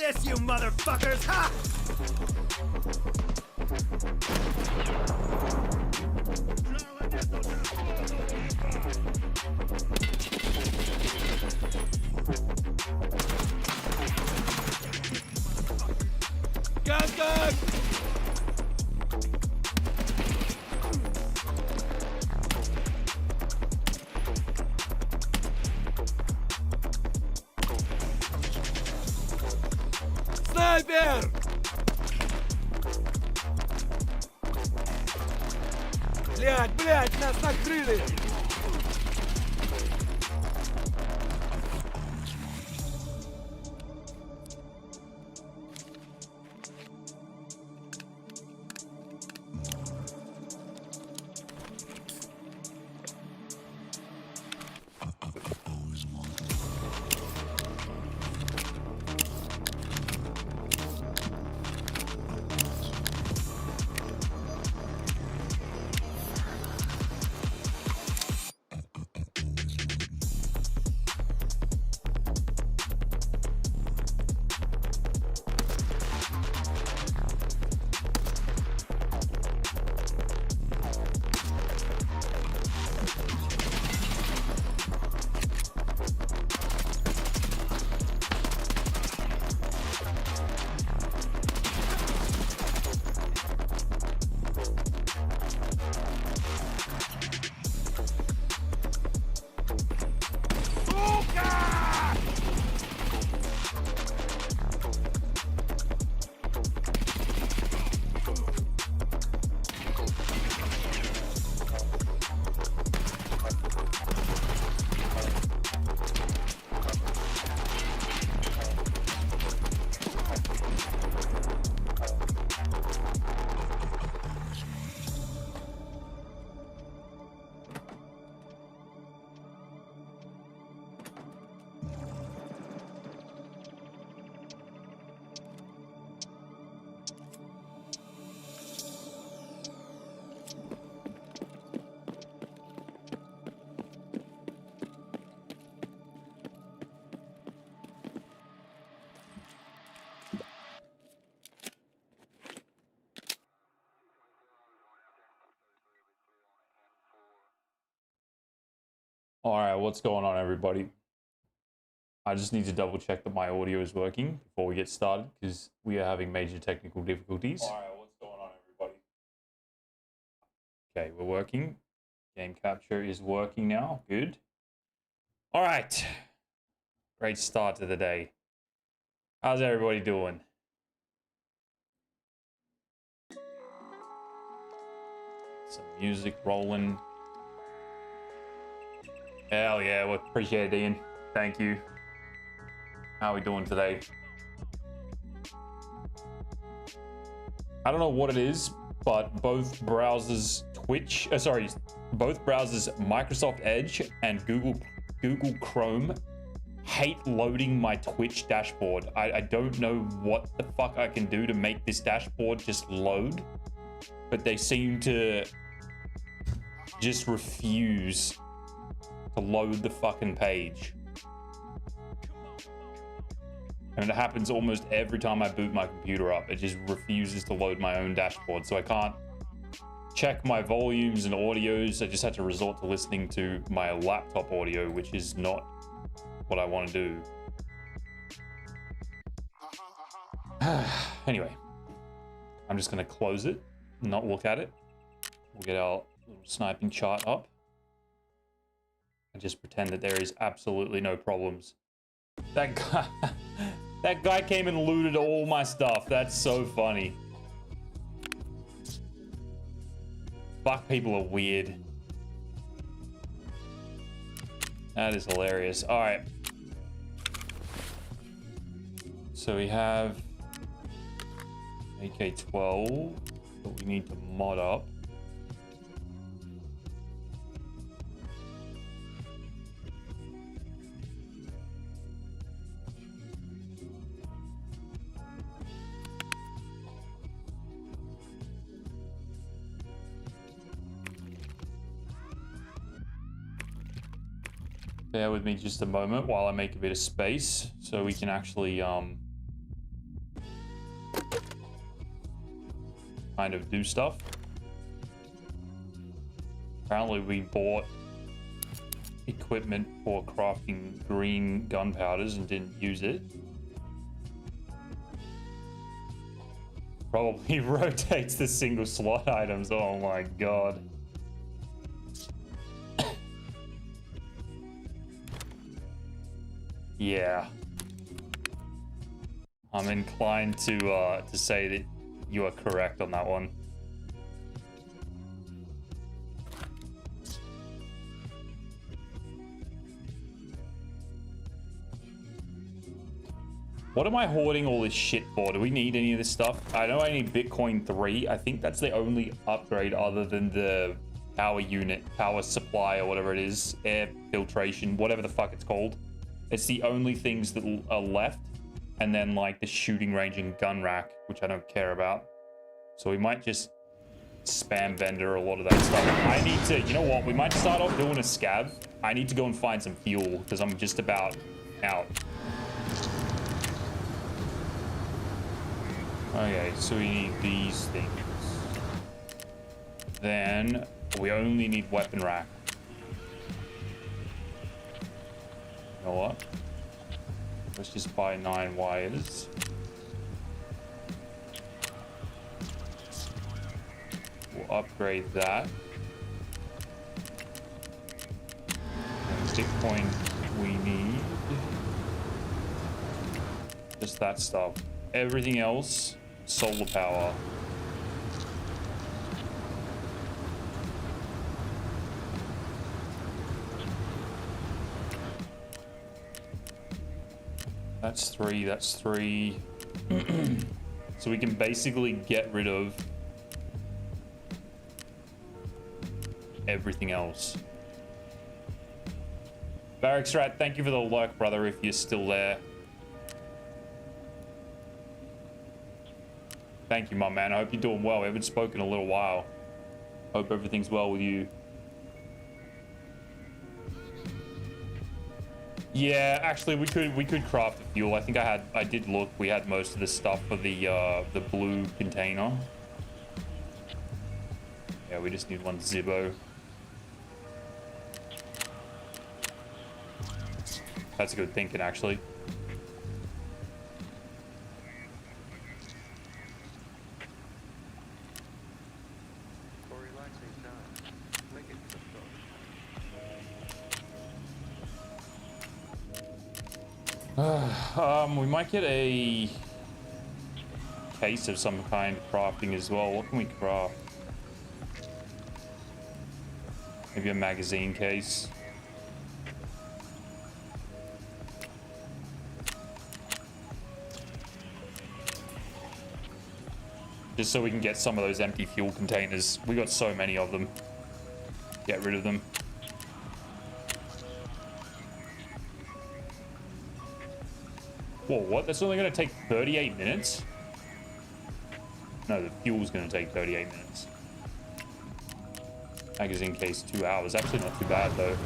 this, you motherfuckers! Ha! Gun! Снайпер! Блядь, нас накрыли! All right, what's going on, everybody? I just need to double check that my audio is working before we get started because we are having major technical difficulties. All right, what's going on, everybody? Okay, we're working. Game capture is working now. Good. All right. Great start to the day. How's everybody doing? Some music rolling. Hell yeah, we appreciate it, Ian. Thank you. How are we doing today? I don't know what it is, but both browsers both browsers Microsoft Edge and Google Chrome hate loading my Twitch dashboard. I don't know what the fuck I can do to make this dashboard just load, but they seem to just refuse to load the fucking page. And it happens almost every time I boot my computer up. It just refuses to load my own dashboard, so I can't check my volumes and audios. I just had to resort to listening to my laptop audio, which is not what I want to do. Anyway, I'm just gonna close it, not look at it. We'll get our little sniping chart up and just pretend that there is absolutely no problems. That guy came and looted all my stuff. That's so funny. Fuck, people are weird. That is hilarious. All right. So we have AK-12 that we need to mod up. Bear with me just a moment while I make a bit of space so we can actually kind of do stuff. Apparently we bought equipment for crafting green gunpowders and didn't use it. Probably rotates the single slot items. Oh my god. Yeah. I'm inclined to say that you are correct on that one. What am I hoarding all this shit for? Do we need any of this stuff? I know I need Bitcoin 3. I think that's the only upgrade other than the power unit, power supply, or whatever it is, air filtration, whatever the fuck it's called. It's the only things that are left. And then like the shooting range and gun rack, which I don't care about. So we might just spam vendor a lot of that stuff. I need to, you know what? We might start off doing a scab. I need to go and find some fuel because I'm just about out. Okay, so we need these things. Then we only need weapon rack. You know what? Let's just buy 9 wires. We'll upgrade that. And Bitcoin we need. Just that stuff. Everything else, solar power. That's 3, that's 3. So we can basically get rid of everything else. Barracks Rat, thank you for the lurk, brother, if you're still there. Thank you, my man. I hope you're doing well. We haven't spoken in a little while. Hope everything's well with you. Yeah, actually, we could craft the fuel. I think I did look. We had most of the stuff for the blue container. Yeah, we just need one Zippo. That's good thinking, actually. We might get a case of some kind crafting as well. What can we craft? Maybe a magazine case. Just so we can get some of those empty fuel containers. We got so many of them. Get rid of them. Whoa, what? That's only going to take 38 minutes? No, the fuel's going to take 38 minutes. Magazine case, 2 hours. Actually not too bad, though.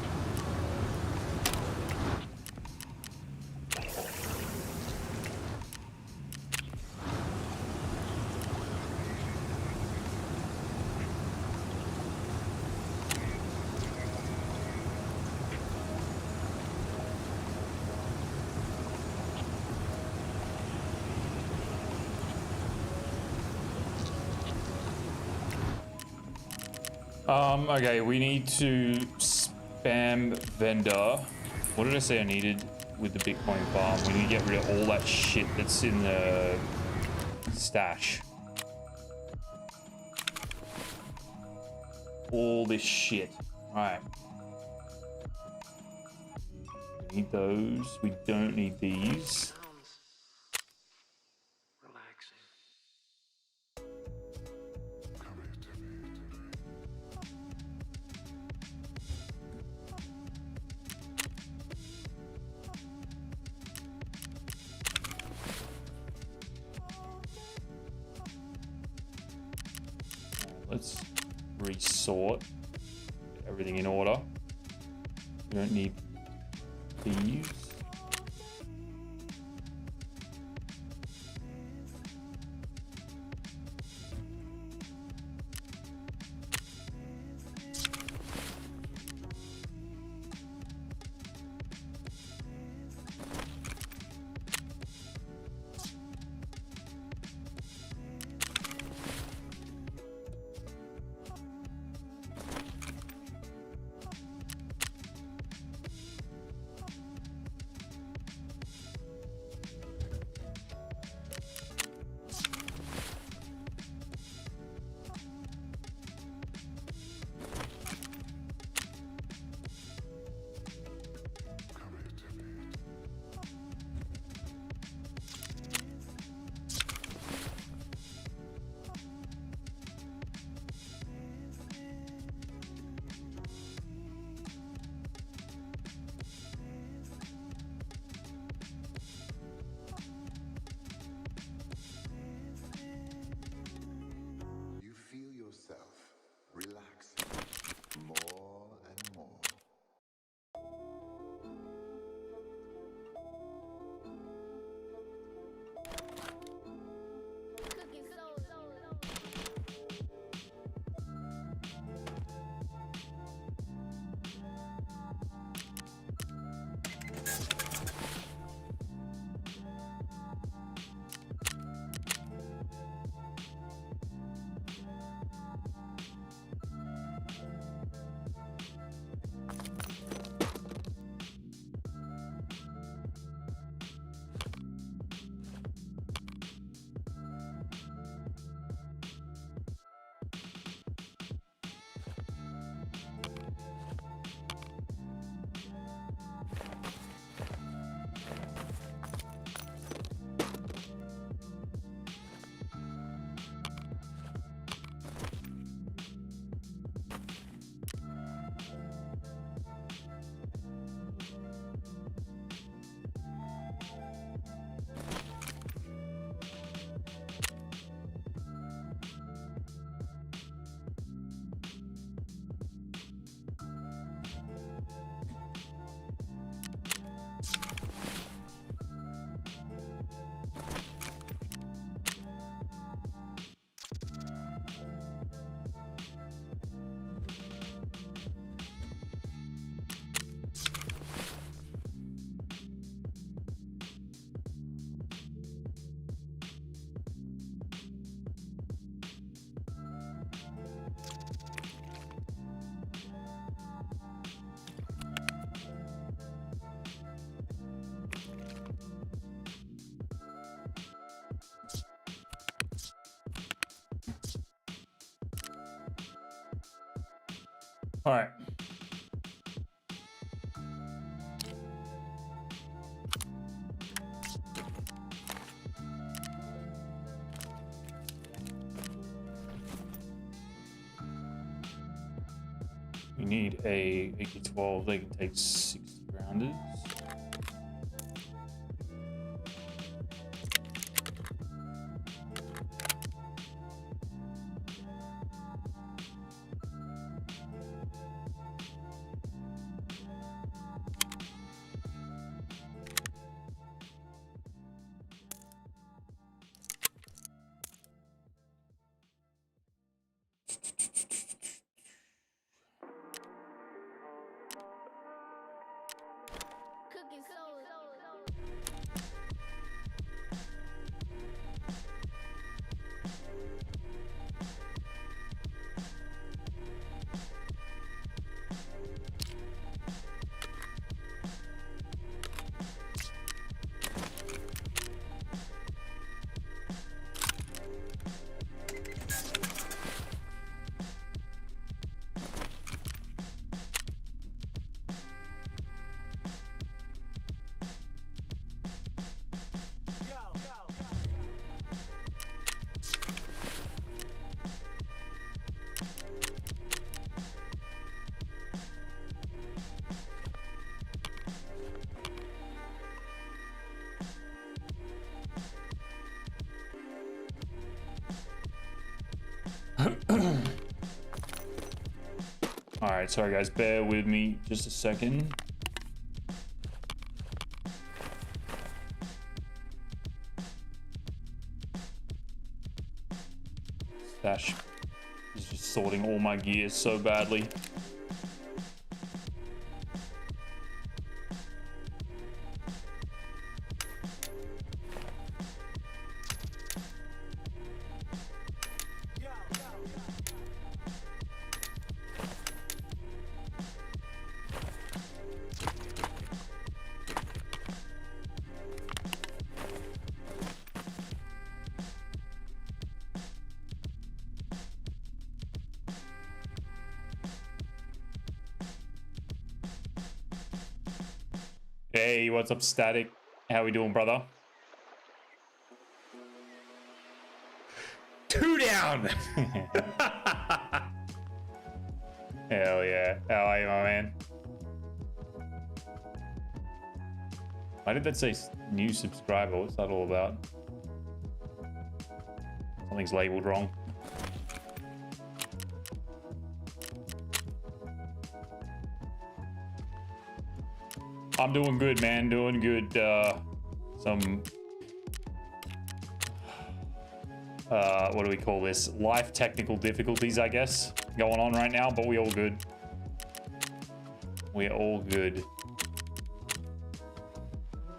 Okay, we need to spam vendor. What did I say I needed with the Bitcoin farm? We need to get rid of all that shit that's in the stash. All this shit. Alright. We need those. We don't need these. Let's resort everything in order. We don't need these. All right. We need a AK-12. They can take 60 rounders. All right, sorry guys, bear with me just a second. Stash is just sorting all my gear so badly. Hey, what's up, Static? How we doing, brother? 2 down! Hell yeah. How are you, my man? Why did that say new subscriber? What's that all about? Something's labeled wrong. I'm doing good, man. Doing good. Some what do we call this? Life technical difficulties, I guess, going on right now, but we all good. We're all good.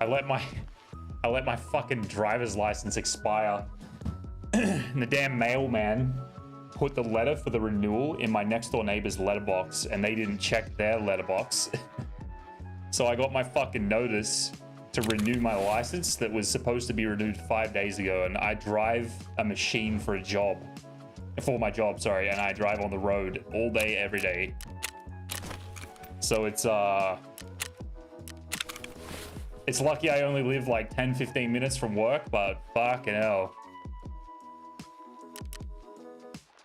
I let my fucking driver's license expire. And the damn mailman put the letter for the renewal in my next door neighbor's letterbox, and they didn't check their letterbox. So I got my fucking notice to renew my license that was supposed to be renewed 5 days ago, and I drive a machine for my job, sorry, and I drive on the road all day, every day. So it's lucky I only live like 10-15 minutes from work, but fucking hell.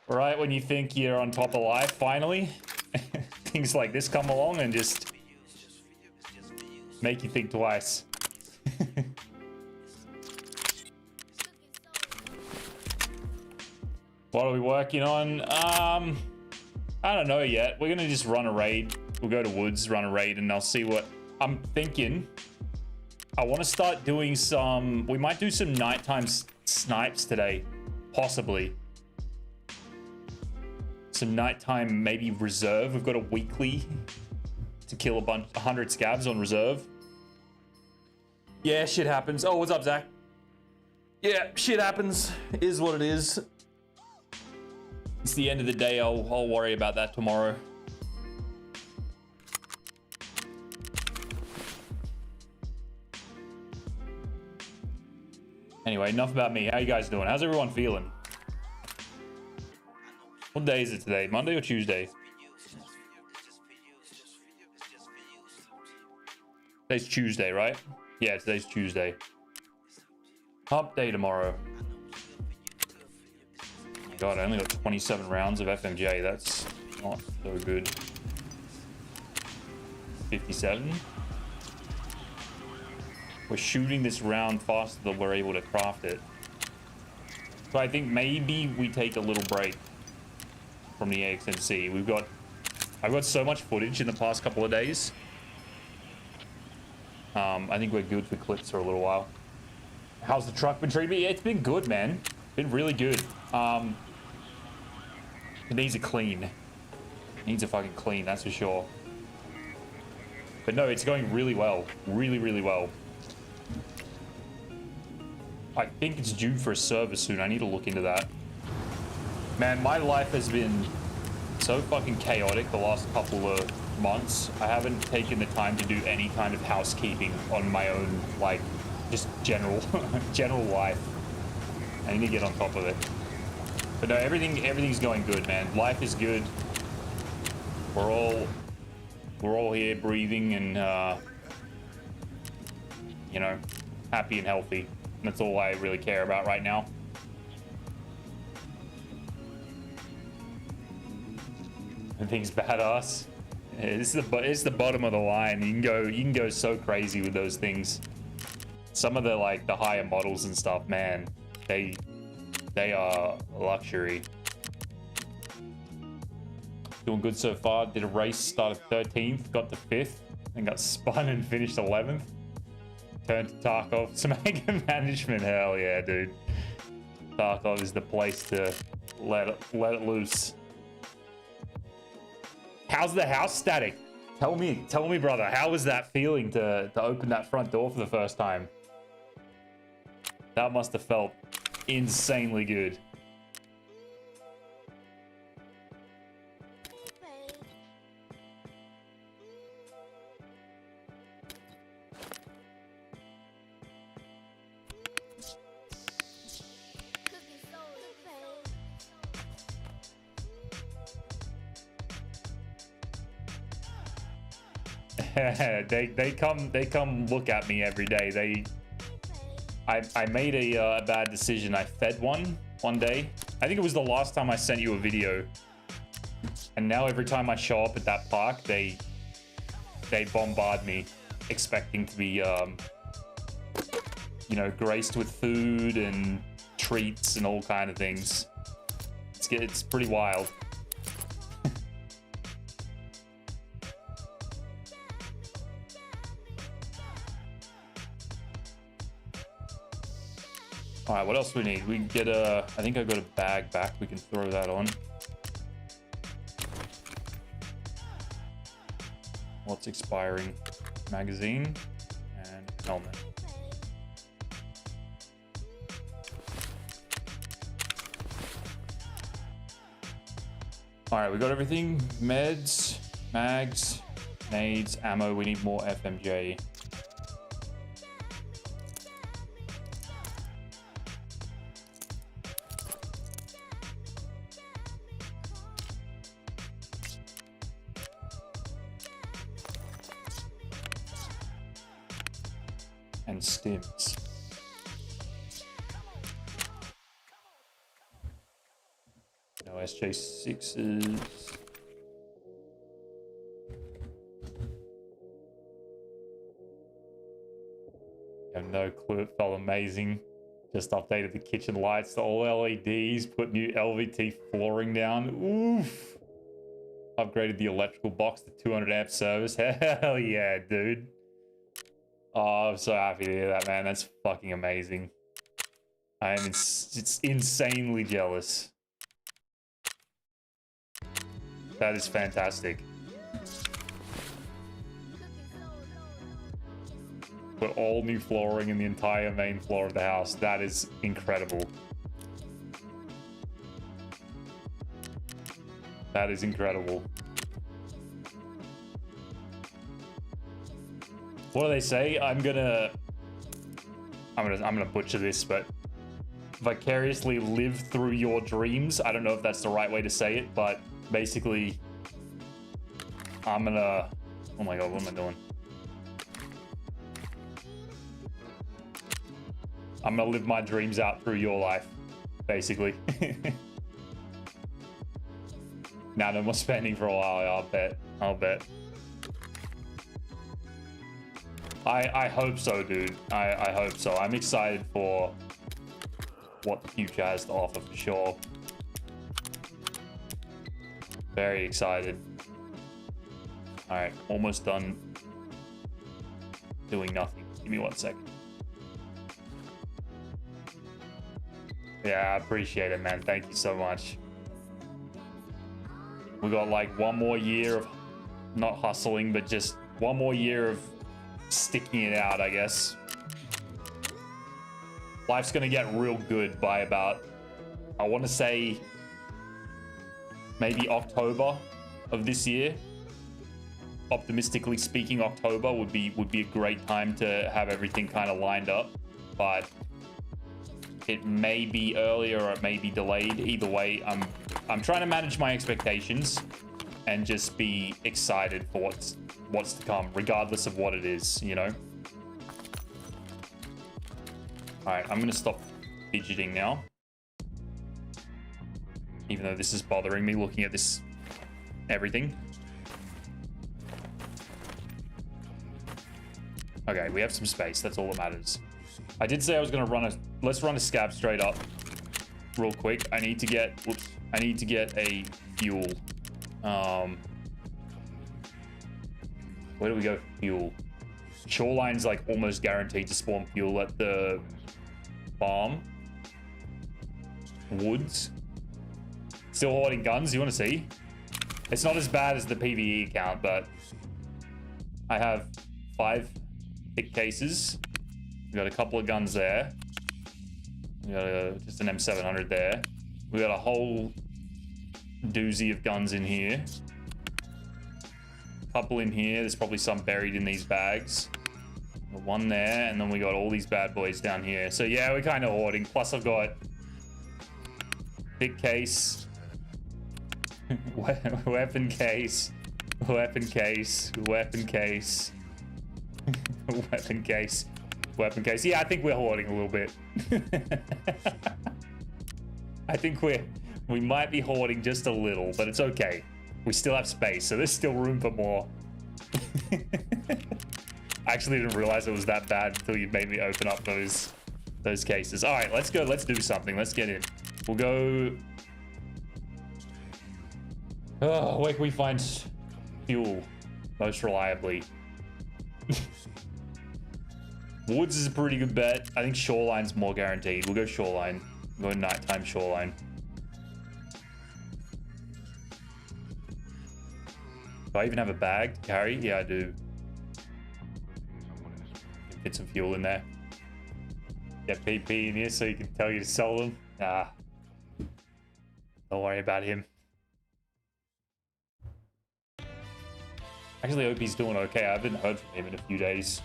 Right when you think you're on top of life, finally, things like this come along and just make you think twice. What are we working on? I don't know yet. We're gonna just run a raid. We'll go to woods, run a raid, and I'll see what I'm thinking. I want to start doing some. We might do some nighttime snipes today, possibly. Some nighttime, maybe reserve. We've got a weekly to kill 100 scabs on reserve. Yeah, shit happens. Oh, what's up, Zach? Yeah, shit happens. Is what it is. It's the end of the day. I'll worry about that tomorrow. Anyway, enough about me. How you guys doing? How's everyone feeling? What day is it today? Monday or Tuesday? Today's Tuesday, right? Yeah, today's Tuesday. Hump day tomorrow. Oh my god, I only got 27 rounds of FMJ. That's not so good. 57. We're shooting this round faster than we're able to craft it. So I think maybe we take a little break from the AXNC. I've got so much footage in the past couple of days. I think we're good for clips for a little while. How's the truck been treating me? It's been good, man. Been really good. It needs a clean. It needs a fucking clean, that's for sure. But no, it's going really well. Really, really well. I think it's due for a service soon. I need to look into that. Man, my life has been so fucking chaotic the last couple of months. I haven't taken the time to do any kind of housekeeping on my own, like, just general life. I need to get on top of it. But no, everything's going good, man. Life is good. We're all here breathing and you know, happy and healthy. That's all I really care about right now. Everything's badass. It's the bottom of the line. You can go so crazy with those things. Some of the the higher models and stuff, man, they are luxury. Doing good so far. Did a race, started 13th, got to 5th, and got spun and finished 11th. Turned to TARKOV. Some anger management, hell yeah, dude. TARKOV is the place to let it loose. How's the house static? Tell me, brother. How was that feeling to open that front door for the first time? That must have felt insanely good. they come look at me every day. I made a bad decision. I fed one day. I think it was the last time I sent you a video. And now every time I show up at that park, they bombard me, expecting to be you know, graced with food and treats and all kind of things. It's pretty wild. All right, what else do we need? We can get a, I think I've got a bag back. We can throw that on. What's expiring? Magazine and helmet. All right, we got everything. Meds, mags, nades, ammo. We need more FMJ. And stims. No SJ6s. I have no clue. It felt amazing. Just updated the kitchen lights to all LEDs, put new LVT flooring down. Oof. Upgraded the electrical box to 200 amp service. Hell yeah, dude. Oh, I'm so happy to hear that, man. That's fucking amazing. I am it's insanely jealous. That is fantastic. Put all new flooring in the entire main floor of the house. That is incredible. That is incredible. What do they say? I'm gonna butcher this, but vicariously live through your dreams. I don't know if that's the right way to say it, but basically, I'm gonna. Oh my god, what am I doing? I'm gonna live my dreams out through your life, basically. Nah, no more spending for a while. I'll bet. I'll bet. I hope so, dude. I hope so. I'm excited for what the future has to offer for sure. Very excited. All right, almost done doing nothing. Give me 1 second. Yeah, I appreciate it, man. Thank you so much. We got like 1 more year of not hustling, but just 1 more year of sticking it out, I guess. Life's gonna get real good by about, I want to say, maybe October of this year. Optimistically speaking, October would be a great time to have everything kind of lined up, but it may be earlier or it may be delayed. Either way, I'm trying to manage my expectations and just be excited for what's to come, regardless of what it is, you know? All right, I'm gonna stop fidgeting now. Even though this is bothering me looking at this, everything. Okay, we have some space, that's all that matters. I did say I was gonna let's run a scab straight up real quick. I need to get, whoops, I need to get a fuel. Where do we go for fuel? Shoreline's like almost guaranteed to spawn fuel at the farm. Woods. Still hoarding guns, you want to see? It's not as bad as the PvE account, but I have 5 thick cases. We got a couple of guns there. We got just an M700 there. We got a whole doozy of guns in here. Couple in here. There's probably some buried in these bags. One there, and then we got all these bad boys down here. So yeah, we're kind of hoarding. Plus I've got big case, weapon case, weapon case, weapon case, weapon case, weapon case. Yeah, I think we're hoarding a little bit. I think we might be hoarding just a little, but it's okay. We still have space, so there's still room for more. I actually didn't realize it was that bad until you made me open up those cases. All right, let's go. Let's do something. Let's get in. We'll go. Oh, where can we find fuel most reliably? Woods is a pretty good bet. I think Shoreline's more guaranteed. We'll go Shoreline. We'll go nighttime Shoreline. Do I even have a bag to carry? Yeah, I do. Can fit some fuel in there. Get PP in here so he can tell you to sell them. Nah. Don't worry about him. Actually, I hope he's doing okay. I haven't heard from him in a few days.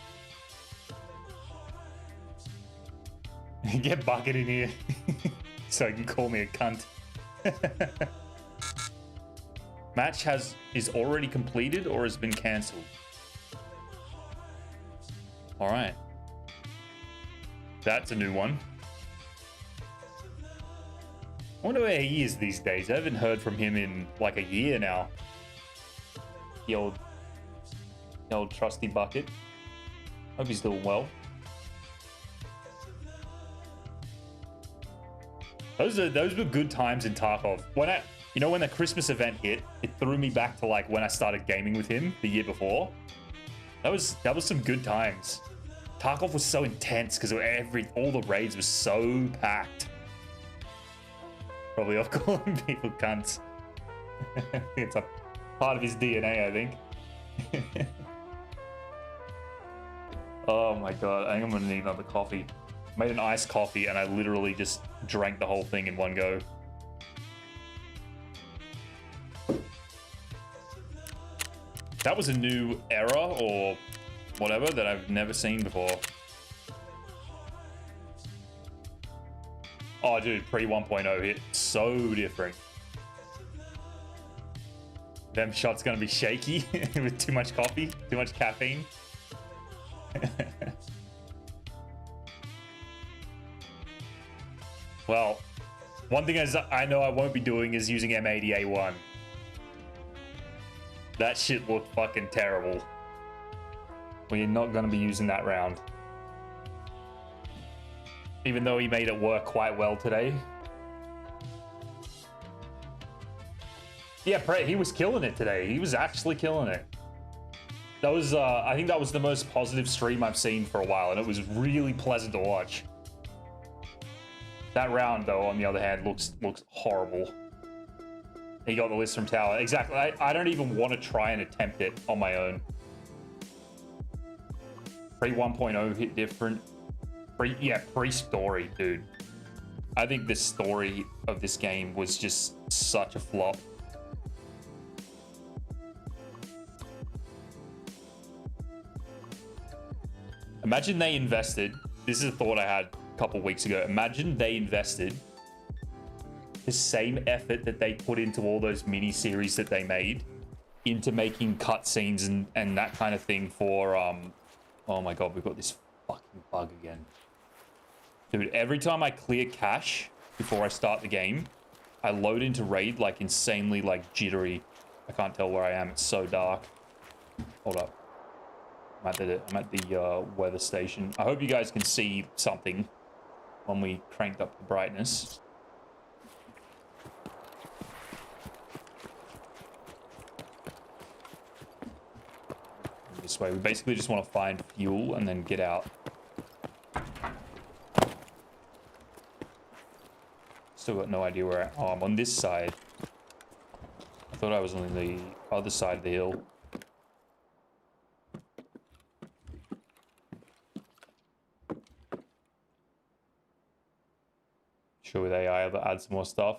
Get Bucket in here so he can call me a cunt. Match is already completed or has been cancelled. All right. That's a new one. I wonder where he is these days. I haven't heard from him in like a year now. The old trusty Bucket. Hope he's doing well. Those were good times in Tarkov. You know, when the Christmas event hit, it threw me back to like when I started gaming with him the year before. That was some good times. Tarkov was so intense because all the raids were so packed. Probably off calling people cunts. It's a part of his DNA, I think. Oh my god, I think I'm gonna need another coffee. Made an iced coffee and I literally just drank the whole thing in one go. That was a new era or whatever that I've never seen before. Oh, dude, pre 1.0 hit so different. Them shots gonna be shaky with too much coffee, too much caffeine. Well, one thing is I know I won't be doing is using M80A1. That shit looked fucking terrible. We're not going to be using that round. Even though he made it work quite well today. Yeah, he was killing it today. He was actually killing it. That was, I think that was the most positive stream I've seen for a while, and it was really pleasant to watch. That round, though, on the other hand, looks horrible. He got the list from Tower. Exactly. I don't even want to try and attempt it on my own. Pre 1.0 hit different. Pre-story, dude. I think the story of this game was just such a flop. Imagine they invested. This is a thought I had a couple weeks ago. Imagine they invested the same effort that they put into all those mini-series that they made into making cutscenes and that kind of thing for, oh my god, we've got this fucking bug again. Dude, every time I clear cache before I start the game, I load into Raid like insanely like jittery. I can't tell where I am, it's so dark. Hold up. I'm at the weather station. I hope you guys can see something when we cranked up the brightness. This way, we basically just want to find fuel and then get out. Still got no idea where I'm on this side. I thought I was on the other side of the hill. Sure, with AI, I'll add some more stuff.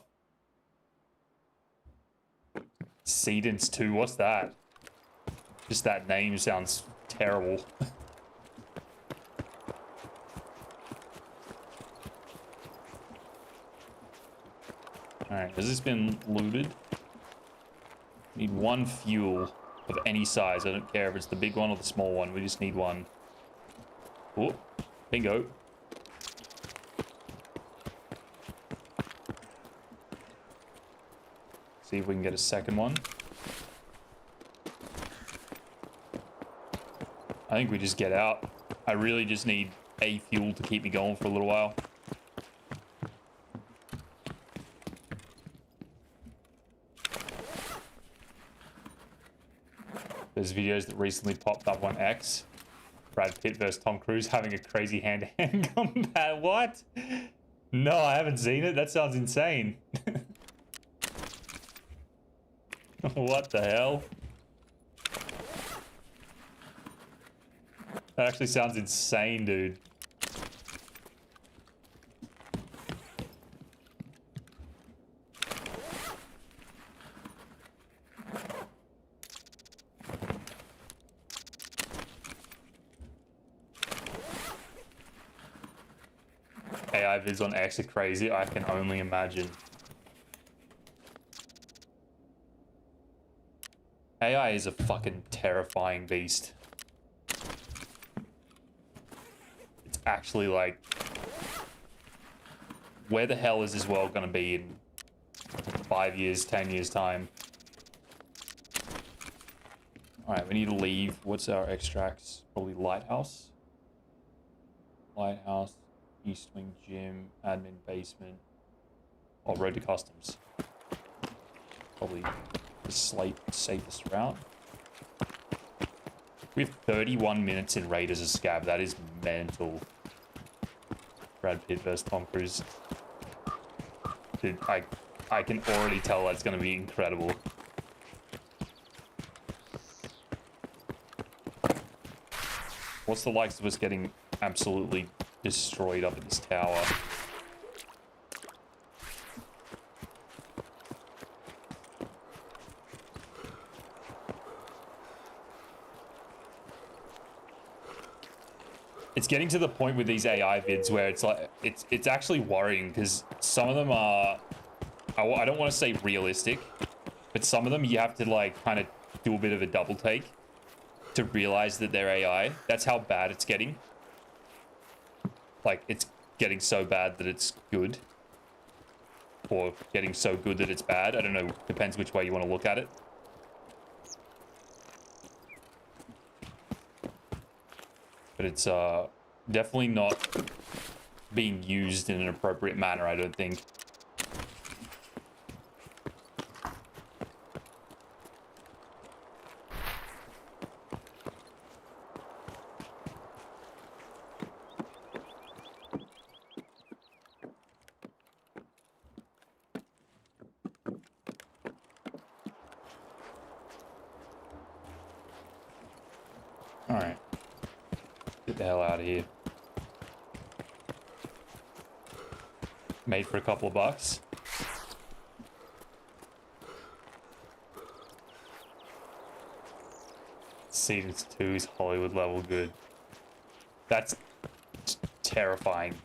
Sedence 2, what's that? Just that name sounds terrible. Alright, has this been looted? Need one fuel of any size. I don't care if it's the big one or the small one. We just need one. Oh, bingo. See if we can get a second one. I think we just get out. I really just need a fuel to keep me going for a little while. There's videos that recently popped up on X. Brad Pitt versus Tom Cruise having a crazy hand-to-hand combat. What? No, I haven't seen it. That sounds insane. What the hell? That actually sounds insane, dude. AI vids on X are crazy. I can only imagine. AI is a fucking terrifying beast. It's actually like, where the hell is this world gonna be in 5 years, 10 years time? Alright, we need to leave. What's our extracts? Probably Lighthouse. Lighthouse, East Wing Gym, Admin Basement. Oh, Road to Customs. Probably the safest route. We have 31 minutes in Raid as a scab. That is mental. Brad Pitt versus Tom Cruise. Dude, I can already tell that's going to be incredible. What's the likes of us getting absolutely destroyed up at this tower? It's getting to the point with these AI vids where it's like it's actually worrying, because some of them are, I don't want to say realistic, but some of them you have to like kind of do a bit of a double take to realize that they're AI. That's how bad it's getting. Like, it's getting so bad that it's good. or getting so good that it's bad. I don't know. Depends which way you want to look at it. But it's definitely not being used in an appropriate manner, I don't think. All right. Get the hell out of here. Made for a couple of bucks. Season 2 is Hollywood level good. That's terrifying.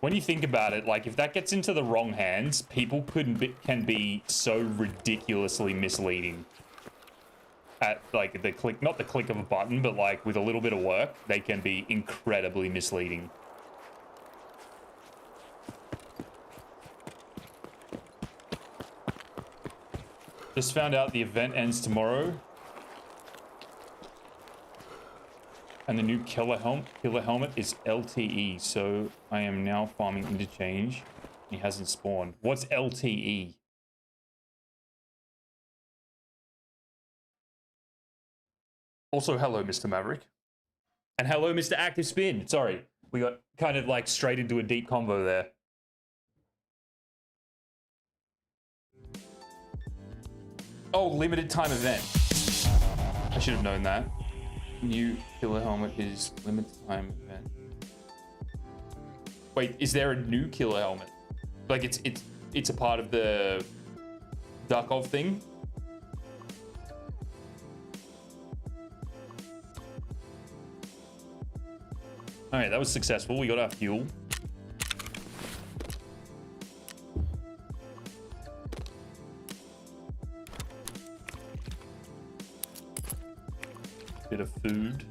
When you think about it, like if that gets into the wrong hands, people can be so ridiculously misleading. At like the click, not the click of a button, but like with a little bit of work, they can be incredibly misleading. Just found out the event ends tomorrow. And the new killer helmet is LTE, so I am now farming interchange. He hasn't spawned. What's LTE? Also, hello, Mr. Maverick. And hello, Mr. Active Spin. Sorry, we got kind of like straight into a deep combo there. Oh, limited time event. I should have known that. New killer helmet is limited time event. Wait, is there a new killer helmet? Like it's a part of the TARKOV thing? All right, that was successful. We got our fuel. Bit of food.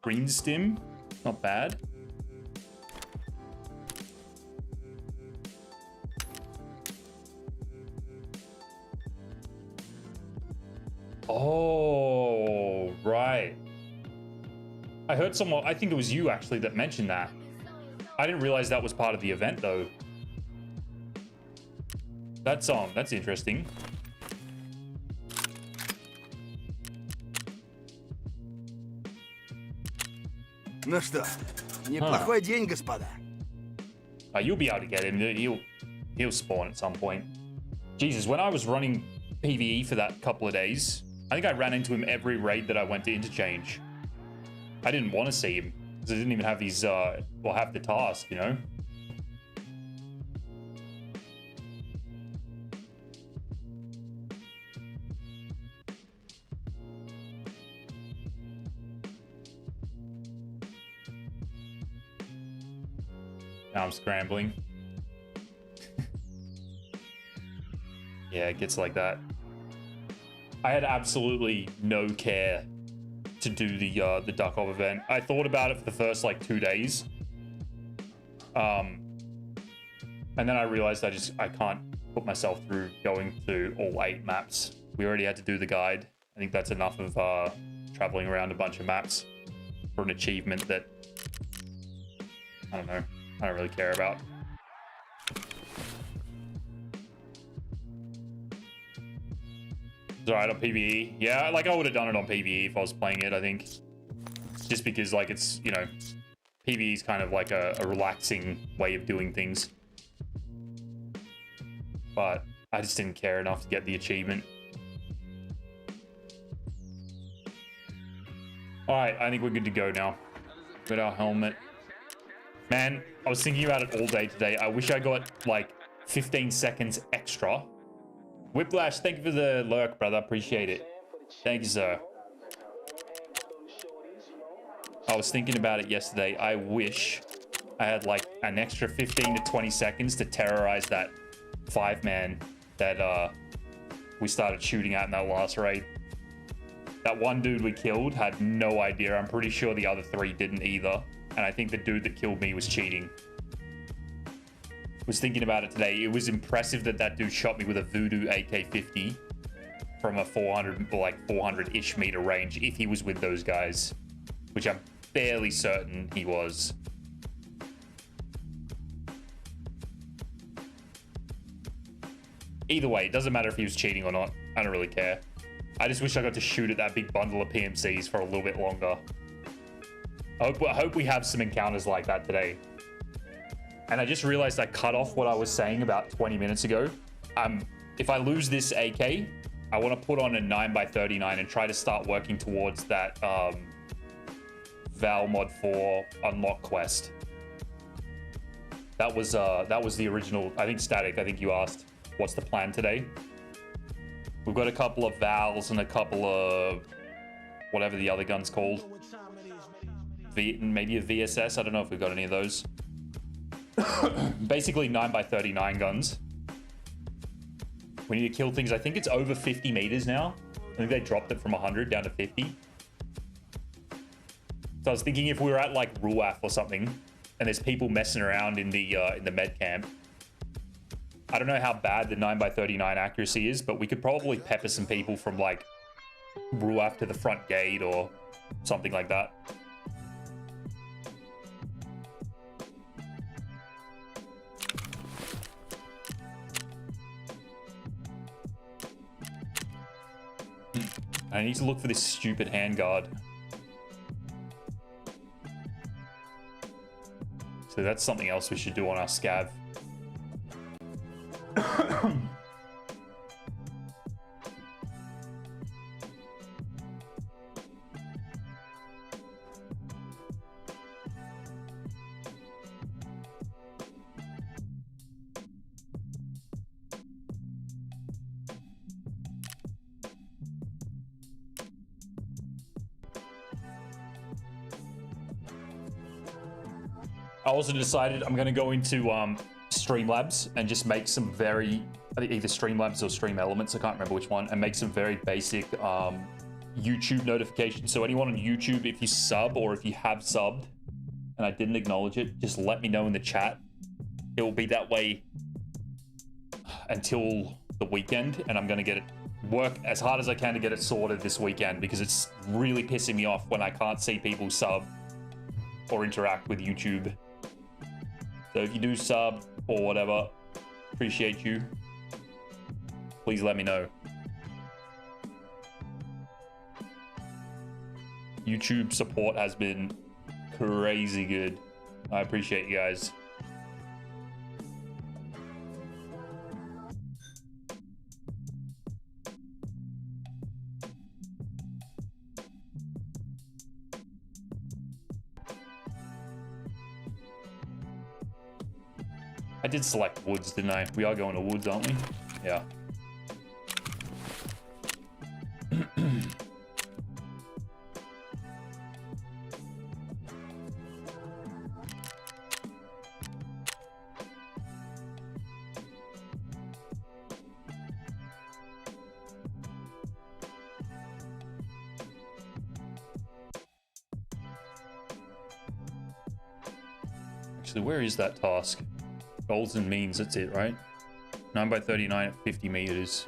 Green stim, not bad. Oh, right. I heard someone, I think it was you actually that mentioned that. I didn't realize that was part of the event though. That's interesting. Ну что, неплохой день, господа. You'll be able to get him. He'll spawn at some point. Jesus, when I was running PvE for that couple of days, I think I ran into him every raid that I went to interchange. I didn't want to see him because I didn't even have these, well, have the task, you know? Now I'm scrambling. Yeah, it gets like that. I had absolutely no care to do the TARKOV event. I thought about it for the first like 2 days. And then I realized I can't put myself through going to all 8 maps. We already had to do the guide. I think that's enough of traveling around a bunch of maps for an achievement that I don't know. I don't really care about. It's alright on PvE. Yeah, like I would have done it on PvE if I was playing it, I think. Just because like it's, you know, PvE is kind of like a relaxing way of doing things. But I just didn't care enough to get the achievement. Alright, I think we're good to go now. Got our helmet. Man, I was thinking about it all day today. I wish I got like 15 seconds extra. Whiplash, thank you for the lurk, brother. Appreciate it. Thank you, sir. I was thinking about it yesterday. I wish I had like an extra 15 to 20 seconds to terrorize that 5-man that we started shooting at in that last raid. That one dude we killed had no idea. I'm pretty sure the other 3 didn't either. And I think the dude that killed me was cheating. was thinking about it today. It was impressive that that dude shot me with a Voodoo AK-50 from a 400-ish meter range if he was with those guys, which I'm fairly certain he was. Either way, it doesn't matter if he was cheating or not. I don't really care. I just wish I got to shoot at that big bundle of PMCs for a little bit longer. I hope we have some encounters like that today. And I just realized I cut off what I was saying about 20 minutes ago. If I lose this AK, I want to put on a 9x39 and try to start working towards that Val Mod 4 unlock quest. That was the original. I think Static, I think you asked, what's the plan today? We've got a couple of Vals and a couple of whatever the other gun's called. Maybe a VSS. I don't know if we've got any of those. Basically 9x39 guns. We need to kill things. I think it's over 50 meters now. I think they dropped it from 100 down to 50. So I was thinking if we were at like Ruaf or something, and there's people messing around in the med camp. I don't know how bad the 9x39 accuracy is, but we could probably pepper some people from like Ruaf to the front gate or something like that. I need to look for this stupid handguard. So that's something else we should do on our scav. I also decided I'm going to go into Streamlabs and just make some very, I think either Streamlabs or Stream Elements, I can't remember which one, and make some very basic YouTube notifications. So anyone on YouTube, if you sub or if you have subbed and I didn't acknowledge it, just let me know in the chat. It will be that way until the weekend, and I'm going to get it, work as hard as I can to get it sorted this weekend, because it's really pissing me off when I can't see people sub or interact with YouTube. So if you do sub or whatever, appreciate you. Please let me know. YouTube support has been crazy good. I appreciate you guys. I did select woods, didn't I? We are going to woods, aren't we? Yeah. Actually, where is that task? Goals and means, that's it, right? 9x39 at 50 meters.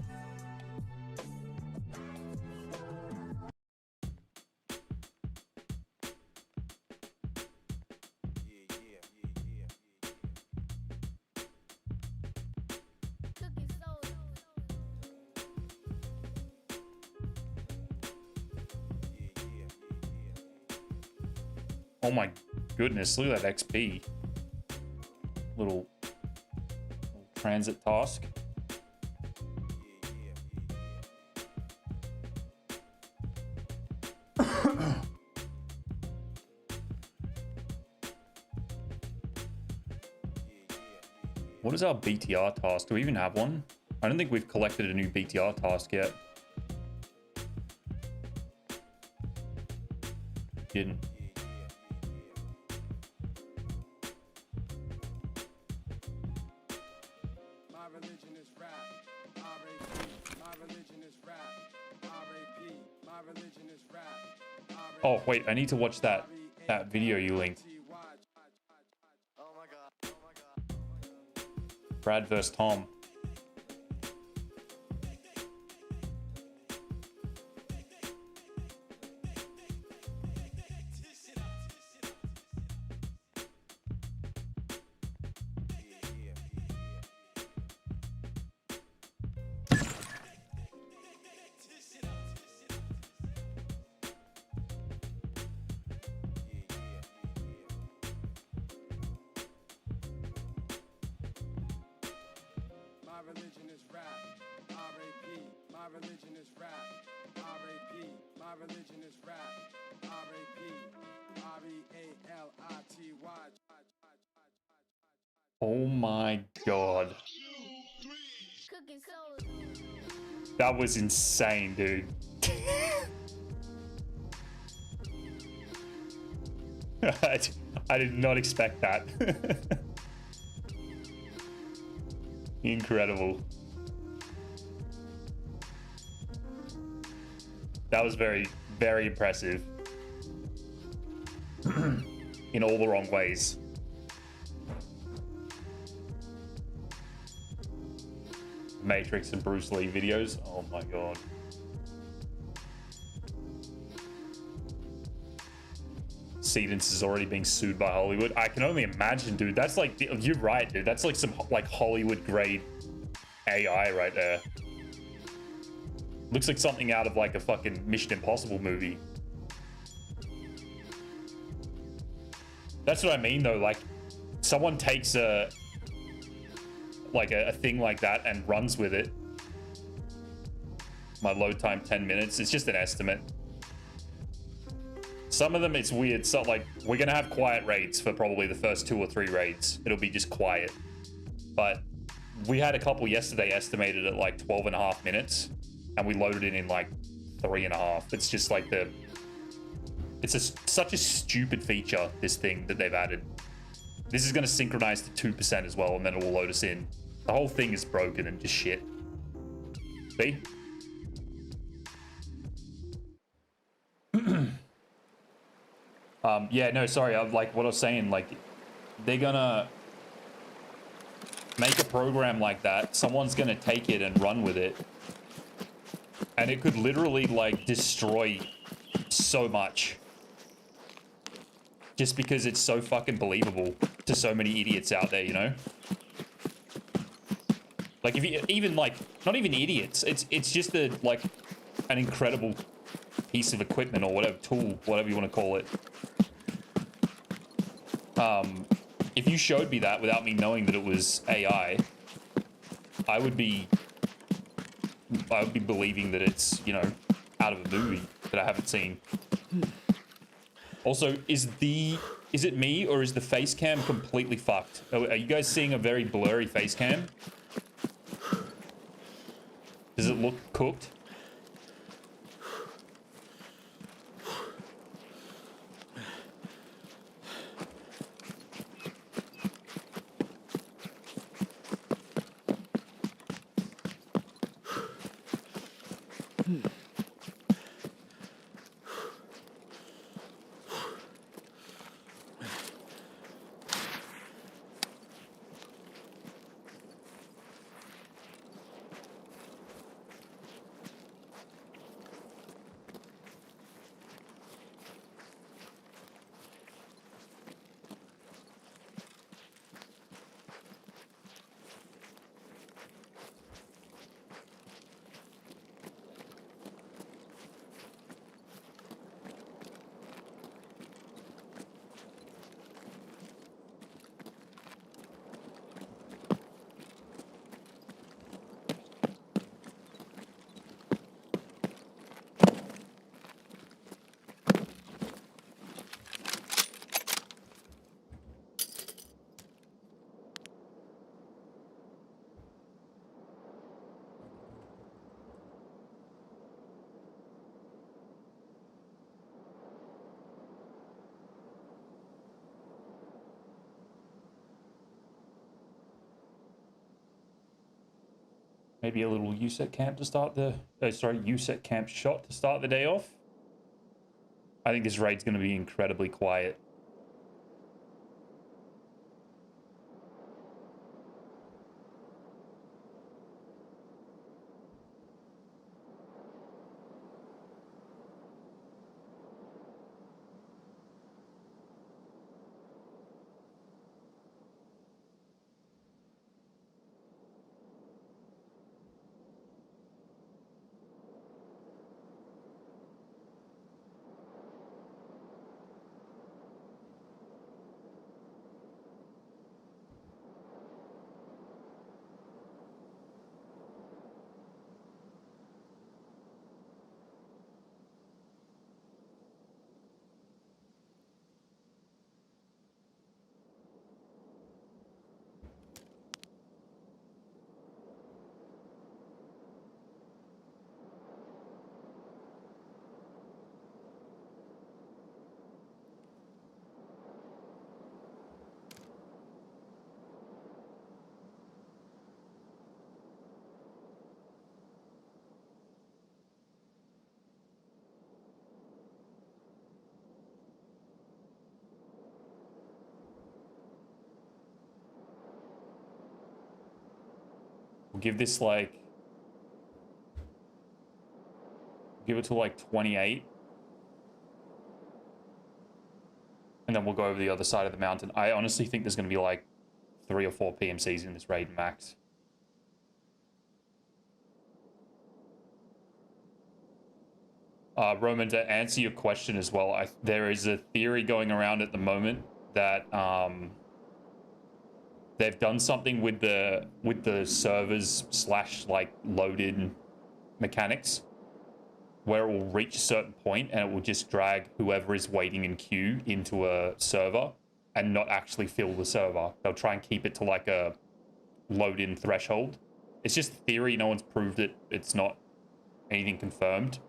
Oh my goodness, look at that XP. Little transit task. What is our BTR task? Do we even have one? I don't think we've collected a new BTR task yet. Didn't. Oh, wait, I need to watch that video you linked. Brad versus Tom. My religion is rap, R.A.P. My religion is rap, R.A.P. My religion is rap, R.A.P. R.E.A.L.I.T.Y. Oh my god. That was insane, dude. I did not expect that. Incredible. That was very, very impressive. In all the wrong ways. Matrix and Bruce Lee videos. Oh my god. Cedence is already being sued by Hollywood. I can only imagine, dude. That's like, you're right, dude. That's like some like Hollywood grade AI right there. Looks like something out of like a fucking Mission Impossible movie. That's what I mean though. Like someone takes a thing like that and runs with it. My load time 10 minutes. It's just an estimate. Some of them it's weird. So like we're gonna have quiet raids for probably the first 2 or 3 raids. It'll be just quiet. But we had a couple yesterday estimated at like 12.5 minutes, and we loaded it in like 3.5. It's just like such a stupid feature, this thing that they've added. This is gonna synchronize to 2% as well, and then it will load us in. The whole thing is broken and just shit. See? Yeah, no, sorry. Like what I was saying, like they're gonna make a program like that. Someone's gonna take it and run with it, and it could literally like destroy so much, just because it's so fucking believable to so many idiots out there, you know? Like if you even like not even idiots, it's just like an incredible piece of equipment or whatever, tool, whatever you want to call it. If you showed me that without me knowing that it was AI, I would be believing that it's, you know, out of a movie that I haven't seen. Also, is it me or is the face cam completely fucked? Are you guys seeing a very blurry face cam? Does it look cooked? Maybe a little USET camp to start the... USET camp shot to start the day off. I think this raid's going to be incredibly quiet. Give this like... Give it to like 28. And then we'll go over the other side of the mountain. I honestly think there's going to be like 3 or 4 PMCs in this raid max. Roman, to answer your question as well, there is a theory going around at the moment that they've done something with the servers / like load-in mechanics, where it will reach a certain point and it will just drag whoever is waiting in queue into a server and not actually fill the server. They'll try and keep it to like a load-in threshold. It's just theory. No one's proved it. It's not anything confirmed.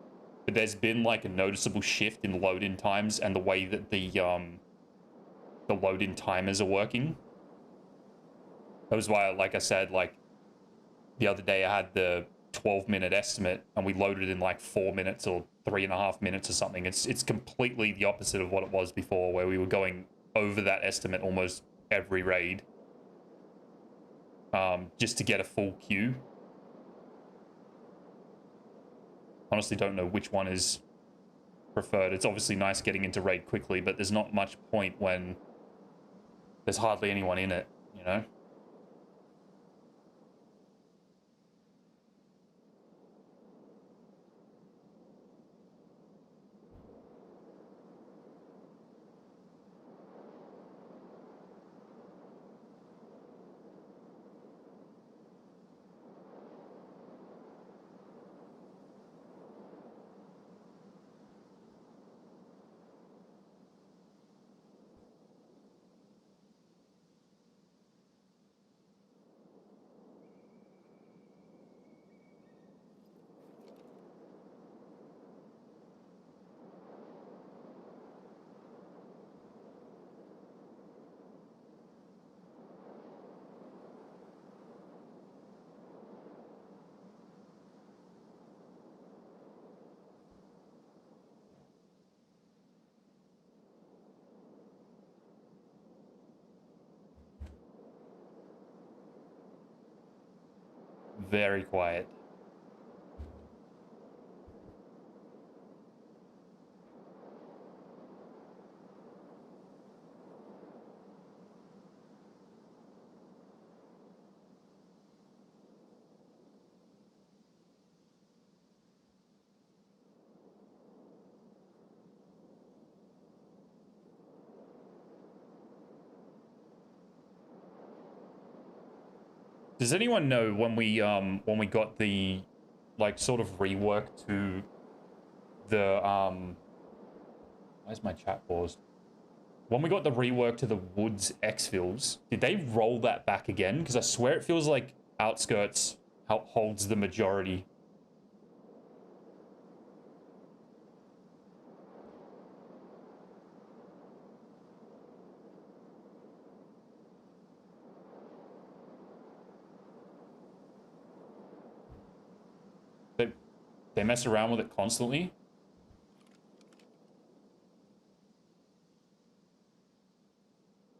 But there's been like a noticeable shift in load-in times and the way that the load-in timers are working. That was why, like I said, like the other day I had the 12-minute estimate and we loaded in like 4 minutes or 3.5 minutes or something. It's completely the opposite of what it was before, where we were going over that estimate almost every raid just to get a full queue. Honestly don't know which one is preferred. It's obviously nice getting into raid quickly, but there's not much point when there's hardly anyone in it, you know? Very quiet. Does anyone know when we got the like sort of rework to the where's my chat paused? When we got the rework to the Woods exfils, did they roll that back again? Because I swear it feels like Outskirts holds the majority. They mess around with it constantly.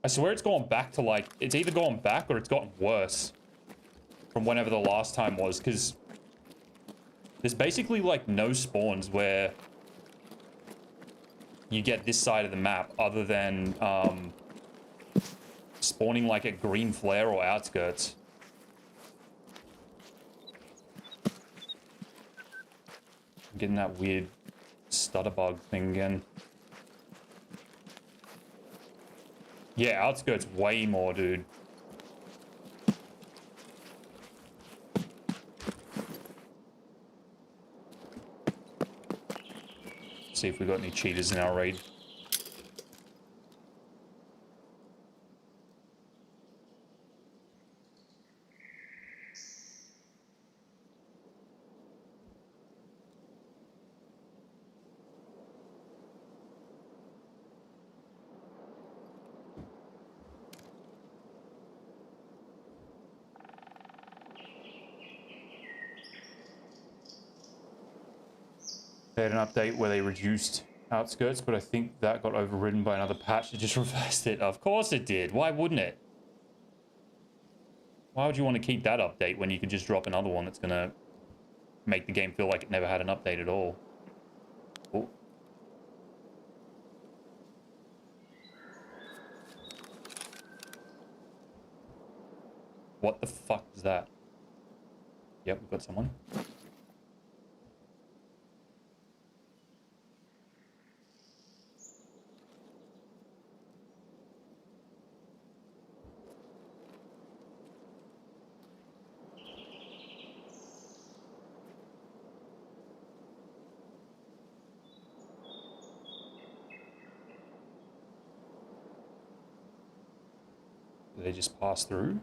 I swear it's gone back to like, it's either gone back or it's gotten worse from whenever the last time was, because there's basically like no spawns where you get this side of the map other than spawning like at Green Flare or Outskirts. I'm getting that weird stutter bug thing again. Yeah, Outskirts way more, dude. See if we got any cheaters in our raid. They had an update where they reduced Outskirts, but I think that got overridden by another patch that just reversed it. Of course it did. Why wouldn't it? Why would you want to keep that update when you could just drop another one that's going to make the game feel like it never had an update at all? Oh. What the fuck is that? Yep, we've got someone. Did they just pass through?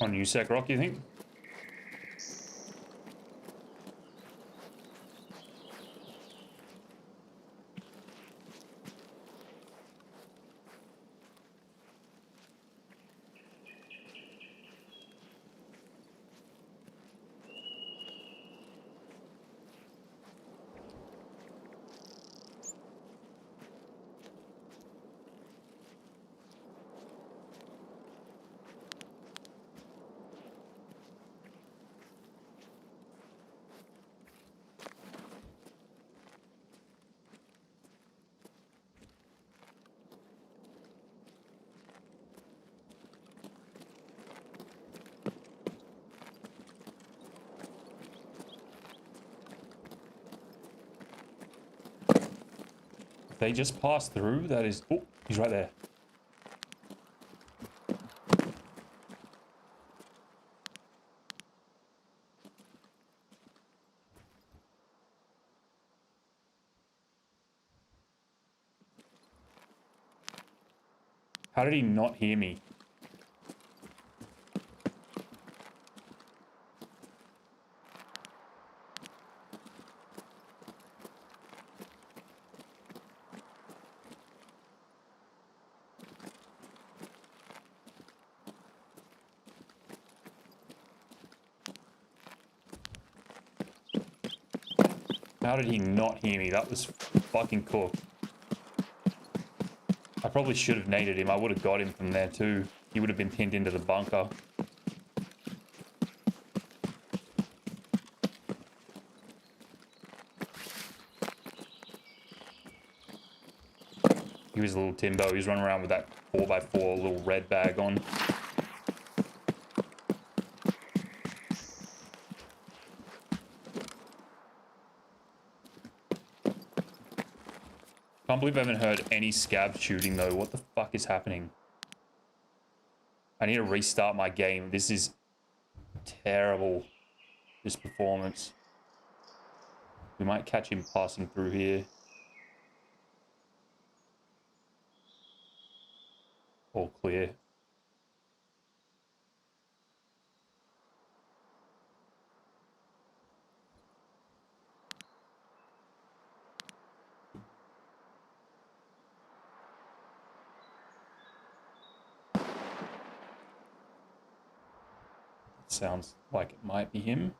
On USEC Rock, you think? They just passed through. That is... Oh, he's right there. How did he not hear me? How did he not hear me? That was fucking cooked. I probably should have naded him. I would have got him from there too. He would have been pinned into the bunker. He was a little Timbo. He was running around with that 4x4 little red bag on. Can't believe I haven't heard any scab shooting though. What the fuck is happening? I need to restart my game. This is terrible. This performance. We might catch him passing through here. All clear. Sounds like it might be him.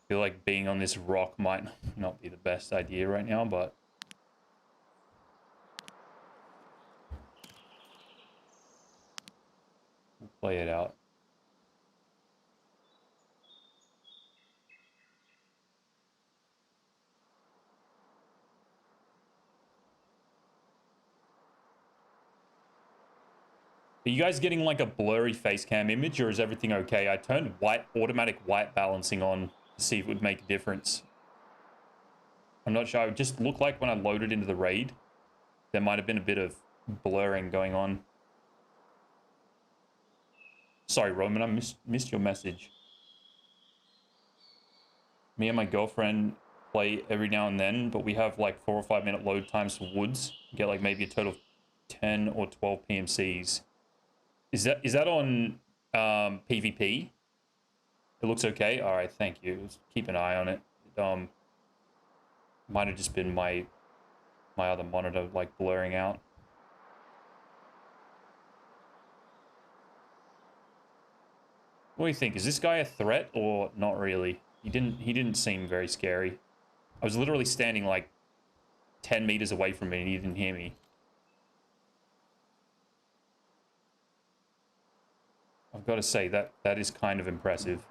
Feel like being on this rock might not be the best idea right now, but we'll play it out. Are you guys getting like a blurry face cam image, or is everything okay? I turned automatic white balancing on to see if it would make a difference. I'm not sure. It just looked like when I loaded into the raid, there might have been a bit of blurring going on. Sorry, Roman, I missed your message. Me and my girlfriend play every now and then, but we have like 4 or 5 minute load times for woods. Get like maybe a total of 10 or 12 PMCs. Is that on PvP? It looks okay. All right, thank you. Let's keep an eye on it. Might have just been my other monitor like blurring out. What do you think? Is this guy a threat or not really? He didn't seem very scary. I was literally standing like 10 meters away from him and he didn't hear me. I've got to say that is kind of impressive.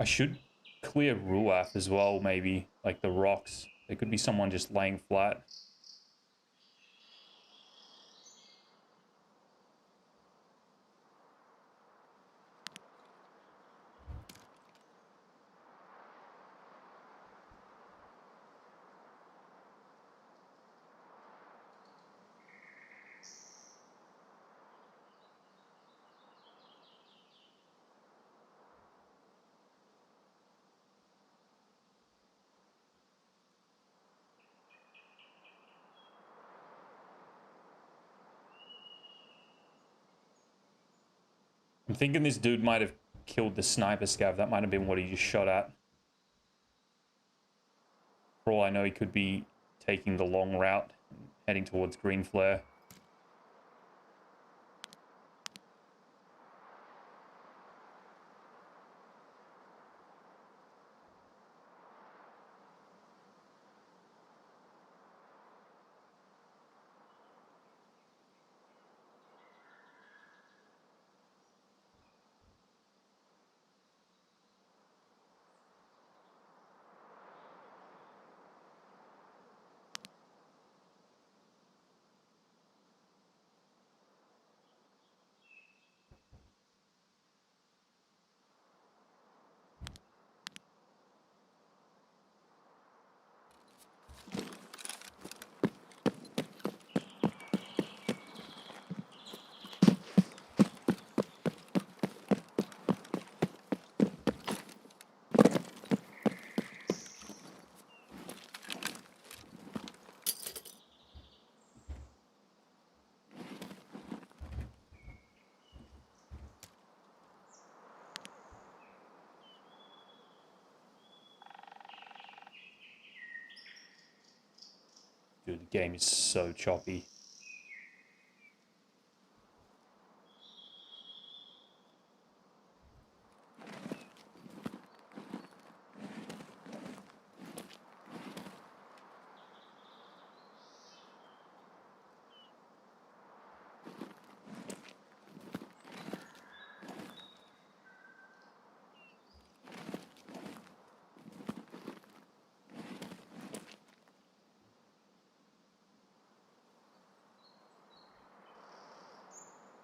I should clear Ruath as well, maybe. Like the rocks. There could be someone just laying flat. I'm thinking this dude might have killed the sniper scav. That might have been what he just shot at. For all I know, he could be taking the long route, heading towards Green Flare. Dude, the game is so choppy.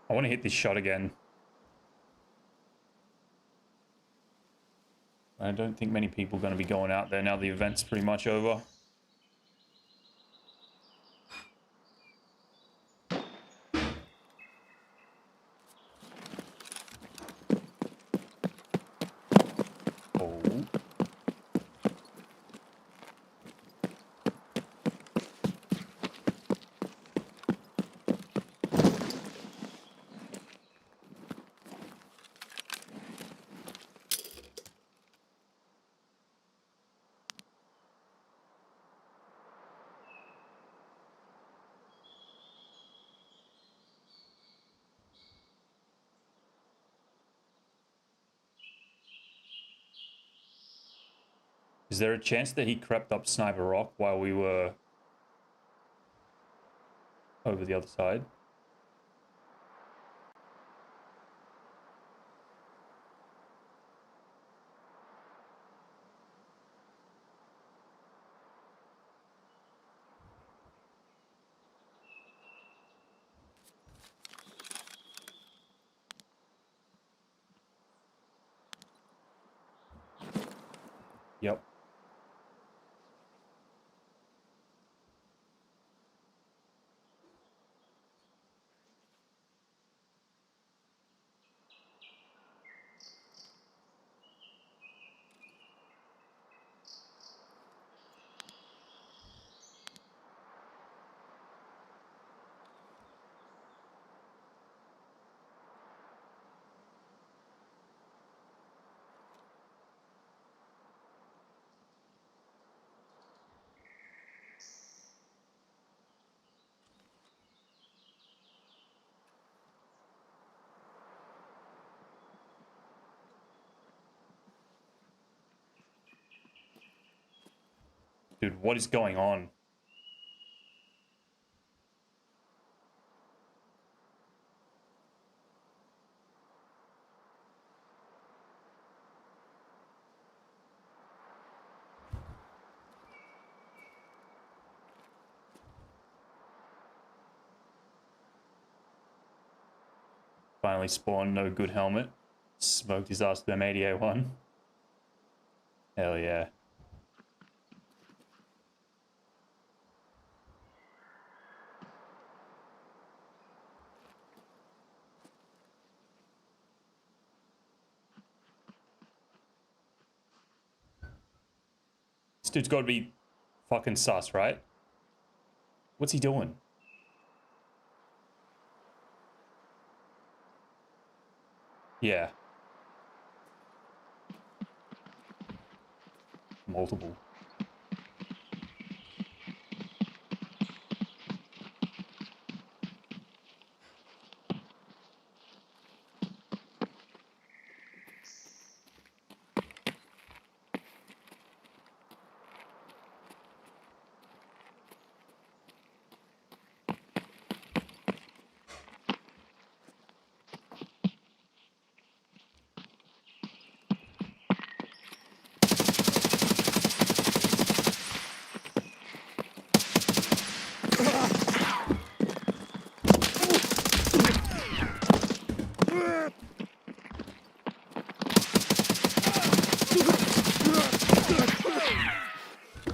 I want to hit this shot again. I don't think many people are going to be going out there now the event's pretty much over. Oh. Is there a chance that he crept up Sniper Rock while we were over the other side? Yep. Dude, what is going on? Finally spawned, no good helmet. Smoked his ass to M80A1. Hell yeah. This dude's got to be fucking sus, right? What's he doing? Yeah. Multiple.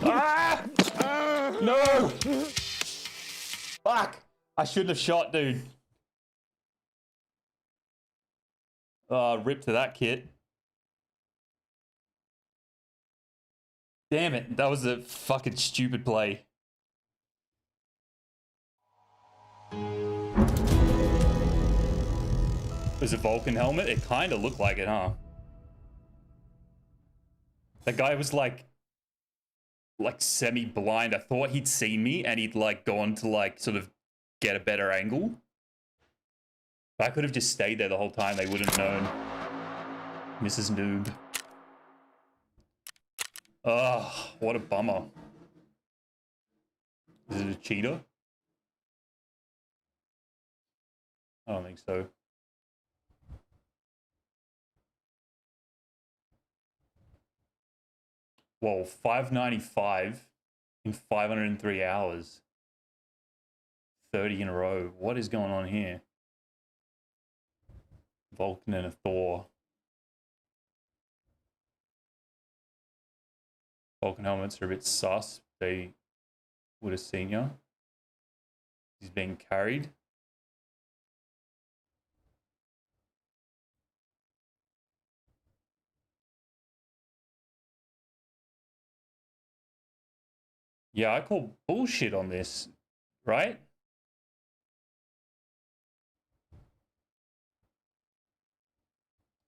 Ah! No! Fuck! I shouldn't have shot, dude. Rip to that kit. Damn it, that was a fucking stupid play. Was a Vulcan helmet? It kind of looked like it, huh? That guy was like semi-blind. I thought he'd seen me and he'd like gone to like sort of get a better angle. If I could have just stayed there the whole time, they wouldn't have known. Mrs. Noob. Ugh, what a bummer. Is it a cheater? I don't think so. Whoa, 595 in 503 hours. 30 in a row. What is going on here? Vulcan and a Thor. Vulcan helmets are a bit sus. They would have seen you. He's being carried. Yeah, I call bullshit on this, right?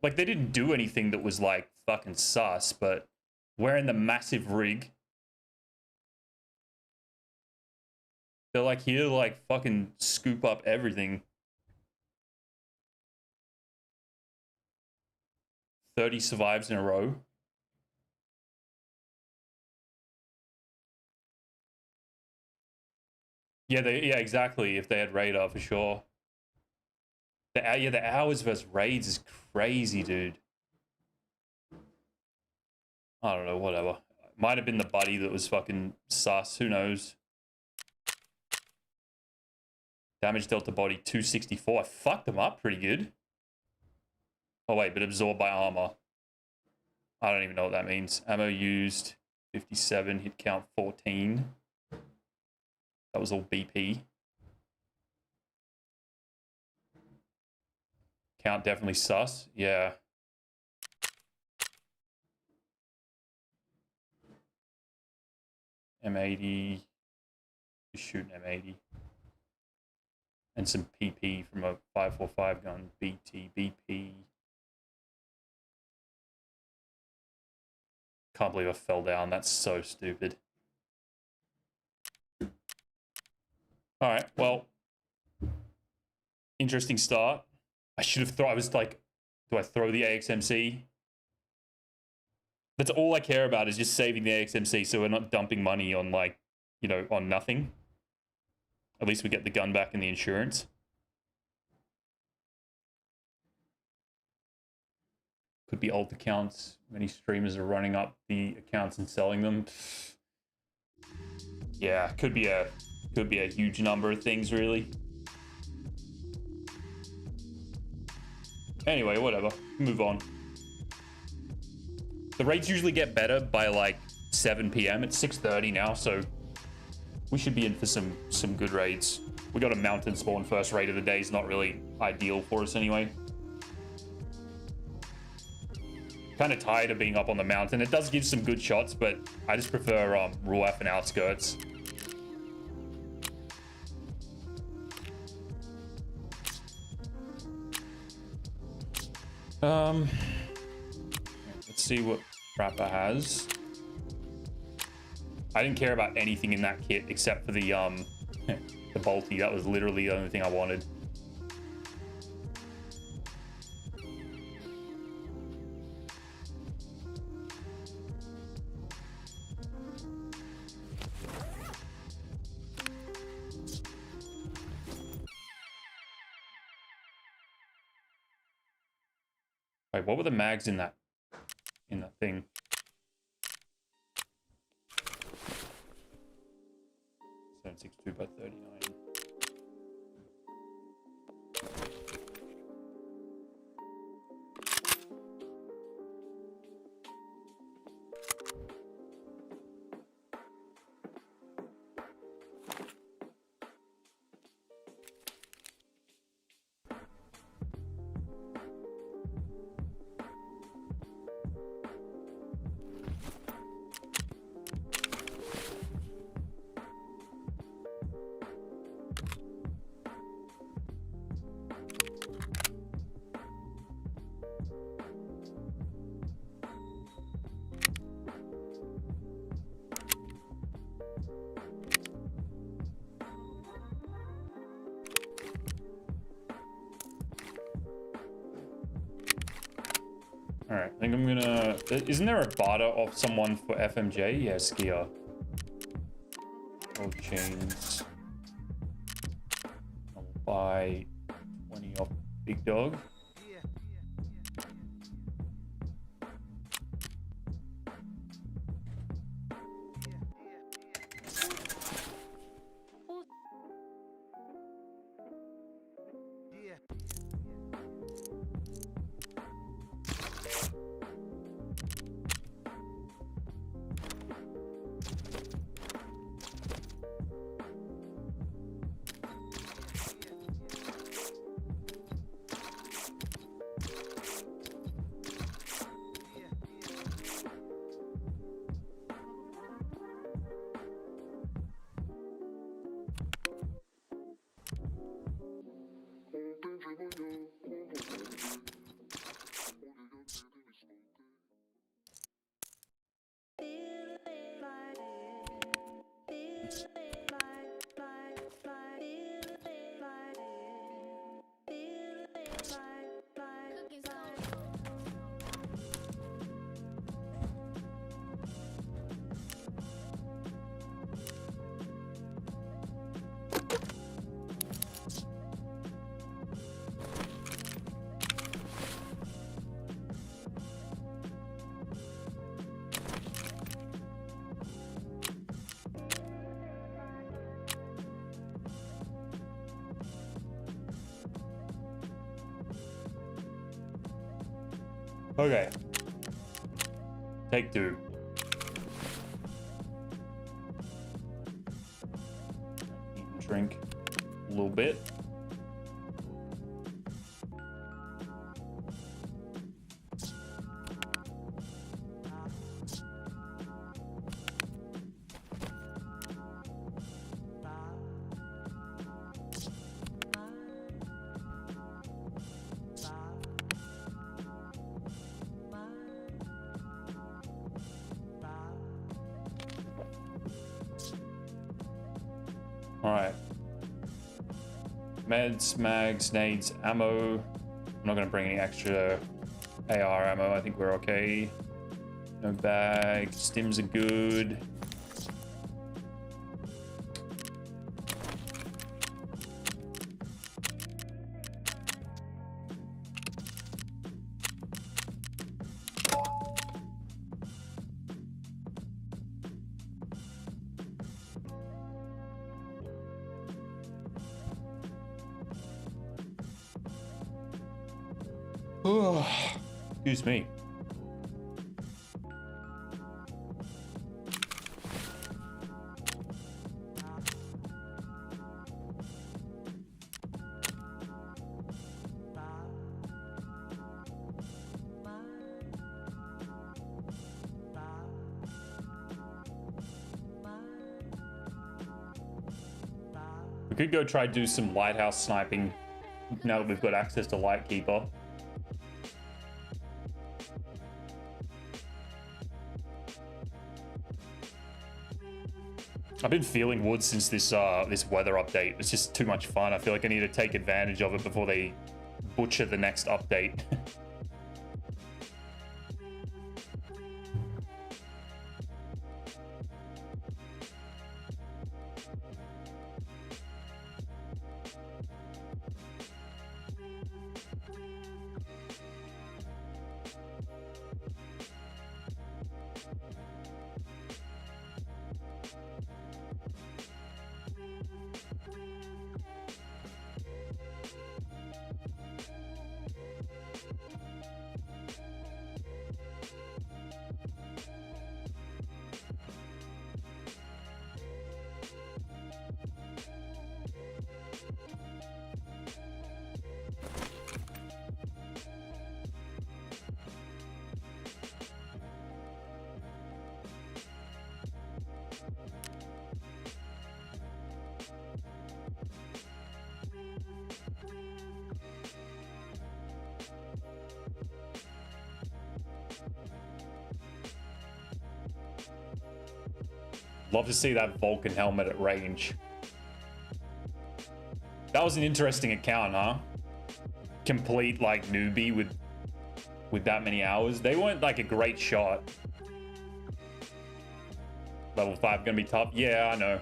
Like, they didn't do anything that was, like, fucking sus, but wearing the massive rig. They're, like, here to, like, fucking scoop up everything. 30 survives in a row. Yeah, yeah, exactly. If they had radar, for sure. The hours versus raids is crazy, dude. I don't know, whatever. Might have been the buddy that was fucking sus. Who knows? Damage dealt to body 264. I fucked them up pretty good. Oh wait, but absorbed by armor. I don't even know what that means. Ammo used 57, hit count 14. That was all BP. Count definitely sus. Yeah. M80. Just shoot an M80. And some PP from a 545 gun. BT, BP. Can't believe I fell down. That's so stupid. Alright, well. Interesting start. I should have thrown. I was like, do I throw the AXMC? That's all I care about is just saving the AXMC so we're not dumping money on, like, you know, on nothing. At least we get the gun back and the insurance. Could be alt accounts. Many streamers are running up the accounts and selling them. Yeah, could be a huge number of things, really. Anyway, whatever. Move on. The raids usually get better by like 7 p.m. It's 6:30 now, so we should be in for some good raids. We got a mountain spawn first raid of the day. Is not really ideal for us anyway. Kind of tired of being up on the mountain. It does give some good shots, but I just prefer RUF and outskirts. Let's see what Rapper has. I didn't care about anything in that kit except for the the bolty. That was literally the only thing I wanted. Wait, what were the mags in that thing? 7.62 by 39. Alright, I think I'm gonna... Isn't there a barter off someone for FMJ? Yeah, Skier. Gold chains. I'll buy 20 off Big Dog. Okay. Take two. Eat and drink a little bit. Alright. Meds, mags, nades, ammo. I'm not going to bring any extra AR ammo. I think we're okay. No bag. Stims are good. Excuse me. We could go try do some lighthouse sniping now that we've got access to Lightkeeper. I've been feeling wood since this this weather update. It's just too much fun. I feel like I need to take advantage of it before they butcher the next update. Love to see that Vulcan helmet at range. That was an interesting account, huh? Complete like newbie with that many hours. They weren't like a great shot. Level 5 gonna be tough. Yeah, I know.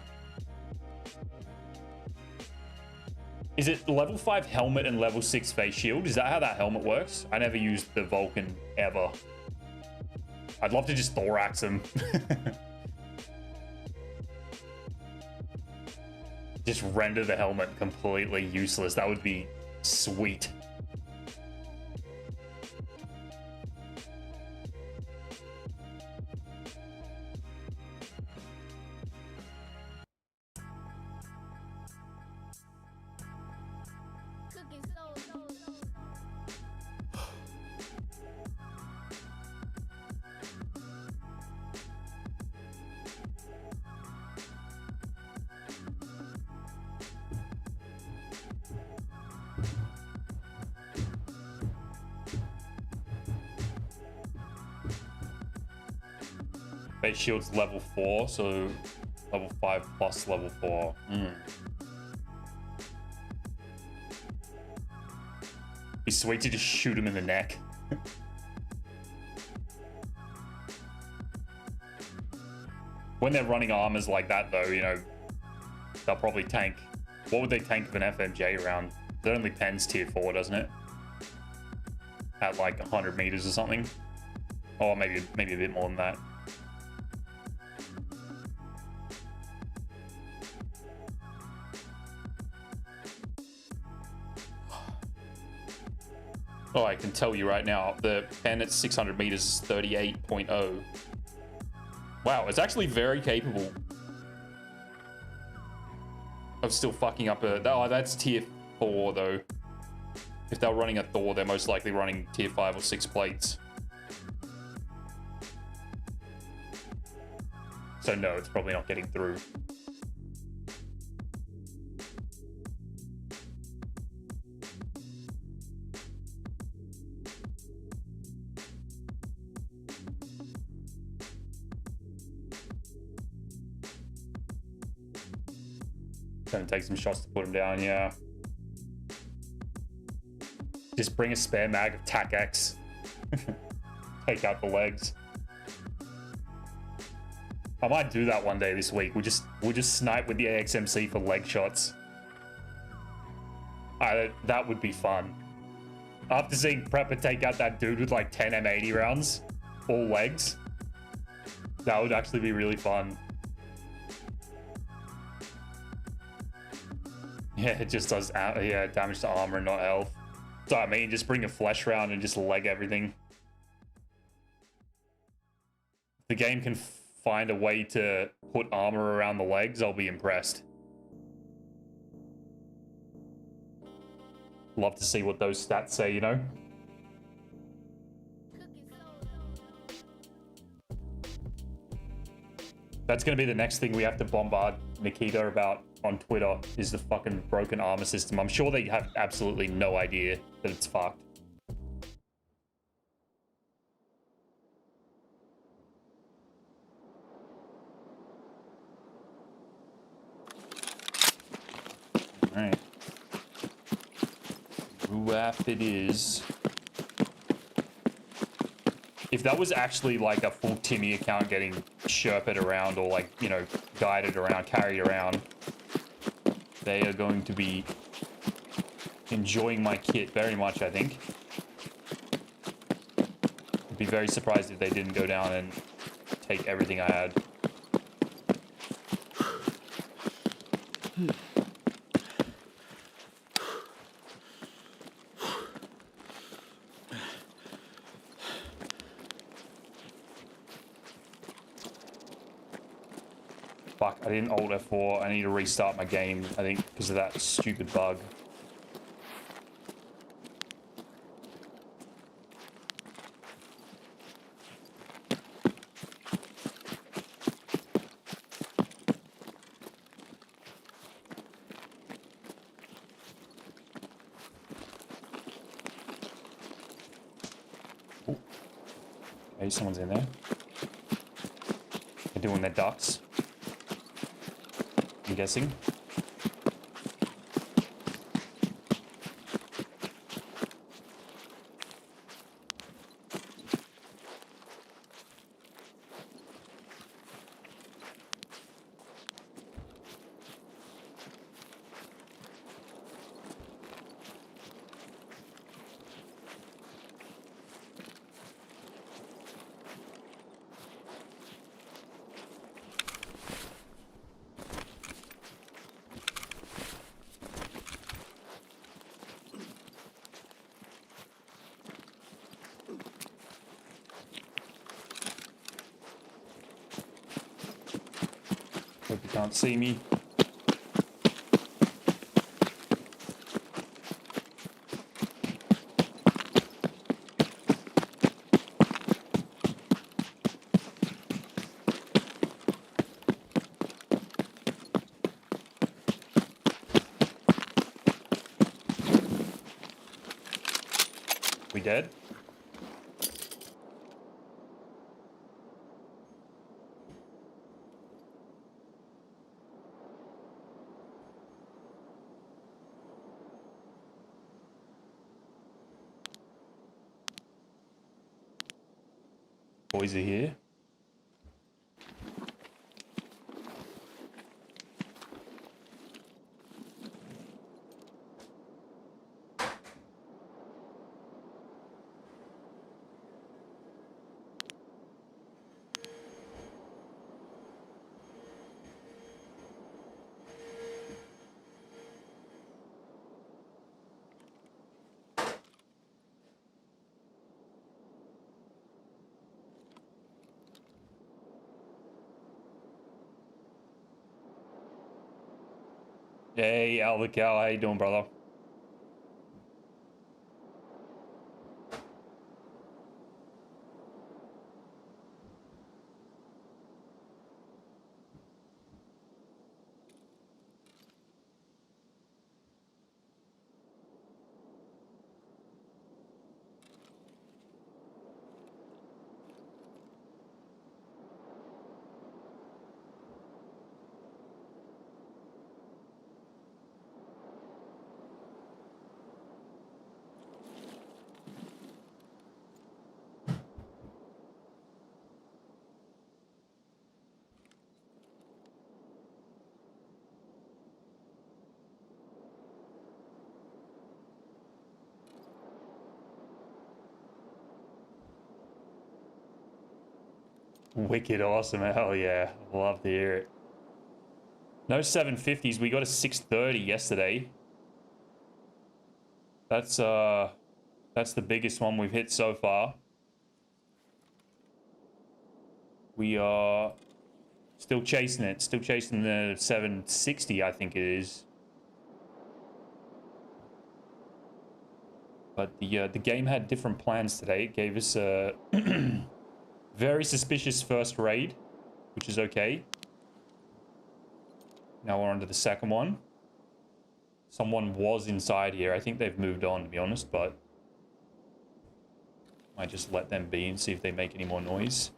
Is it level 5 helmet and level 6 face shield? Is that how that helmet works? I never used the Vulcan ever. I'd love to just thorax him. Just render the helmet completely useless. That would be sweet. Base shield's level 4, so level 5 plus level 4. Be sweet to just shoot him in the neck. When they're running armors like that, though, you know, they'll probably tank. What would they tank with an FMJ round? That only pens tier 4, doesn't it? At like 100 meters or something. Or maybe a bit more than that. Oh, I can tell you right now, the pen at 600 meters is 38.0. Wow, it's actually very capable of still fucking up a... Oh, that's tier 4, though. If they're running a Thor, they're most likely running tier 5 or 6 plates. So no, it's probably not getting through. Gonna take some shots to put him down, yeah. Just bring a spare mag of TAC X. Take out the legs. I might do that one day this week. We'll just snipe with the AXMC for leg shots. That would be fun. After seeing Prepper take out that dude with like 10 M80 rounds, all legs, that would actually be really fun. Yeah, it just does damage to armor and not health. So I mean, just bring a flesh round and just leg everything. If the game can find a way to put armor around the legs, I'll be impressed. Love to see what those stats say, you know? That's going to be the next thing we have to bombard Nikita about on Twitter, is the fucking broken armor system. I'm sure they have absolutely no idea that it's fucked. Alright. Ruaf it is. If that was actually like a full Timmy account getting sherped around or like, you know, guided around, carried around, they are going to be enjoying my kit very much, I think. I'd be very surprised if they didn't go down and take everything I had. Fuck, I didn't Alt F4. I need to restart my game, I think, because of that stupid bug. Ooh. Okay, someone's in there. They're doing their ducks, I'm guessing. Hope you can't see me. We dead? Boys are here. Hey, Alvacal, how you doing, brother? Wicked awesome. Hell yeah. Love to hear it. No 750s. We got a 630 yesterday. That's the biggest one we've hit so far. We are still chasing it. Still chasing the 760, I think it is. But the game had different plans today. It gave us a very suspicious first raid, which is okay. Now we're on to the second one. Someone was inside here. I think they've moved on, to be honest, but I just let them be and see if they make any more noise.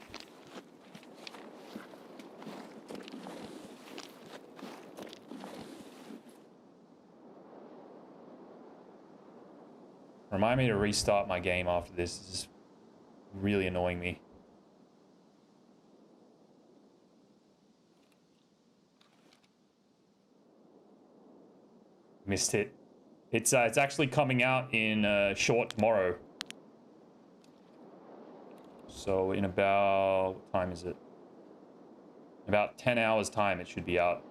Remind me to restart my game after this. This is really annoying me. Missed it. It's actually coming out in short tomorrow. So in about, what time is it? About 10 hours time it should be out.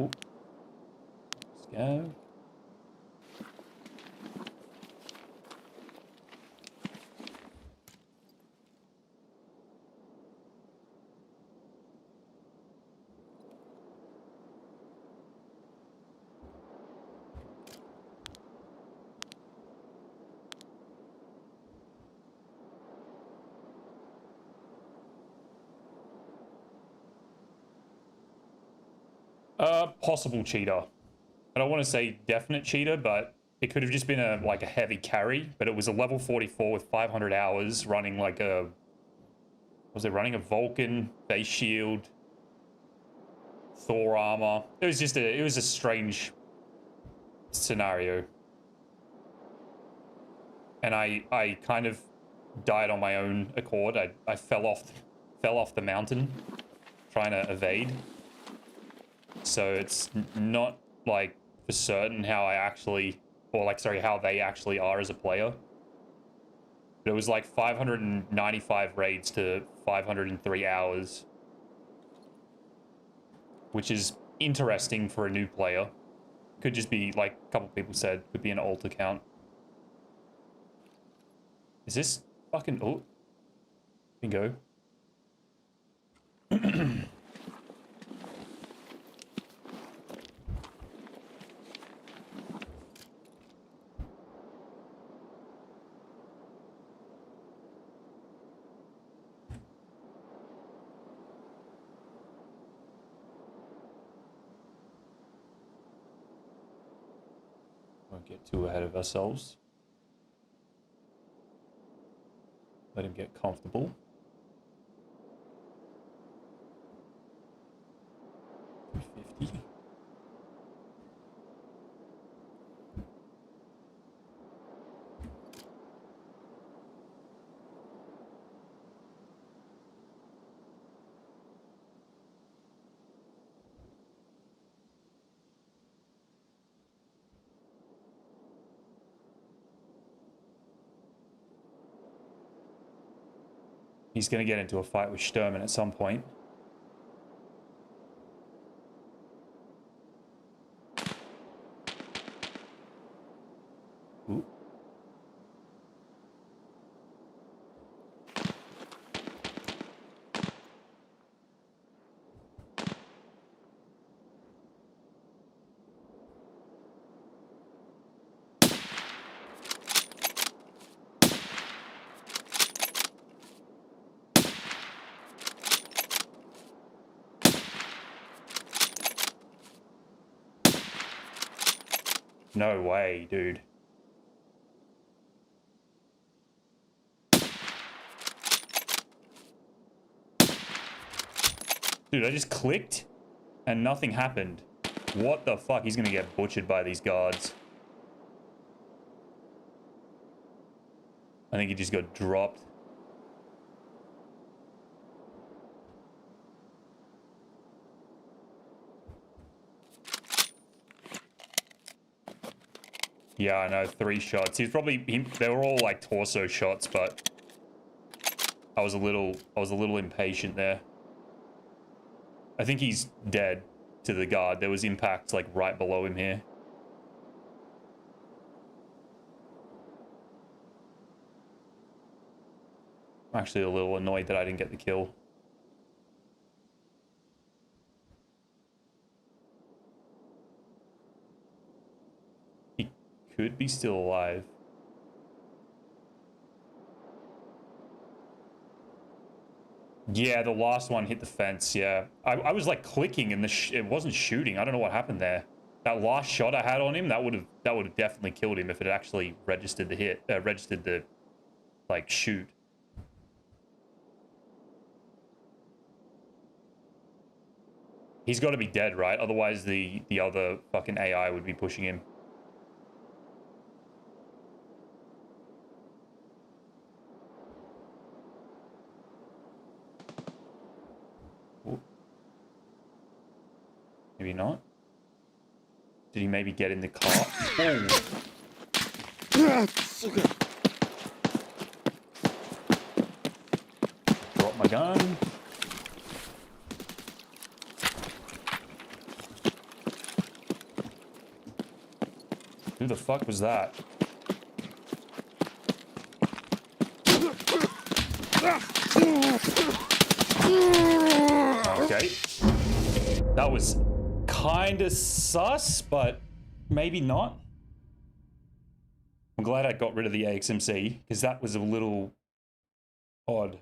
Ooh. Let's go. Possible cheater. I don't want to say definite cheater, but it could have just been a heavy carry, but it was a level 44 with 500 hours running like a... Was it running a Vulcan, base shield, Thor armor? It was just it was a strange scenario. And I kind of died on my own accord. I fell off the mountain trying to evade. So it's not like for certain how I actually, or like, sorry, how they actually are as a player. But it was like 595 raids to 503 hours, which is interesting for a new player. Could just be, like a couple people said, could be an alt account. Is this fucking, oh, bingo. Won't get too ahead of ourselves. Let him get comfortable. 350. He's going to get into a fight with Sturman at some point. Ooh. No way, dude. Dude, I just clicked and nothing happened. What the fuck? He's gonna get butchered by these guards. I think he just got dropped. Yeah, I know, 3 shots. He's probably, they were all like torso shots, but I was a little impatient there. I think he's dead to the guard. There was impact like right below him here. I'm actually a little annoyed that I didn't get the kill. He could be still alive. Yeah, the last one hit the fence, yeah. I was like clicking and it wasn't shooting. I don't know what happened there. That last shot I had on him, that would have definitely killed him if it actually registered the hit, registered the like shoot. He's got to be dead, right? Otherwise the other fucking AI would be pushing him. Ooh. Maybe not. Did he maybe get in the car? Oh. Drop my gun. Who the fuck was that? Okay. That was kind of sus, but maybe not. I'm glad I got rid of the AXMC, because that was a little odd.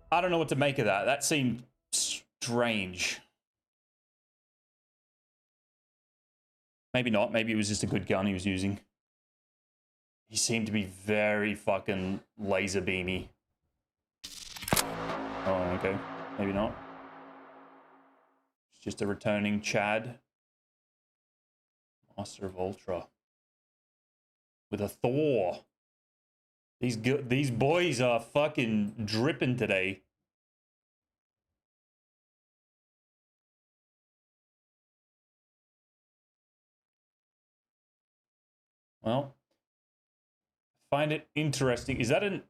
I don't know what to make of that. That seemed strange. Maybe not. Maybe it was just a good gun he was using. He seemed to be very fucking laser beamy. Oh, okay. Maybe not. It's just a returning Chad. Master of Ultra. With a Thor. These boys are fucking dripping today. Well, find it interesting. Is that a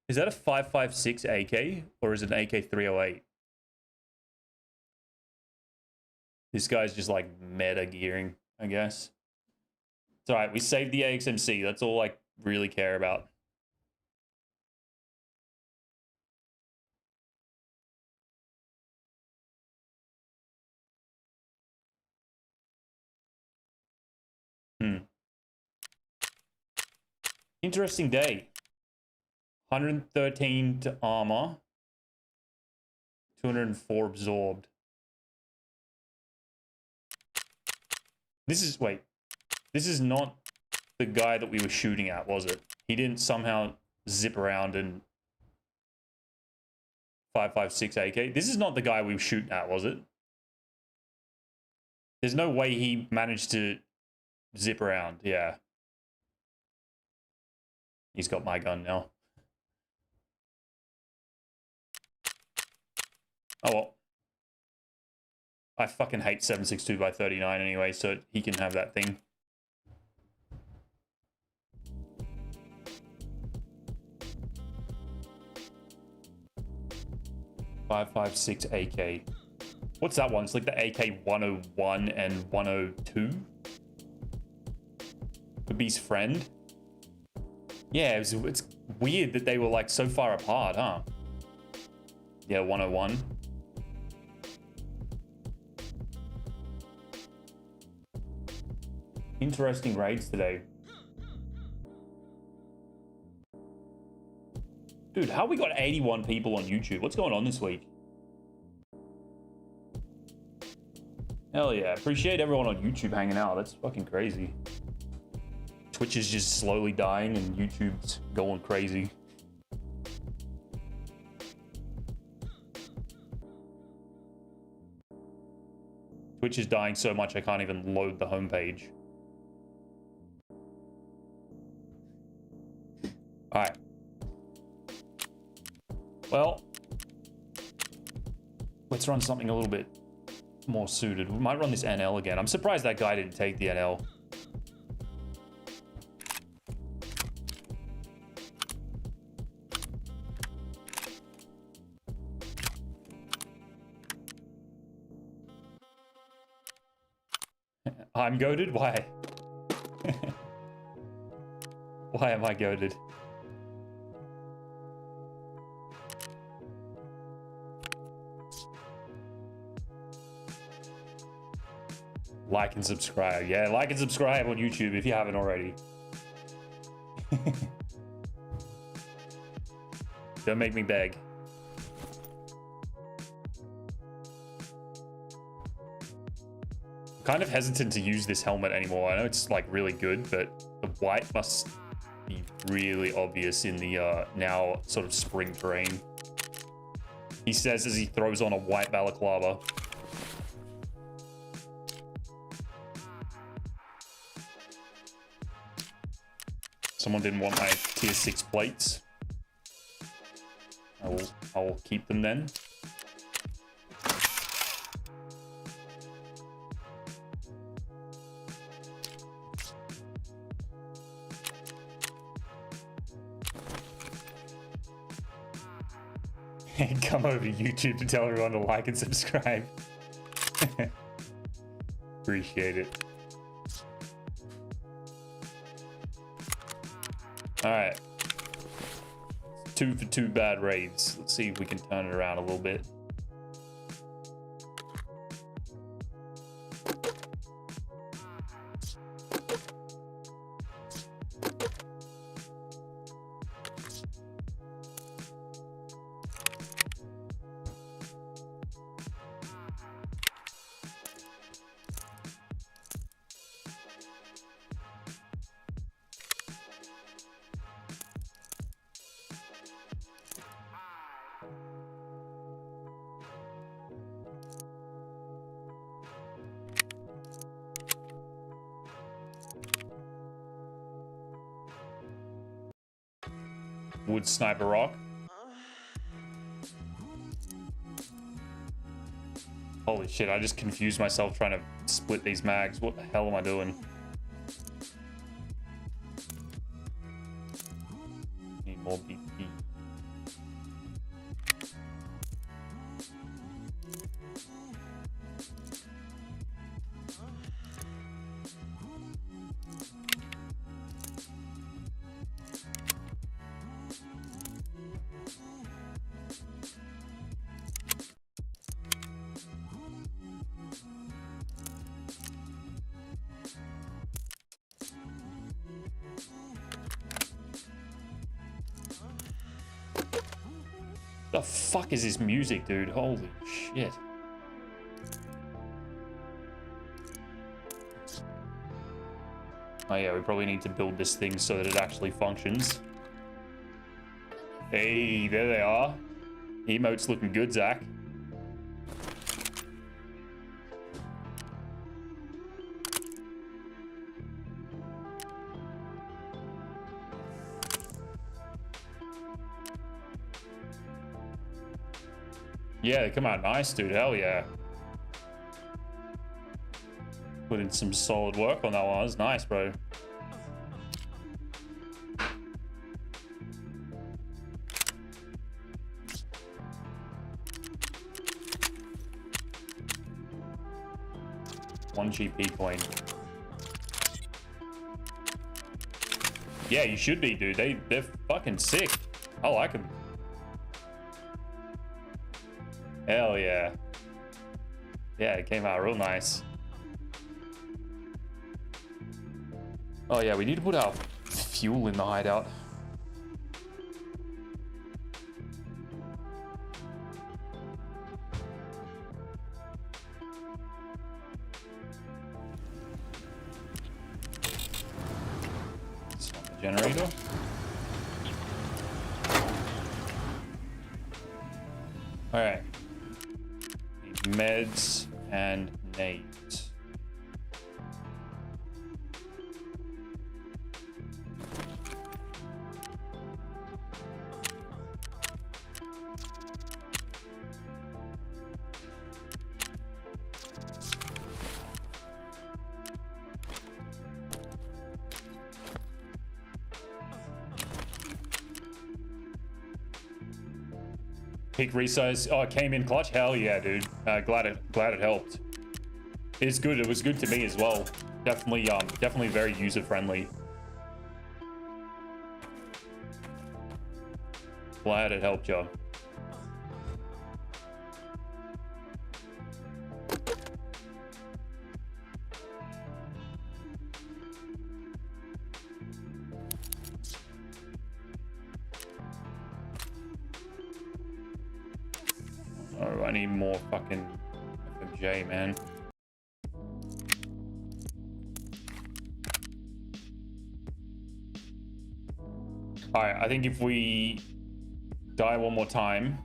5.56 AK or is it an AK 308? This guy's just like meta gearing, I guess. It's all right. We saved the AXMC. That's all I really care about. Interesting day. 113 to armor. 204 absorbed. This is not the guy that we were shooting at, was it? He didn't somehow zip around and 5.56 AK. This is not the guy we were shooting at, was it? There's no way he managed to zip around. Yeah. He's got my gun now. Oh well. I fucking hate 7.62 by 39 anyway, so he can have that thing. .556 AK. What's that one? It's like the AK 101 and 102. The Beast's friend. Yeah, it's weird that they were like so far apart, huh? Yeah, 101. Interesting raids today. Dude, how we got 81 people on YouTube? What's going on this week? Hell yeah. Appreciate everyone on YouTube hanging out. That's fucking crazy. Twitch is just slowly dying and YouTube's going crazy. Twitch is dying so much I can't even load the homepage. Alright. Well, let's run something a little bit more suited. We might run this NL again. I'm surprised that guy didn't take the NL. I'm goated? Why? Why am I goated? Like and subscribe. Yeah, like and subscribe on YouTube if you haven't already. Don't make me beg. Kind of hesitant to use this helmet anymore. I know it's like really good, but the white must be really obvious in the now sort of spring terrain. He says as he throws on a white balaclava. Someone didn't want my tier 6 plates. I will keep them then. Come over to YouTube to tell everyone to like and subscribe. Appreciate it. Alright. 2 for 2 bad raids. Let's see if we can turn it around a little bit. Wood sniper rock. Holy shit, I just confused myself trying to split these mags. What the hell am I doing? Need more BP. The fuck is this music, dude? Holy shit. Oh yeah, we probably need to build this thing so that it actually functions. Hey, there they are. Emote's looking good, Zach. Yeah, they come out nice, dude. Hell yeah. Put in some solid work on that one. That's nice, bro. One GP coin. Yeah, you should be, dude. They're fucking sick. I like them. Hell yeah. Yeah, it came out real nice. Oh yeah, we need to put our fuel in the hideout. It's not the generator. All right. Need meds and nades. Peak resize. Oh, it came in clutch. Hell yeah, dude. Glad it helped. It's good. It was good to me as well. Definitely very user friendly. Glad it helped you. Oh, I need more fucking FMJ, man. Alright, I think if we die one more time,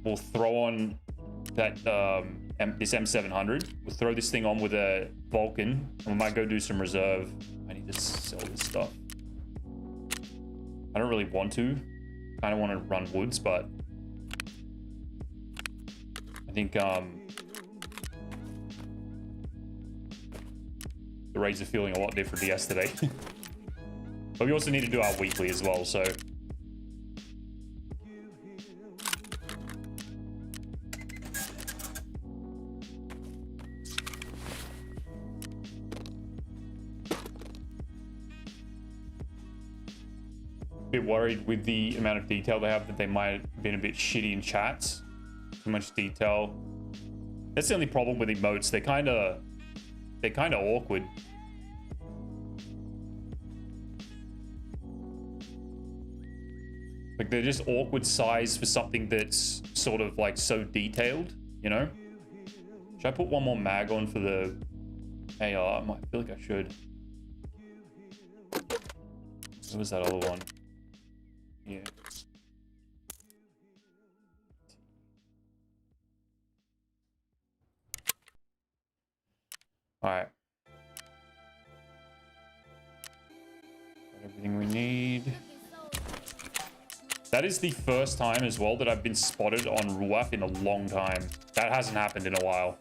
we'll throw on that this M700. We'll throw this thing on with a Vulcan, and we might go do some reserve. I need to sell this stuff. I don't really want to. Kind of want to run woods, but I think the raids are feeling a lot different yesterday. But we also need to do our weekly as well, so bit worried with the amount of detail they have, that they might have been a bit shitty in chats. Too much detail. That's the only problem with emotes. They're kind of awkward. Like, they're just awkward size for something that's sort of like so detailed, you know? Should I put one more mag on for the AR? I feel like I should. What was that other one? Yeah. All right. Got everything we need. That is the first time as well that I've been spotted on Ruaf in a long time. That hasn't happened in a while.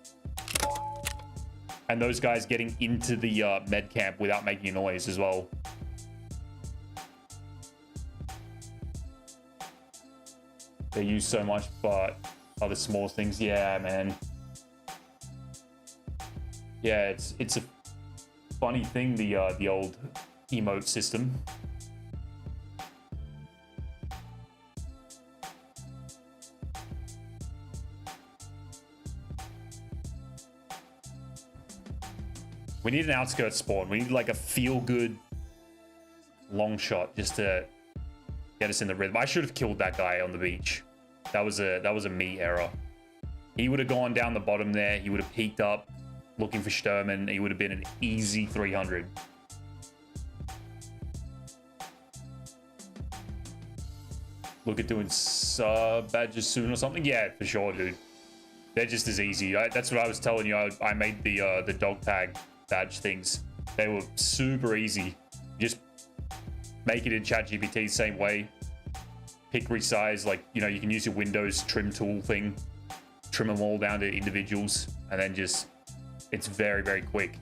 And those guys getting into the med camp without making a noise as well. They use so much, but other small things, yeah, man. Yeah, it's a funny thing, the old emote system. We need an outskirts spawn. We need like a feel-good long shot just to get us in the rhythm. I should have killed that guy on the beach. That was a me error. He would have gone down the bottom there. He would have peeked up looking for Sturman. He would have been an easy 300. Look at doing sub badges soon or something. Yeah, for sure, dude. They're just as easy. That's what I was telling you. I made the dog tag badge things. They were super easy. Just make it in ChatGPT same way. Pick resize, like, you know, you can use your Windows trim tool thing, trim them all down to individuals, and then just, it's very, very quick.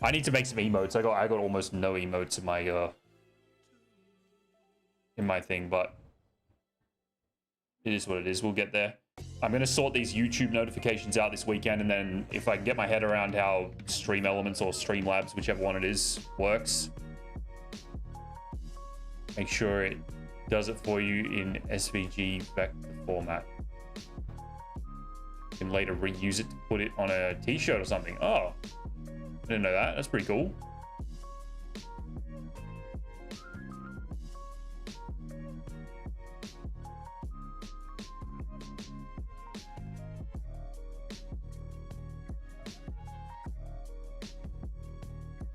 I need to make some emotes. I got almost no emotes in my thing, but it is what it is. We'll get there. I'm going to sort these YouTube notifications out this weekend, and then if I can get my head around how Stream Elements or Streamlabs, whichever one it is, works, make sure it does it for you in SVG vector format. You can later reuse it to put it on a t-shirt or something. Oh, I didn't know that. That's pretty cool.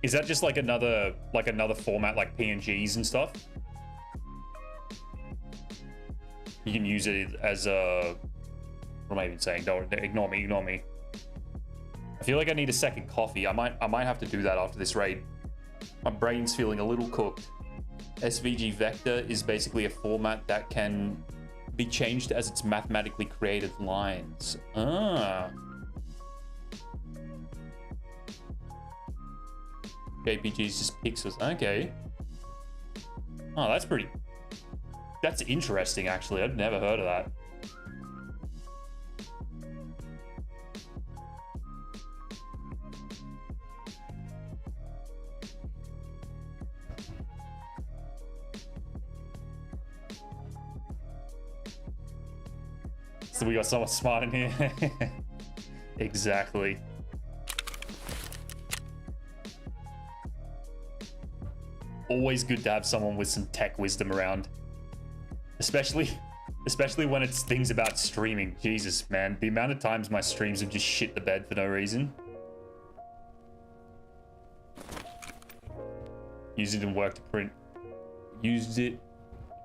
Is that just like another format like PNGs and stuff? You can use it as a... What am I even saying? Don't ignore me, ignore me. I feel like I need a second coffee. I might have to do that after this raid. My brain's feeling a little cooked. SVG vector is basically a format that can be changed as its mathematically created lines. Ah. JPG is just pixels. Okay. Oh, that's pretty... That's interesting, actually. I've never heard of that. So we got someone smart in here. Exactly. Always good to have someone with some tech wisdom around. Especially when it's things about streaming. Jesus, man. The amount of times my streams have just shit the bed for no reason. Used it in work to print.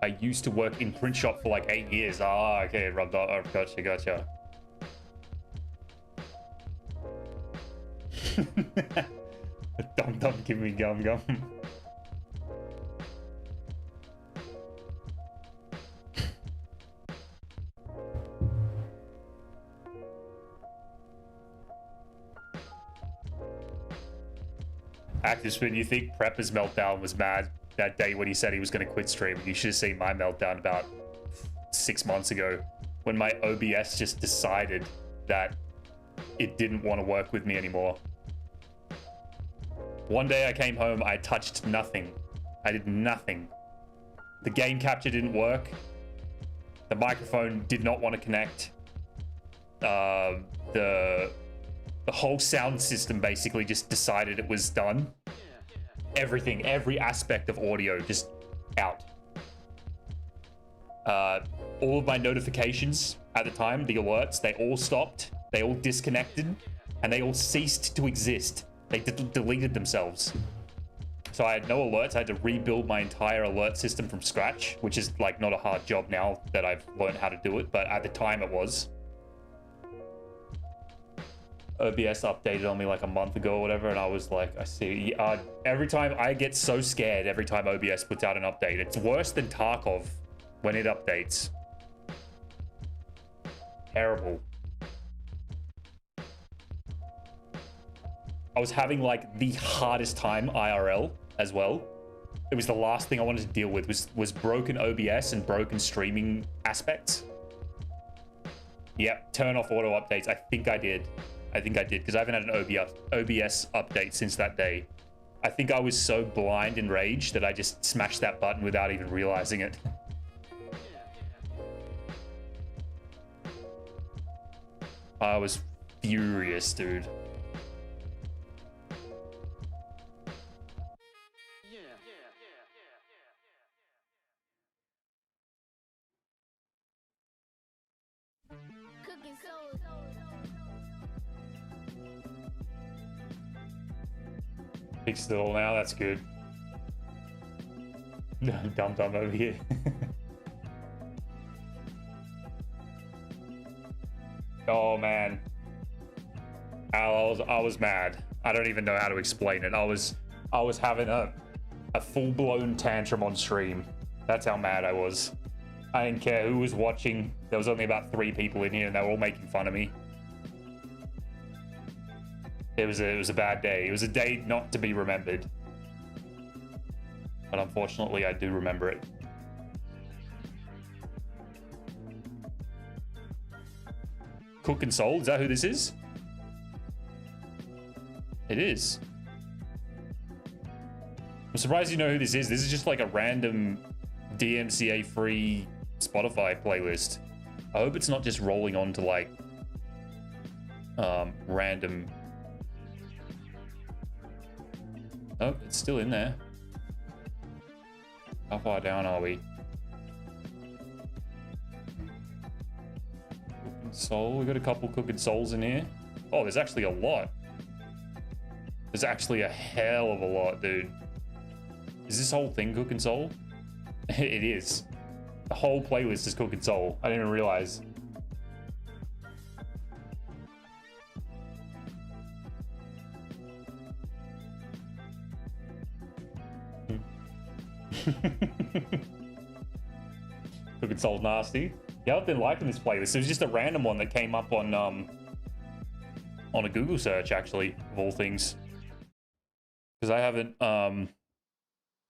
I used to work in print shop for like 8 years. Ah, okay, rubbed off. Oh, gotcha. Dum, give me gum. Active Spin, you think Prepper's meltdown was mad that day when he said he was going to quit streaming? You should have seen my meltdown about 6 months ago when my OBS just decided that it didn't want to work with me anymore. One day I came home, I touched nothing. I did nothing. The game capture didn't work. The microphone did not want to connect. The whole sound system basically just decided it was done. Everything, every aspect of audio just out. All of my notifications at the time, the alerts, they all stopped. They all disconnected and they all ceased to exist. They deleted themselves. So I had no alerts. I had to rebuild my entire alert system from scratch, which is like not a hard job now that I've learned how to do it, but at the time it was. OBS updated on me like a month ago or whatever, and I was like, I see. Every time I get so scared every time OBS puts out an update. It's worse than TARKOV when it updates. Terrible. I was having like the hardest time IRL as well. It was the last thing I wanted to deal with was broken OBS and broken streaming aspects. Yep, turn off auto updates. I think I did because I haven't had an OBS update since that day. I think I was so blind and rage that I just smashed that button without even realizing it. I was furious, dude. Fixed it all now, that's good. Dumb over here. Oh man. I was mad. I don't even know how to explain it. I was having a full-blown tantrum on stream. That's how mad I was. I didn't care who was watching. There was only about 3 people in here and they were all making fun of me. It was a bad day. It was a day not to be remembered. But unfortunately, I do remember it. Cook and Soul, is that who this is? It is. I'm surprised you know who this is. This is just like a random DMCA-free Spotify playlist. I hope it's not just rolling on to like random... Oh, it's still in there. How far down are we? Cooking Soul. We got a couple Cooking Souls in here. Oh, there's actually a lot. There's actually a hell of a lot, dude. Is this whole thing Cook and Soul? It is. The whole playlist is Cook and Soul. I didn't even realize. Cook and Soul's nasty. Yeah, I've been liking this playlist. It was just a random one that came up on a Google search, actually, of all things. Because I haven't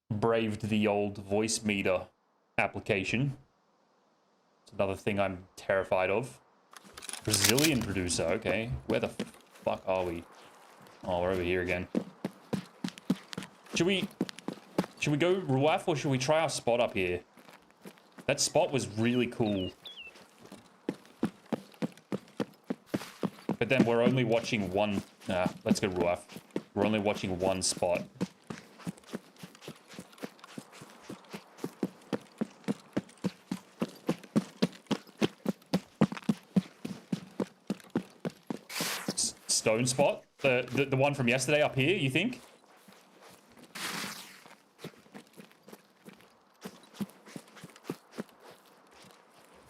braved the old voice meter application. It's another thing I'm terrified of. Brazilian producer, okay. Where the fuck are we? Oh, we're over here again. Should we go Ruaf or should we try our spot up here? That spot was really cool. But then we're only watching one... Nah, let's go Ruaf. We're only watching one spot. Stone spot? The one from yesterday up here, you think?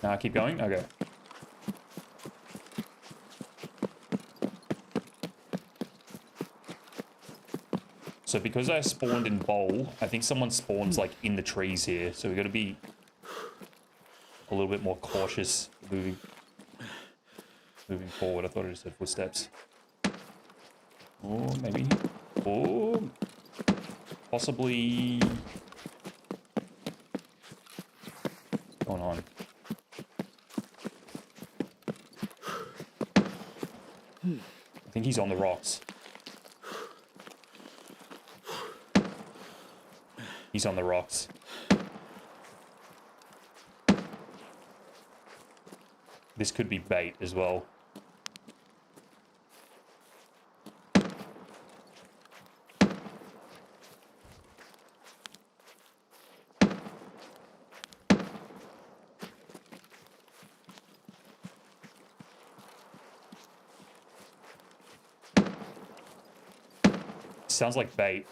Nah, keep going? Okay. So because I spawned in bowl, I think someone spawns like in the trees here. So we got to be a little bit more cautious moving forward. I thought I just heard footsteps. Or maybe. Or possibly. What's going on? I think he's on the rocks. He's on the rocks. This could be bait as well. Sounds like bait.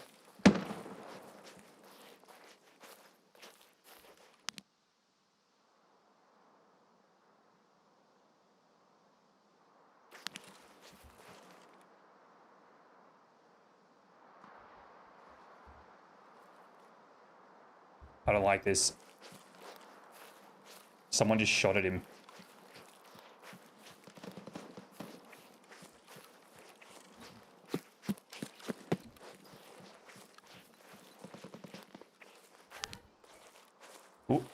I don't like this. Someone just shot at him. Ooh.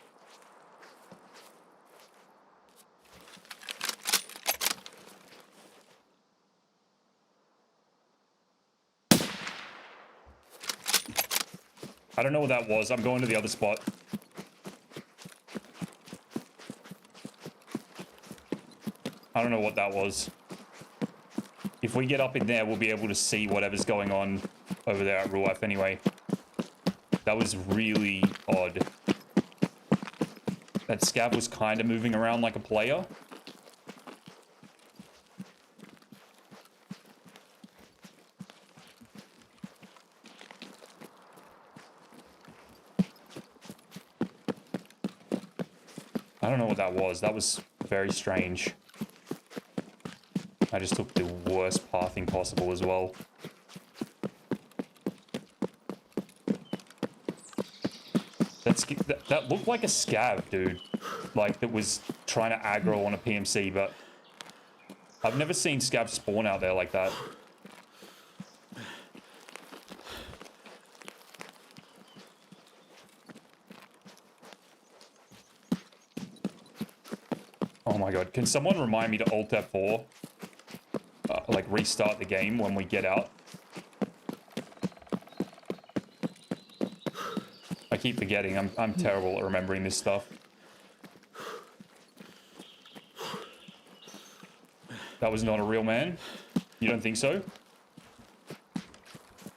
I don't know what that was. I'm going to the other spot. I don't know what that was. If we get up in there, we'll be able to see whatever's going on over there at Ruaf anyway. That was really odd. That scav was kind of moving around like a player. I don't know what that was. That was very strange. I just took the worst pathing possible as well. That looked like a scav, dude. Like, that was trying to aggro on a PMC, but I've never seen scavs spawn out there like that. Oh my god, can someone remind me to Alt F4? Like, restart the game when we get out? I keep forgetting. I'm terrible at remembering this stuff. That was not a real man? You don't think so?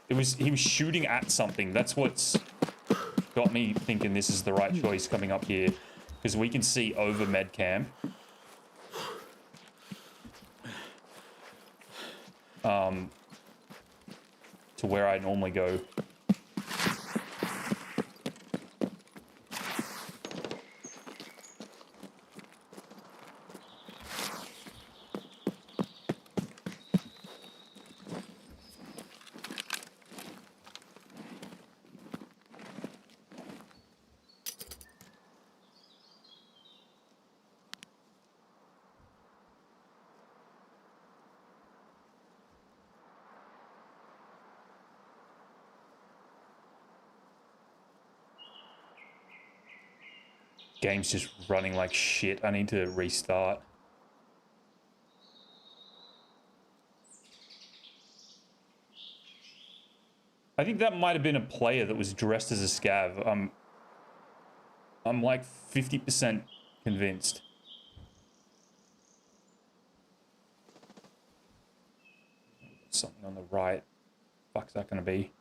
He was shooting at something. That's what's got me thinking this is the right choice coming up here. Because we can see over med camp. to where I normally go. Game's just running like shit. I need to restart. I think that might have been a player that was dressed as a scav. I'm like 50% convinced. Something on the right. Fuck's that gonna be?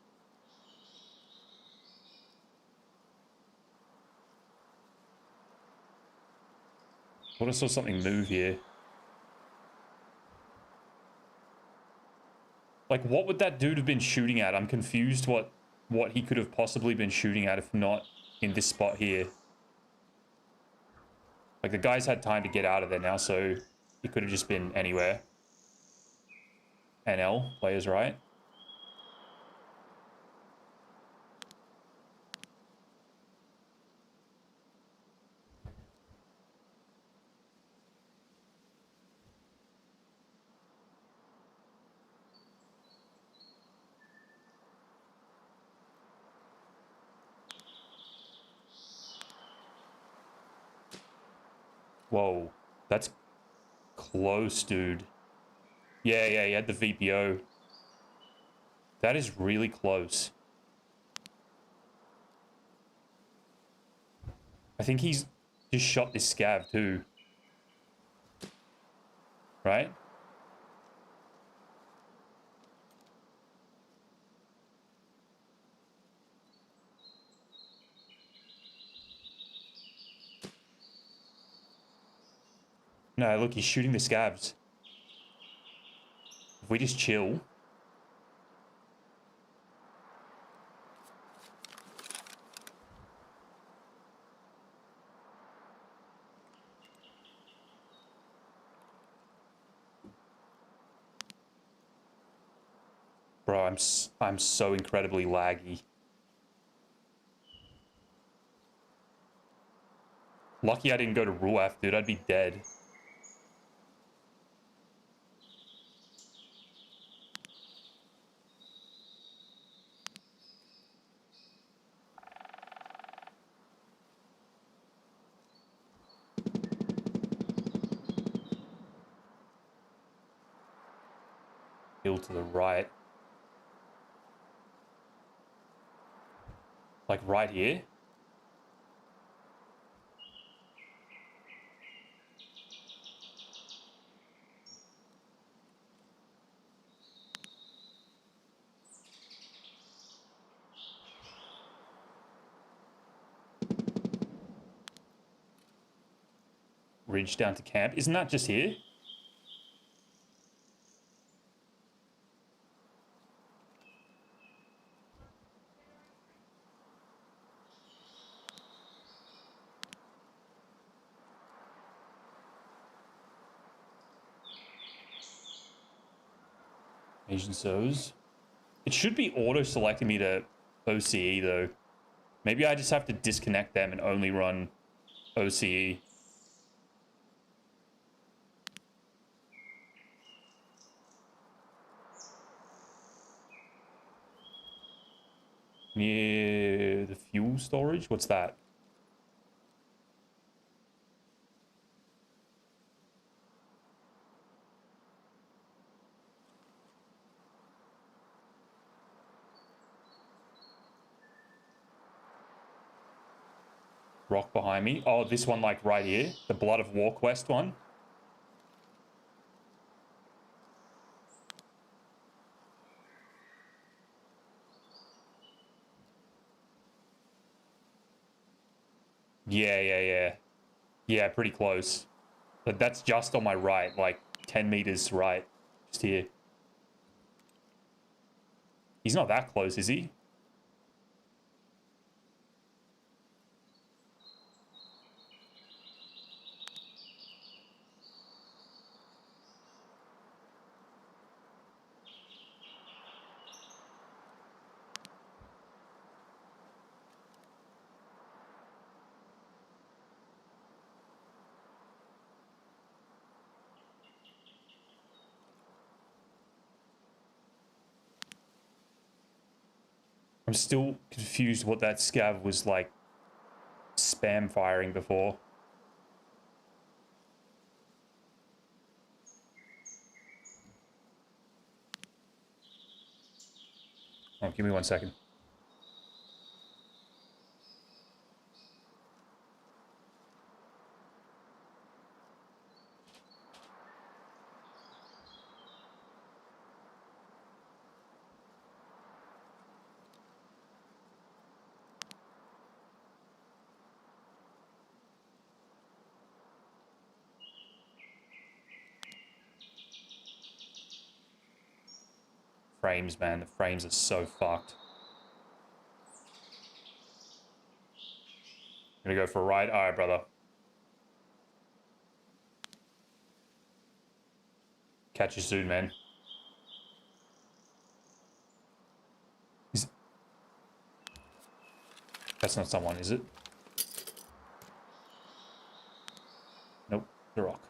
Thought I saw something move here. Like, what would that dude have been shooting at? I'm confused what he could have possibly been shooting at if not in this spot here. Like, the guy's had time to get out of there now, so it could have just been anywhere. NL, players right. Whoa, that's close, dude. Yeah, he had the VPO. That is really close. I think he's just shot this scav too. Right? No, look, he's shooting the scavs. If we just chill. Bro, I'm so incredibly laggy. Lucky I didn't go to Ruaf, dude. I'd be dead. Hill to the right. Like right here? Ridge down to camp. Isn't that just here? Asian Sows. It should be auto-selecting me to OCE though. Maybe I just have to disconnect them and only run OCE. Near the fuel storage? What's that? Rock behind me. Oh, this one like right here. The Blood of War quest one. Yeah. Yeah, pretty close. But that's just on my right, like 10 meters right. Just here. He's not that close, is he? I'm still confused what that scav was like spam firing before. Oh, give me 1 second. Frames, man. The frames are so fucked. Gonna go for a ride? Alright, brother. Catch you soon, man. That's not someone, is it? Nope, the rock.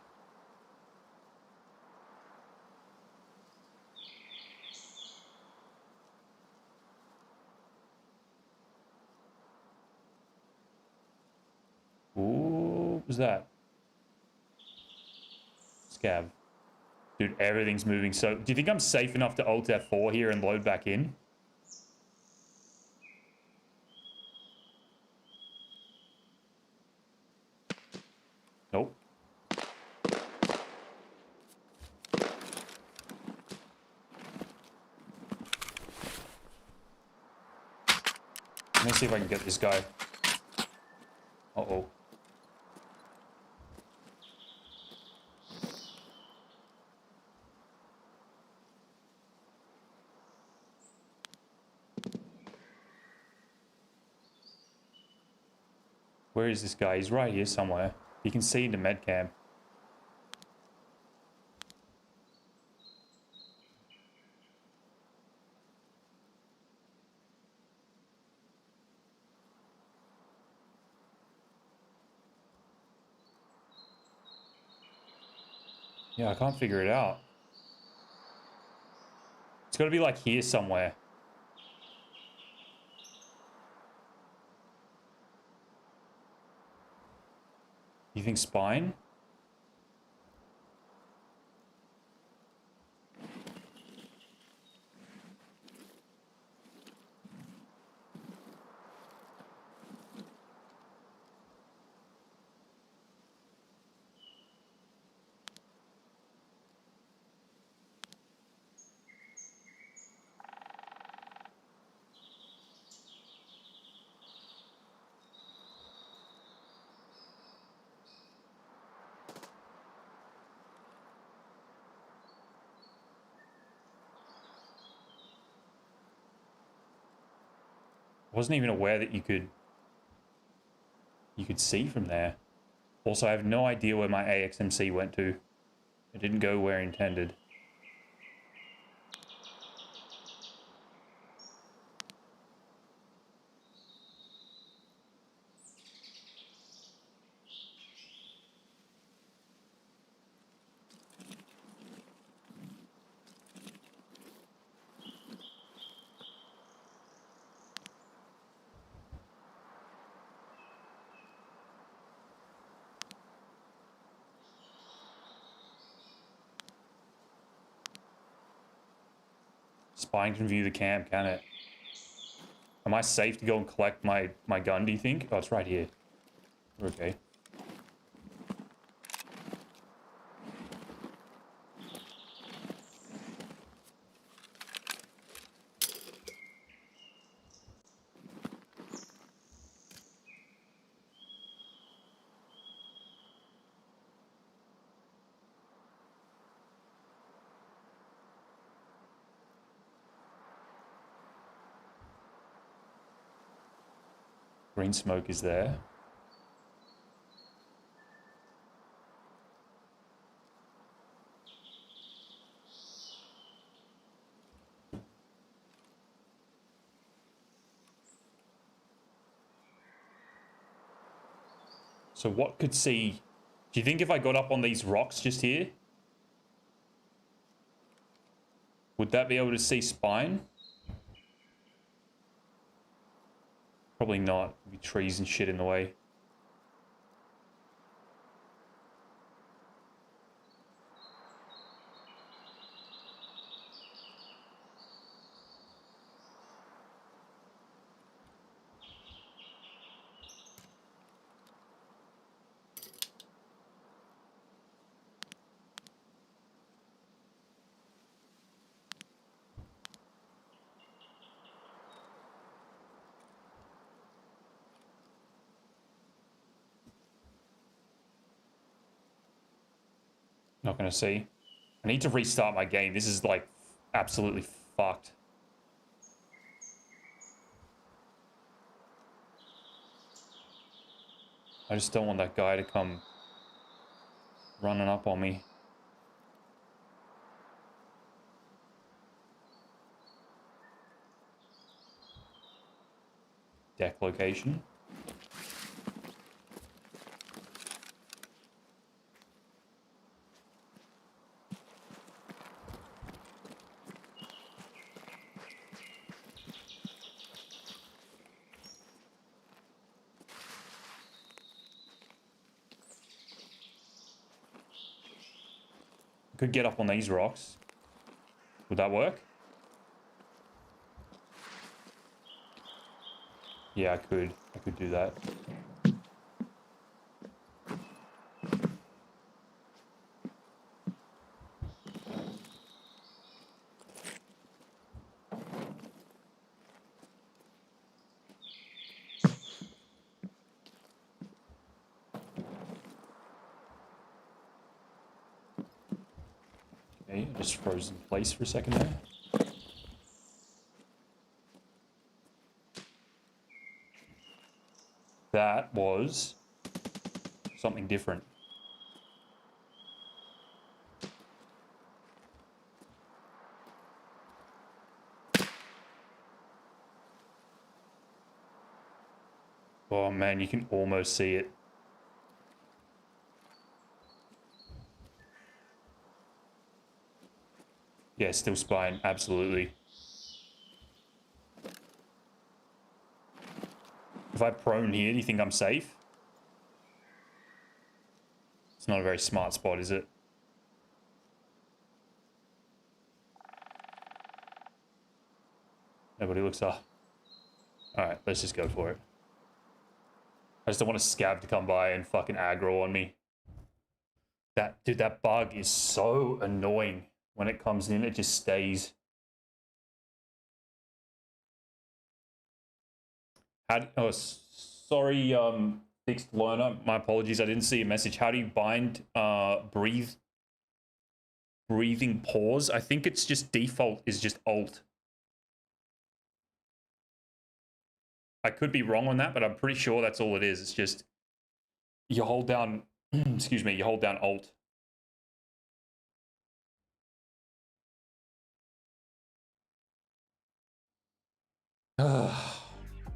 Ooh, what was that? Scav. Dude, everything's moving so... Do you think I'm safe enough to Alt F4 here and load back in? Nope. Let me see if I can get this guy. Uh-oh. Where is this guy? He's right here somewhere. You can see the med cam. Yeah, I can't figure it out. It's got to be like here somewhere. You think spine? Wasn't even aware that you could see from there. Also, I have no idea where my AXMC went to. It didn't go where intended. Spine can view the camp, can it? Am I safe to go and collect my gun, do you think? Oh, it's right here. Okay. Green smoke is there. So what could see... Do you think if I got up on these rocks just here, would that be able to see spine? Probably not. There'd be trees and shit in the way. Not gonna see. I need to restart my game. This is like absolutely fucked. I just don't want that guy to come running up on me. Deck location. Could get up on these rocks. Would that work? Yeah, I could. I could do that. Okay, I just froze in place for a second there. That was something different. Oh man, you can almost see it. Yeah, still spine, absolutely. If I prone here, do you think I'm safe? It's not a very smart spot, is it? Nobody looks up. Alright, let's just go for it. I just don't want a scab to come by and fucking aggro on me. Dude, that bug is so annoying. When it comes in, it just stays. Oh, sorry, fixed learner. My apologies. I didn't see a message. How do you bind breathing pause? I think it's just default is just Alt. I could be wrong on that, but I'm pretty sure that's all it is. It's just you hold down, excuse me, you hold down Alt.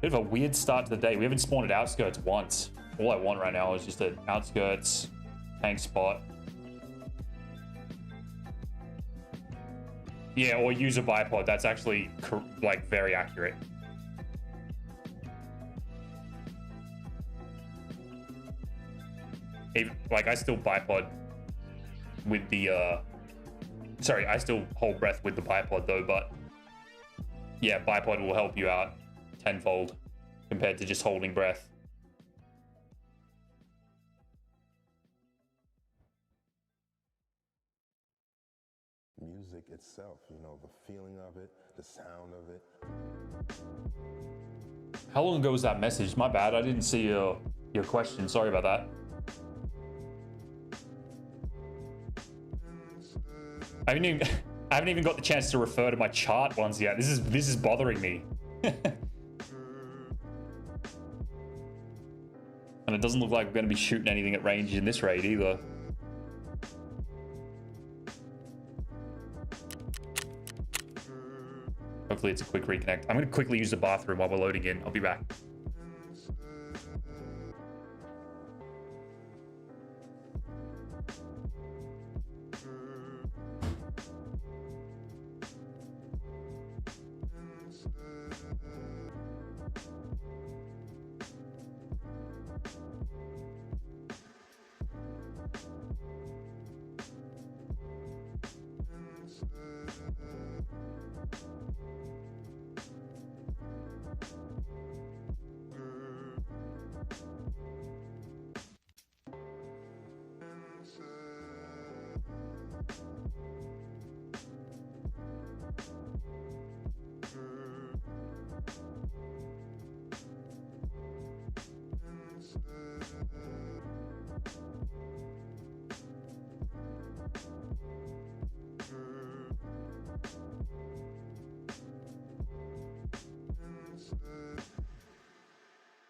Bit of a weird start to the day. We haven't spawned at outskirts once. All I want right now is just an outskirts tank spot. Yeah, or use a bipod. That's actually like very accurate. Like I still bipod with the sorry, I still hold breath with the bipod though, but yeah, bipod will help you out tenfold compared to just holding breath. Music itself, you know, the feeling of it, the sound of it. How long ago was that message? My bad, I didn't see your question. Sorry about that. I haven't even got the chance to refer to my chart once yet. This is bothering me. And it doesn't look like we're going to be shooting anything at range in this raid either. Hopefully it's a quick reconnect. I'm going to quickly use the bathroom while we're loading in. I'll be back.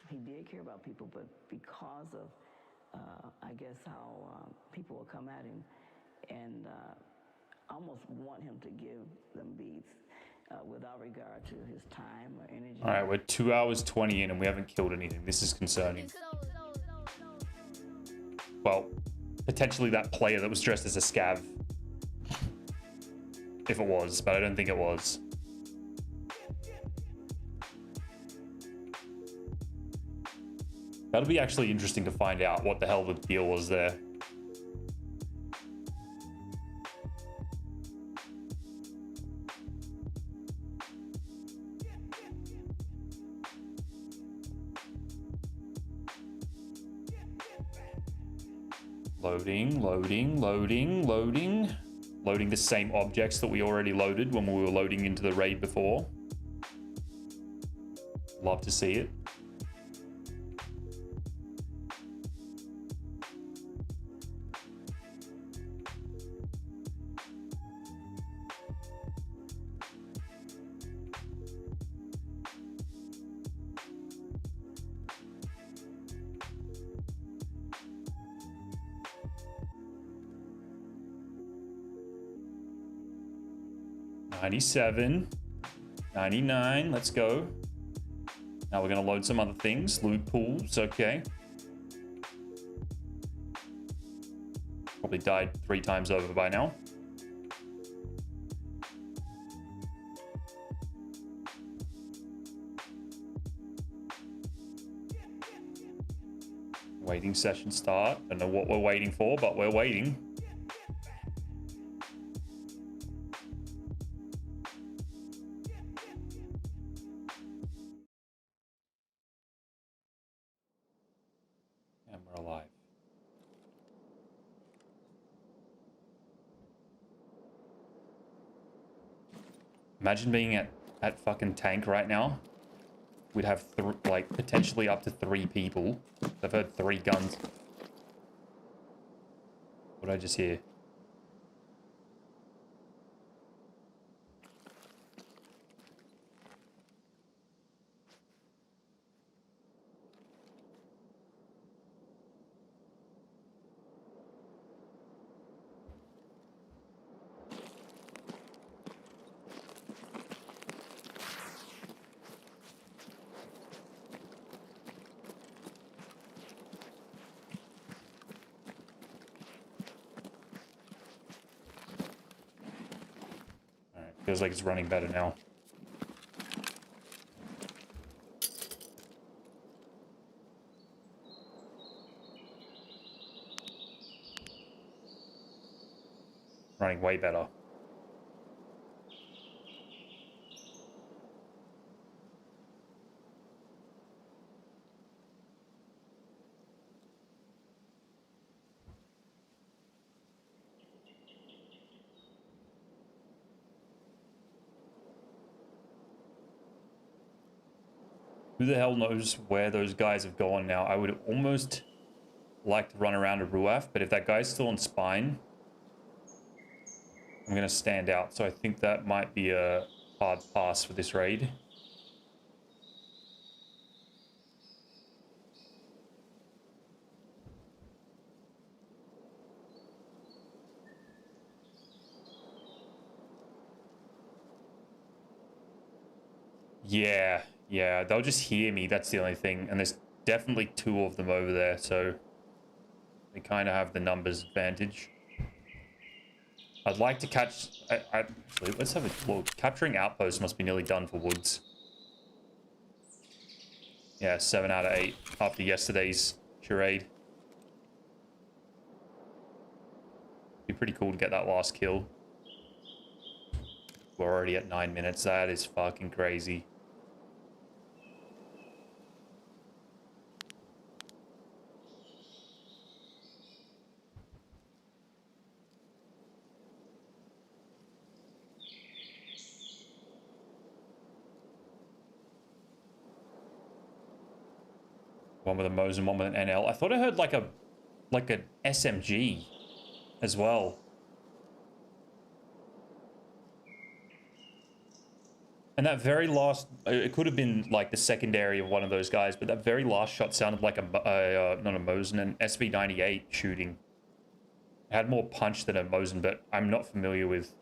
He did care about people, but because of, I guess, how people will come at him and almost want him to give them beats without regard to his time or energy. All right, we're 2 hours 20 in and we haven't killed anything. This is concerning. Well, potentially that player that was dressed as a scav. If it was, but I don't think it was. That'll be actually interesting to find out what the hell the deal was there. Loading, loading, loading, loading. Loading the same objects that we already loaded when we were loading into the raid before. Love to see it. $97, $99, let's go. Now we're gonna load some other things. Loot pools, okay. Probably died 3 times over by now. Waiting session start. Don't know what we're waiting for, but we're waiting. And we're alive. Imagine being at fucking tank right now. We'd have like potentially up to 3 people. I've heard 3 guns. What did I just hear? Feels like it's running better now. Running way better. Who the hell knows where those guys have gone now? I would almost like to run around a Ruaf, but if that guy's still on spine, I'm going to stand out. So I think that might be a hard pass for this raid. Yeah, yeah, they'll just hear me. That's the only thing. And there's definitely 2 of them over there, so they kind of have the numbers advantage. I'd like to catch... actually, let's have a look. Capturing outposts must be nearly done for Woods. Yeah, 7 out of 8 after yesterday's charade. Be pretty cool to get that last kill. We're already at 9 minutes. That is fucking crazy. One with a Mosin, one with an NL. I thought I heard like an SMG as well. And that very last, it could have been like the secondary of one of those guys, but that very last shot sounded like not a Mosin, an SB98 shooting. It had more punch than a Mosin, but I'm not familiar with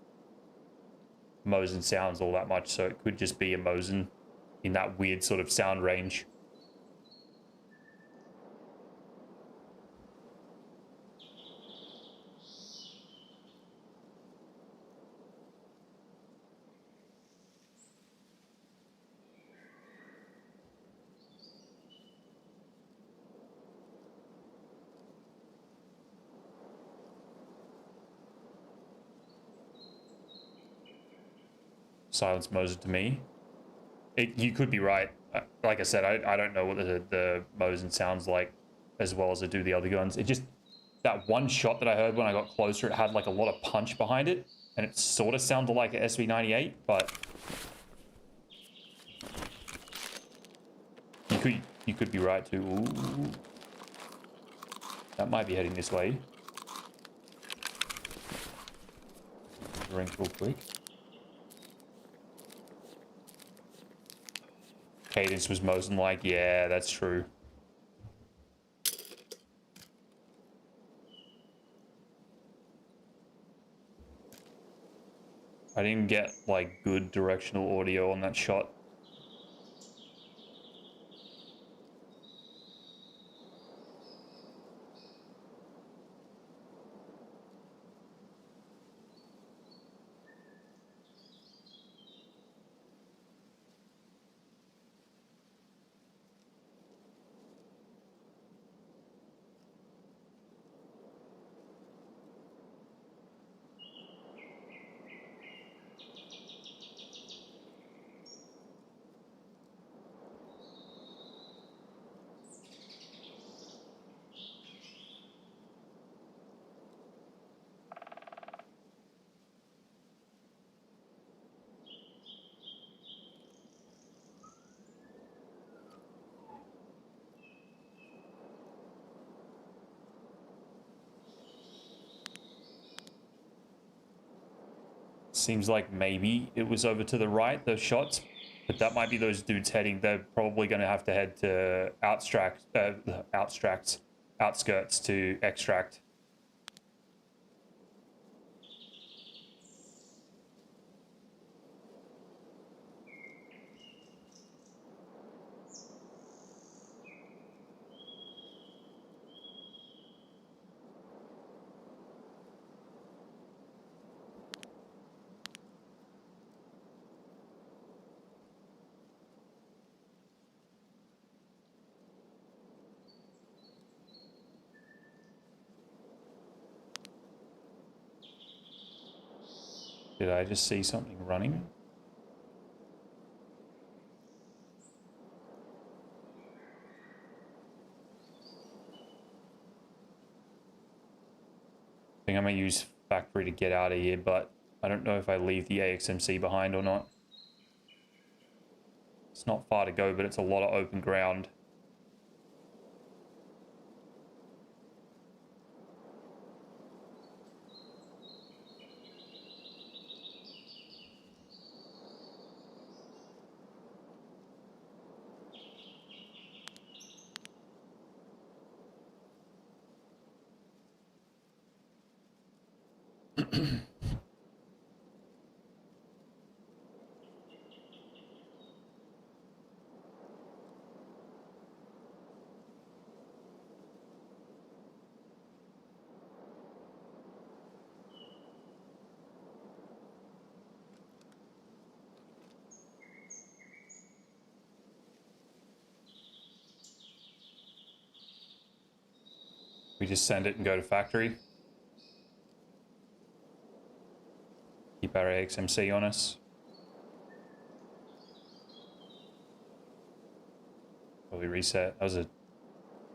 Mosin sounds all that much, so it could just be a Mosin in that weird sort of sound range. Silence Mosin to me. You could be right. Like I said, I don't know what the Mosin sounds like as well as I do the other guns. It just, that one shot that I heard when I got closer, it had like a lot of punch behind it, and it sort of sounded like an SB98, but you could be right too. Ooh. That might be heading this way. Drink real quick. Cadence was Mosin like, yeah, that's true. I didn't get like good directional audio on that shot. Seems like maybe it was over to the right, those shots, but that might be those dudes heading. They're probably going to have to head to outskirts to extract. Did I just see something running? I think I'm gonna use factory to get out of here, but I don't know if I leave the AXMC behind or not. It's not far to go, but it's a lot of open ground. We just send it and go to factory. Keep our AXMC on us. Probably reset. That was a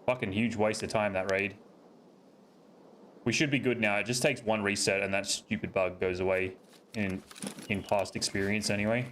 fucking huge waste of time, that raid. We should be good now. It just takes one reset and that stupid bug goes away in past experience anyway.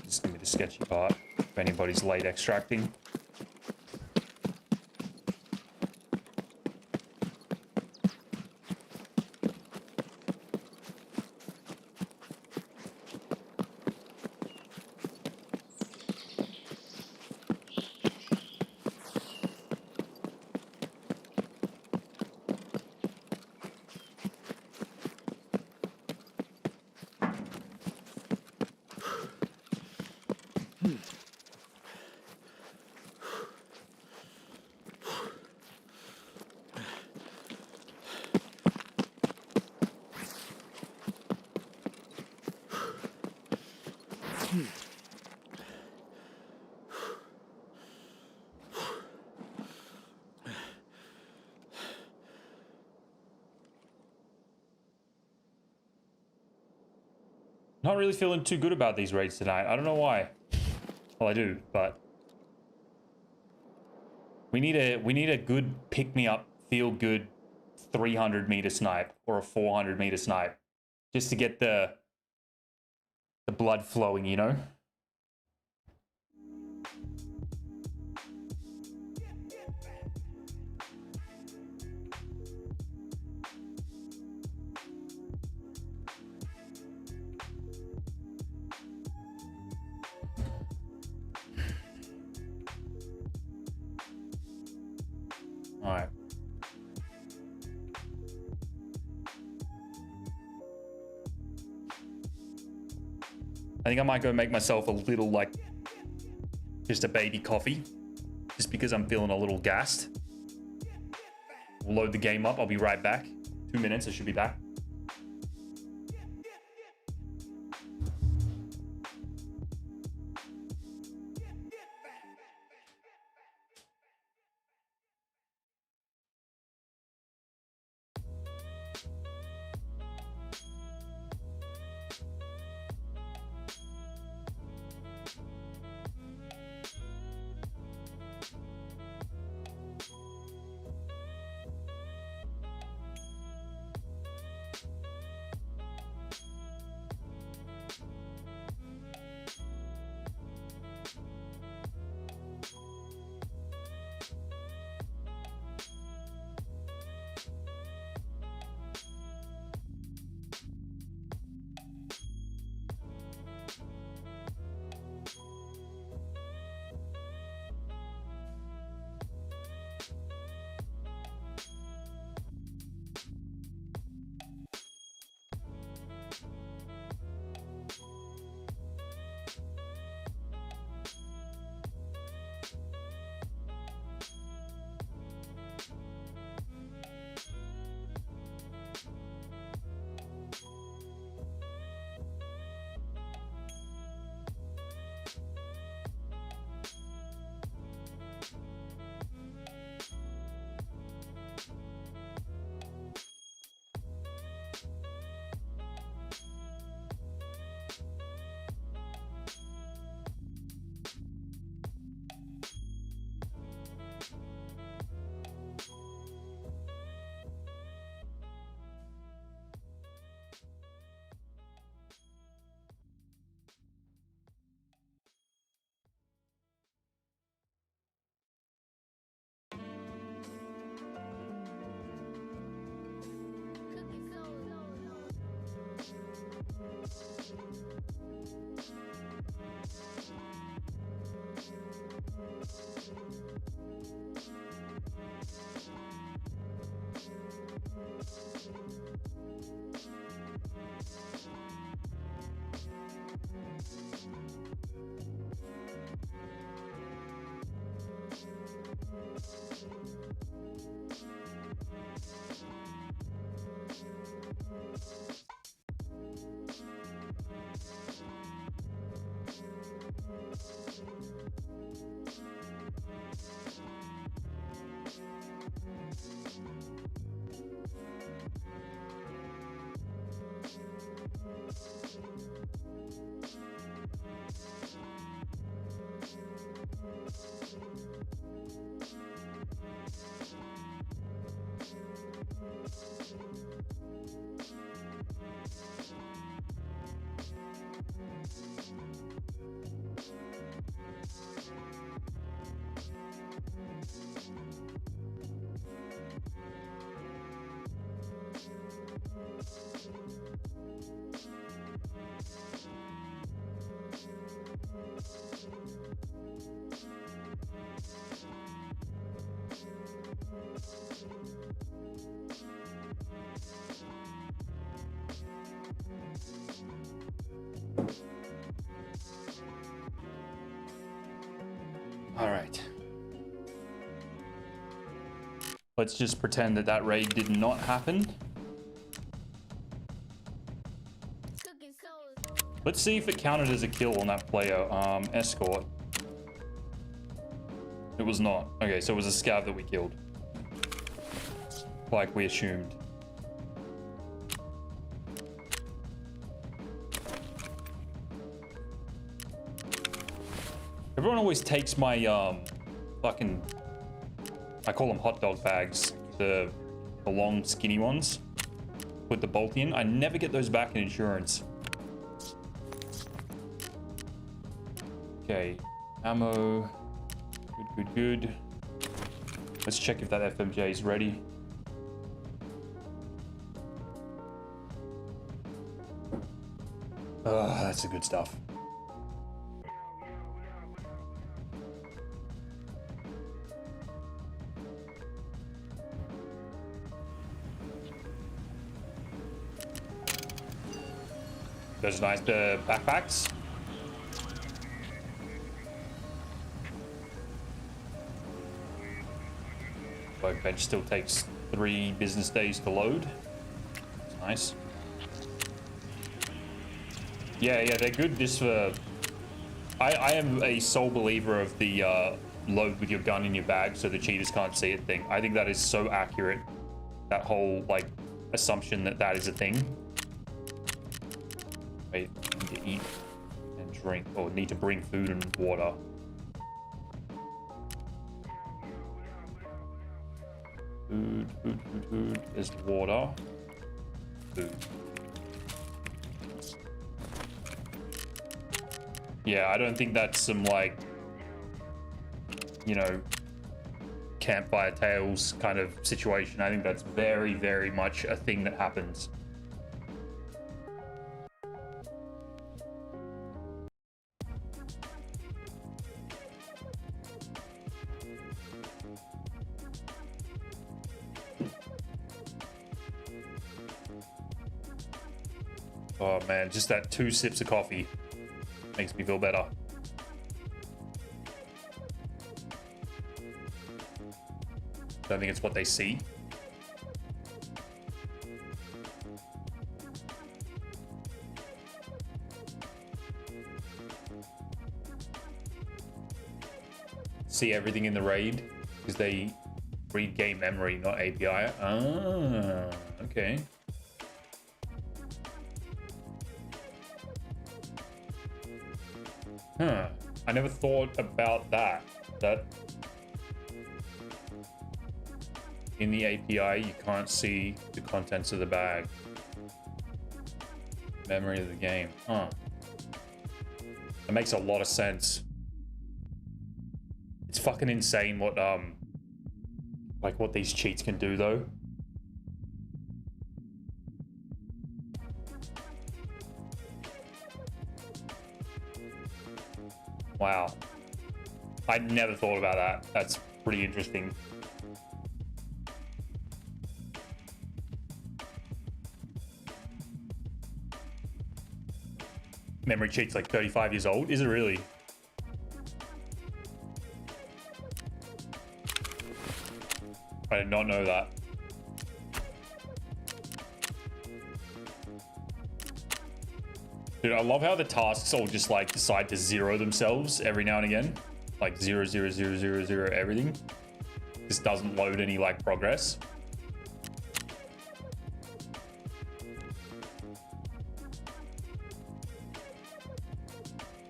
Just give me the sketchy part if anybody's late extracting. Not really feeling too good about these raids tonight. I don't know why. Well, I do, but we need a good pick-me-up, feel-good 300-meter snipe or a 400-meter snipe, just to get the blood flowing, you know. All right. I think I might go make myself a little, like, just a baby coffee, just because I'm feeling a little gassed. We'll load the game up. I'll be right back. 2 minutes. I should be back. All right. Let's just pretend that that raid did not happen. Let's see if it counted as a kill on that player. Escort. It was not. Okay, so it was a scav that we killed. Like we assumed. Everyone always takes my fucking, I call them hot dog bags, the long skinny ones with the bolt in. I never get those back in insurance. Okay, ammo, good. Let's check if that FMJ is ready. That's the good stuff. Those nice backpacks. Workbench still takes 3 business days to load. That's nice. Yeah, they're good just for... I am a sole believer of the load with your gun in your bag so the cheaters can't see it thing. I think that is so accurate. That whole, like, assumption that that is a thing. Wait, need to eat and drink, or need to bring food and water. Food. There's water. Food. Yeah, I don't think that's some, like, you know, campfire tales kind of situation. I think that's very, very much a thing that happens. Oh man, just that 2 sips of coffee makes me feel better. Don't think it's what they see. See everything in the raid because they read game memory, not API. Ah, okay. Huh. I never thought about that. That in the API, you can't see the contents of the bag. Memory of the game. Huh. That makes a lot of sense. It's fucking insane what, like what these cheats can do though. Wow. I never thought about that. That's pretty interesting. Memory cheat's like 35 years old. Is it really? I did not know that. Dude, I love how the tasks all just like decide to zero themselves every now and again. Like 0, 0, 0, 0, 0, everything. This doesn't load any like progress.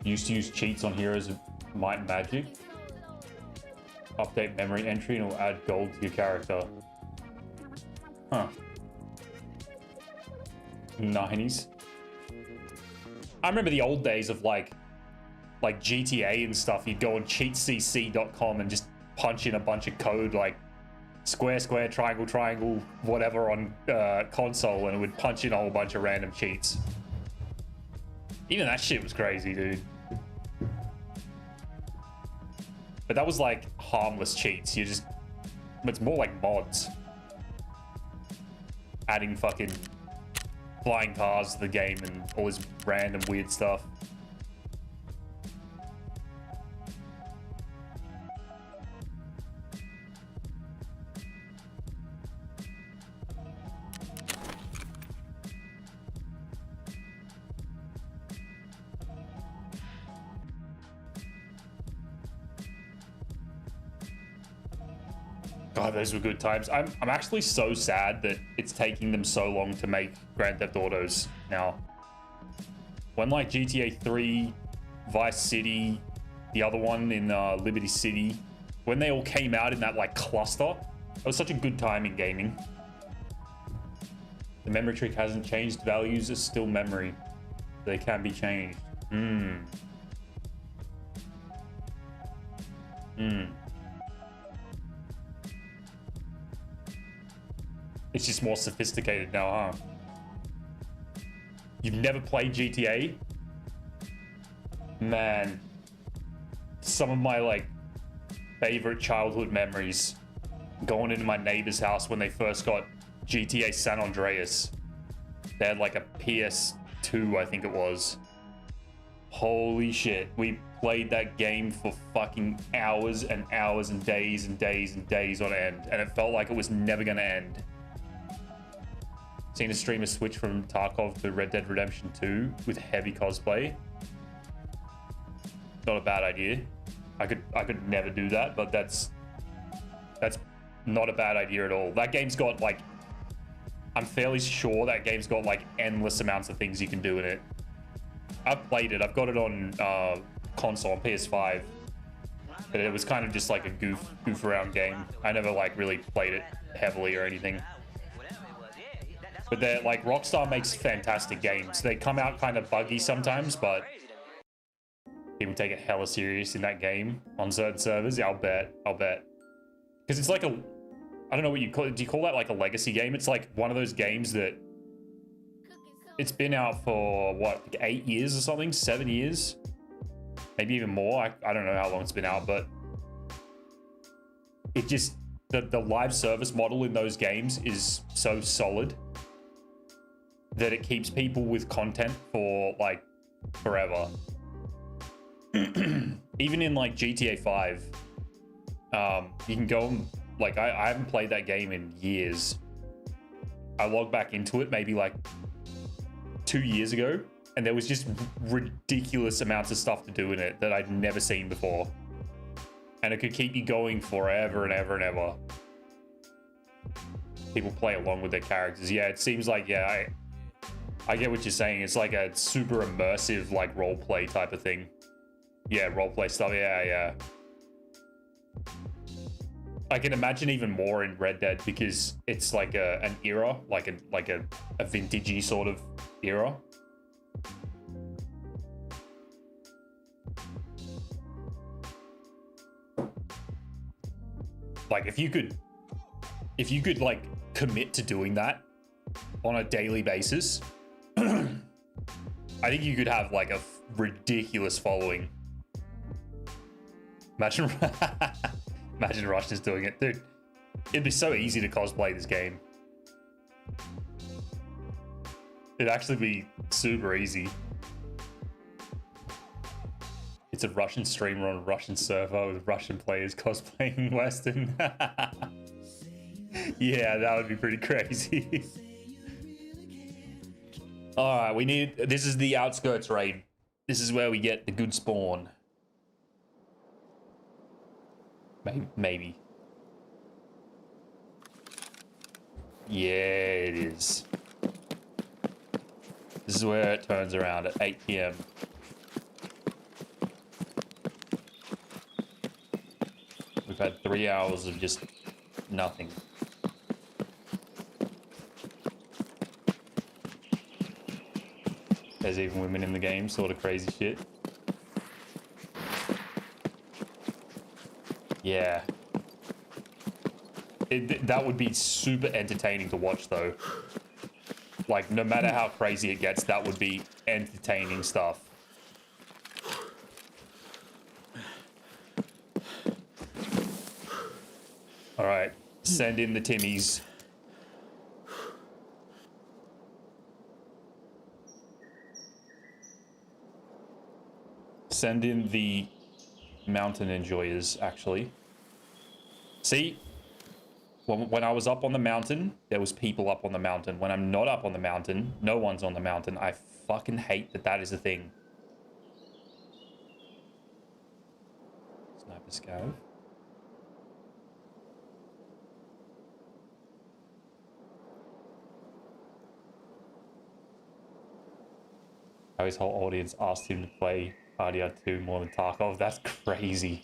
Used to use cheats on Heroes of Might and Magic. Update memory entry and it'll add gold to your character. Huh. 90s. I remember the old days of like GTA and stuff. You'd go on cheatcc.com and just punch in a bunch of code like square, square, triangle, triangle, whatever on console, and it would punch in a whole bunch of random cheats. Even that shit was crazy, dude. But that was like harmless cheats. You just, it's more like mods. Adding fucking flying cars, the game, and all this random weird stuff. God, those were good times. I'm actually so sad that it's taking them so long to make Grand Theft Autos now. When like GTA 3, Vice City, the other one in Liberty City, when they all came out in that like cluster, it was such a good time in gaming. The memory trick hasn't changed. Values are still memory. They can be changed. It's just more sophisticated now, huh? You've never played GTA? Man, some of my like favorite childhood memories going into my neighbor's house when they first got GTA San Andreas. They had like a PS2, I think it was. Holy shit, we played that game for fucking hours and hours and days and days and days on end, and it felt like it was never gonna end. Seen a streamer switch from Tarkov to Red Dead Redemption 2 with heavy cosplay. Not a bad idea. I could never do that, but that's not a bad idea at all. That game's got like, I'm fairly sure that game's got like endless amounts of things you can do in it. I've played it. I've got it on console, on PS5. But it was kind of just like a goof around game. I never like really played it heavily or anything. But they're like, Rockstar makes fantastic games. They come out kind of buggy sometimes, but people take it hella serious in that game on certain servers. Yeah, I'll bet. Because it's like a, I don't know what you call it. Do you call that like a legacy game? It's like one of those games that it's been out for what, like 8 years or something, 7 years, maybe even more. I don't know how long it's been out, but it just, the live service model in those games is so solid that it keeps people with content for like forever. Even in like GTA 5, you can go and like, I haven't played that game in years. I logged back into it maybe like 2 years ago, and there was just ridiculous amounts of stuff to do in it that I'd never seen before. And it could keep you going forever and ever and ever. People play along with their characters. Yeah, it seems like, yeah, I get what you're saying. It's like a super immersive, like role play type of thing. Yeah, role play stuff. Yeah. I can imagine even more in Red Dead because it's like an era, like a vintagey sort of era. Like if you could like commit to doing that on a daily basis, I think you could have like a ridiculous following. Imagine Russians doing it, dude. It'd be so easy to cosplay this game. It'd actually be super easy. It's a Russian streamer on a Russian server with Russian players cosplaying Western. Yeah, that would be pretty crazy. All right, this is the outskirts raid. This is where we get the good spawn. Maybe. Yeah, it is. This is where it turns around at 8 p.m. We've had 3 hours of just nothing. There's even women in the game, sort of crazy shit. Yeah. That would be super entertaining to watch, though. Like, no matter how crazy it gets, that would be entertaining stuff. All right, send in the Timmies. Send in the mountain enjoyers, actually. See? When I was up on the mountain, there was people up on the mountain. When I'm not up on the mountain, no one's on the mountain. I fucking hate that that is a thing. Sniper scav. How his whole audience asked him to play RDR2 more than Tarkov. That's crazy.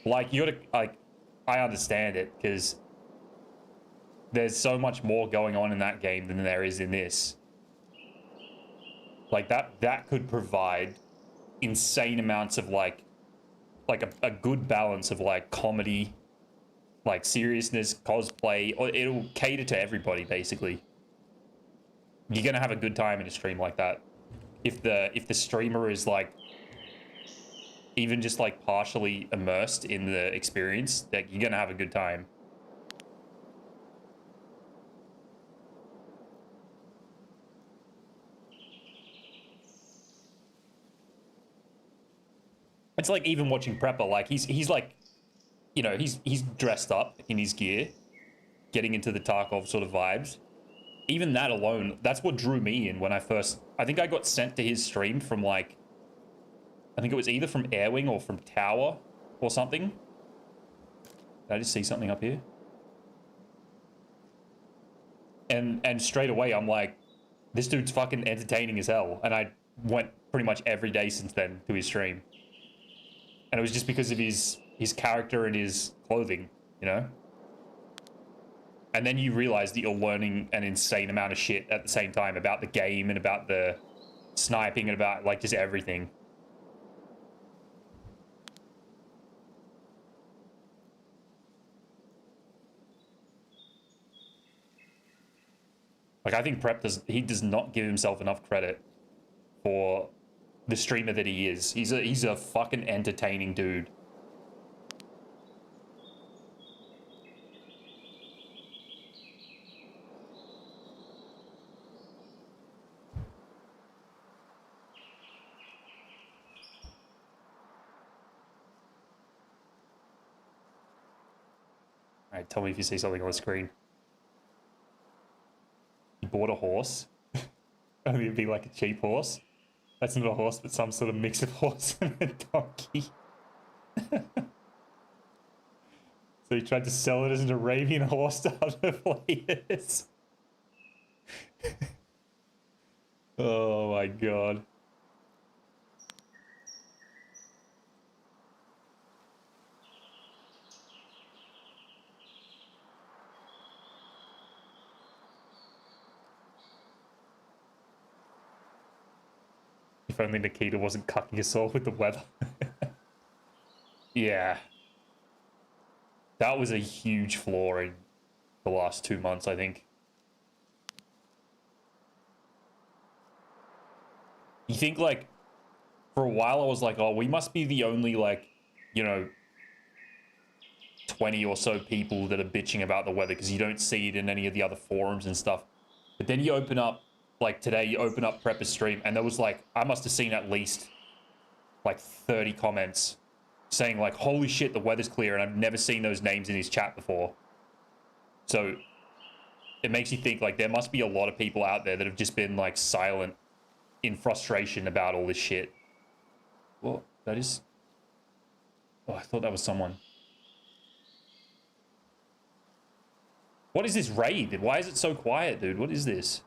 Like, you gotta, like, I understand it, because there's so much more going on in that game than there is in this. Like, that could provide insane amounts of, like a good balance of, like, comedy, like, seriousness, cosplay, or it'll cater to everybody, basically. You're gonna have a good time in a stream like that. If the streamer is, like, even just, like, partially immersed in the experience, like, you're gonna have a good time. It's like even watching Prepper, like, he's like, you know, he's dressed up in his gear, getting into the Tarkov sort of vibes. Even that alone, that's what drew me in when I think I got sent to his stream from, like, I think it was either from Airwing or from Tower or something. Did I just see something up here? And straight away I'm like, this dude's fucking entertaining as hell. And I went pretty much every day since then to his stream. And it was just because of his character and his clothing, you know? And then you realize that you're learning an insane amount of shit at the same time about the game and about the sniping and about, like, just everything. Like, I think he does not give himself enough credit for the streamer that he is. He's a fucking entertaining dude. All right, tell me if you see something on the screen. He bought a horse. Only it'd be like a cheap horse. That's not a horse, but some sort of mix of horse and a donkey. So he tried to sell it as an Arabian horse to other players. Oh my god. If only Nikita wasn't cucking us all with the weather. Yeah. That was a huge flaw in the last 2 months, I think. You think, like, for a while I was like, oh, we must be the only, like, you know, 20 or so people that are bitching about the weather, because you don't see it in any of the other forums and stuff. But then you open up, like today, you open up Prepper's stream, and there was, like, I must have seen at least, like, 30 comments saying, like, holy shit, the weather's clear, and I've never seen those names in his chat before. So it makes you think, like, there must be a lot of people out there that have just been, like, silent in frustration about all this shit. Well, that is... Oh, I thought that was someone. What is this raid? Why is it so quiet, dude? What is this?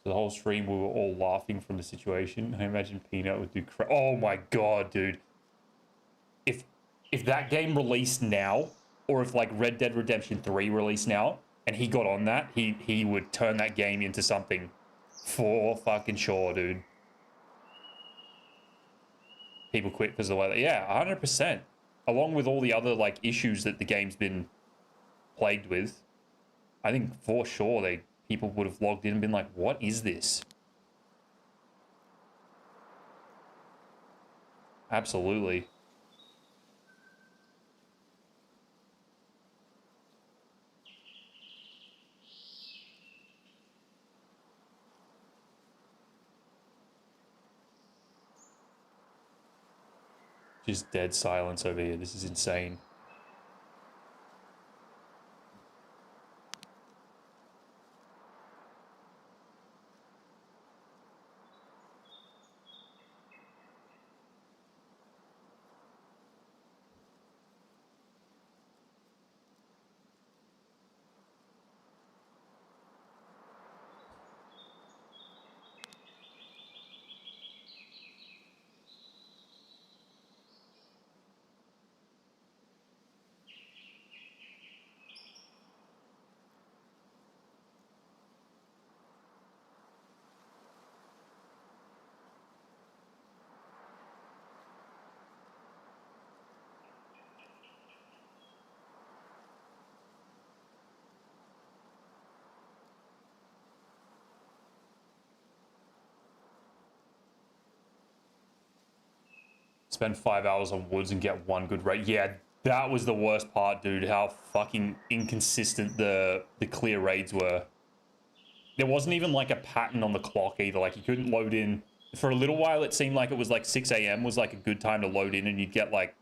The whole stream we were all laughing from the situation. I imagine Peanut would do oh my god, dude. If that game released now, or if, like, Red Dead Redemption 3 released now, and he got on that, he would turn that game into something for fucking sure, dude. People quit because of the weather. Yeah, 100%. Along with all the other, like, issues that the game's been plagued with, I think for sure people would have logged in and been like, what is this? Absolutely. Just dead silence over here. This is insane. Spend 5 hours on woods and get one good raid. Yeah, that was the worst part, dude. How fucking inconsistent the clear raids were. There wasn't even like a pattern on the clock either. Like you couldn't load in. For a little while, it seemed like it was like 6 a.m. was like a good time to load in, and you'd get like,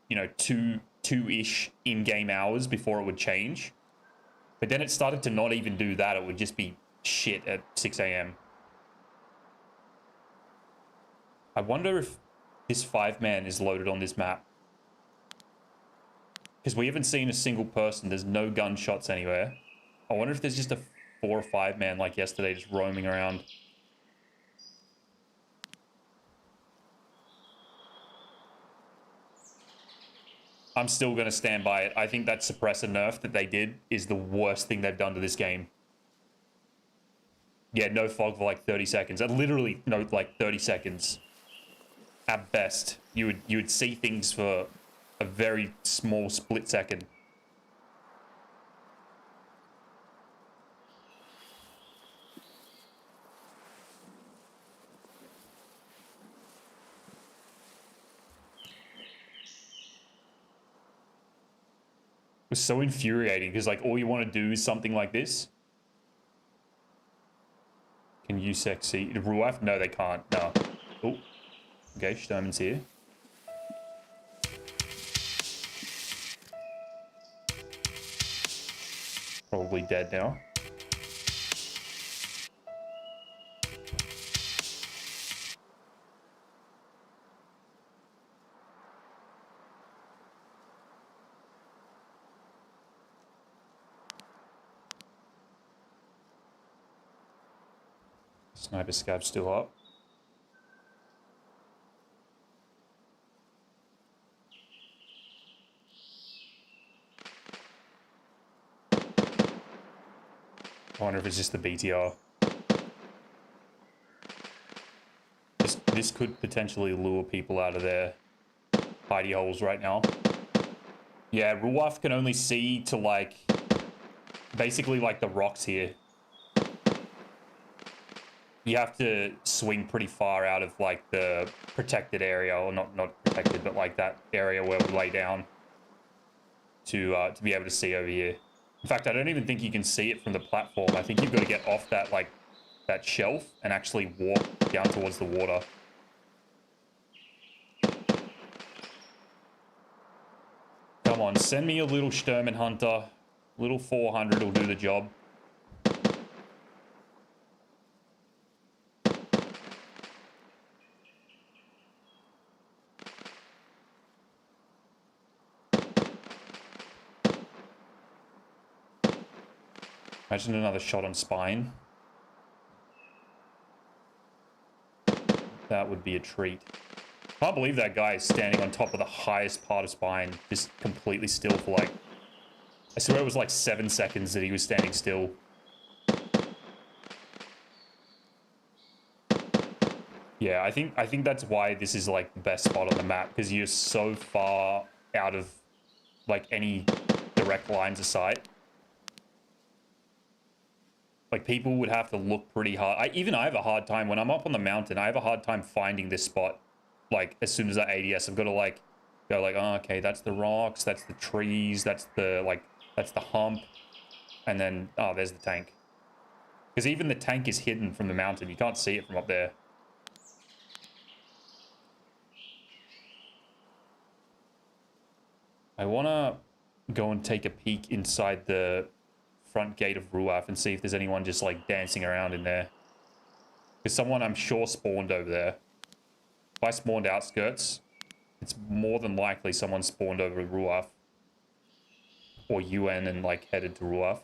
you know, two-ish in-game hours before it would change. But then it started to not even do that. It would just be shit at 6 a.m. I wonder if this 5-man is loaded on this map. Because we haven't seen a single person. There's no gunshots anywhere. I wonder if there's just a 4 or 5-man like yesterday just roaming around. I'm still going to stand by it. I think that suppressor nerf that they did is the worst thing they've done to this game. Yeah, no fog for like 30 seconds. Literally, no, like 30 seconds. At best, you would see things for a very small split second. It was so infuriating because like all you want to do is something like this. Can you succeed? Ruaf? No, they can't. No. Oh. Okay, Sturman's here. Probably dead now. Sniper scab's still up. I wonder if it's just the BTR. This could potentially lure people out of their hidey holes right now. Yeah, Ruaf can only see to like, basically like the rocks here. You have to swing pretty far out of like the protected area, or not protected, but like that area where we lay down to be able to see over here. In fact, I don't even think you can see it from the platform. I think you've got to get off that like that shelf and actually walk down towards the water. Come on, send me a little Sturman Hunter. Little 400 will do the job. Imagine another shot on spine. That would be a treat. I can't believe that guy is standing on top of the highest part of spine, just completely still for like, I swear it was like 7 seconds that he was standing still. Yeah, I think that's why this is like the best spot on the map, because you're so far out of like any direct lines of sight. Like, people would have to look pretty hard. Even I have a hard time when I'm up on the mountain. I have a hard time finding this spot. Like, as soon as I ADS, I've got to like go like, oh, okay, that's the rocks, that's the trees, that's the like, that's the hump, and then oh, there's the tank. Because even the tank is hidden from the mountain. You can't see it from up there. I want to go and take a peek inside the front gate of Ruaf and see if there's anyone just like dancing around in there. Because someone I'm sure spawned over there. If I spawned outskirts, it's more than likely someone spawned over Ruaf. Or UN and like headed to Ruaf.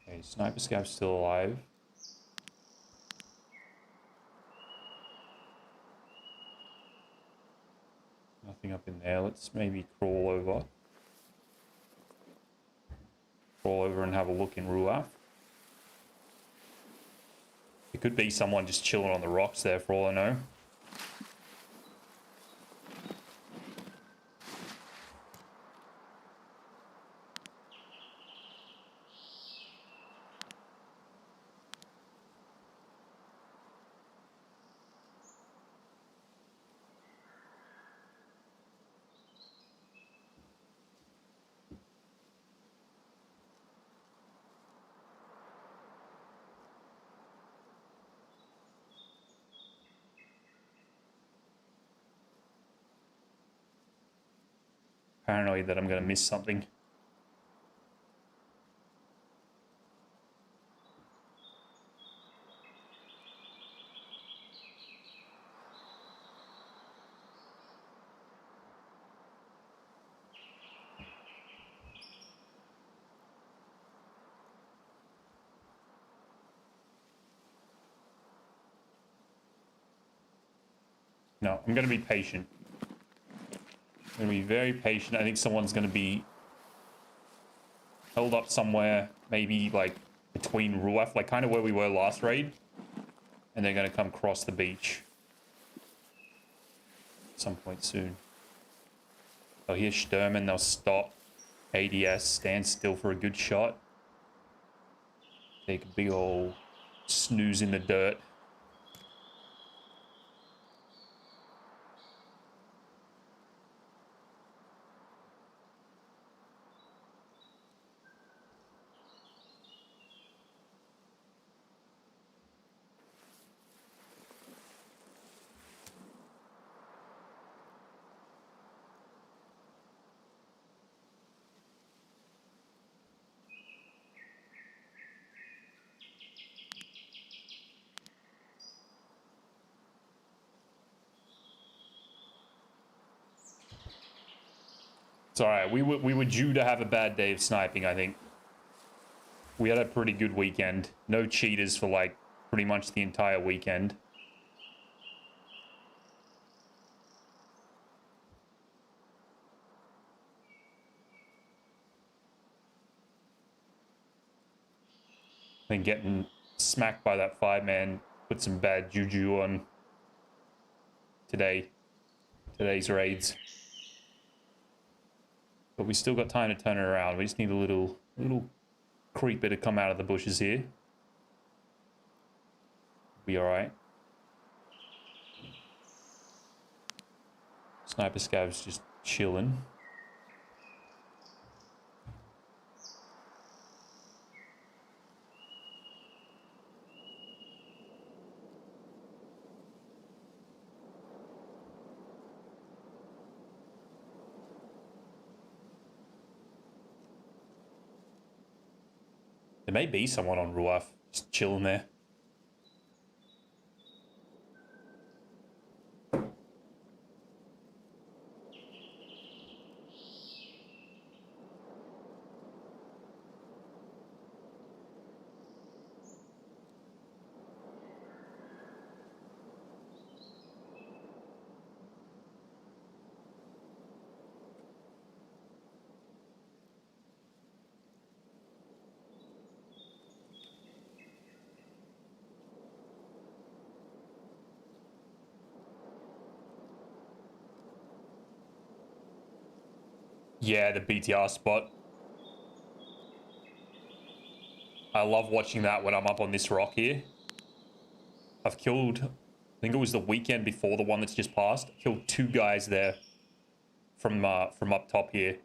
Okay, Sniper Scav's still alive. Nothing up in there. Let's maybe crawl over. Crawl over and have a look in Ruaf. It could be someone just chilling on the rocks there for all I know. Paranoid that I'm going to miss something. No, I'm going to be patient. I'm going to be very patient. I think someone's going to be held up somewhere, maybe like between Ruaf, like kind of where we were last raid. And they're going to come across the beach at some point soon. They'll hear Sturman, they'll stop. ADS, stand still for a good shot. Take a big old snooze in the dirt. It's alright, we were due to have a bad day of sniping, I think. We had a pretty good weekend. No cheaters for like pretty much the entire weekend. Then getting smacked by that 5-man put some bad juju on today's raids. But we still got time to turn it around. We just need a little creeper to come out of the bushes here. Be alright. Sniper Scav's just chilling. There may be someone on Ruaf just chilling there. Yeah, the BTR spot. I love watching that when I'm up on this rock here. I've killed, I think it was the weekend before the one that's just passed. Killed 2 guys there from up top here.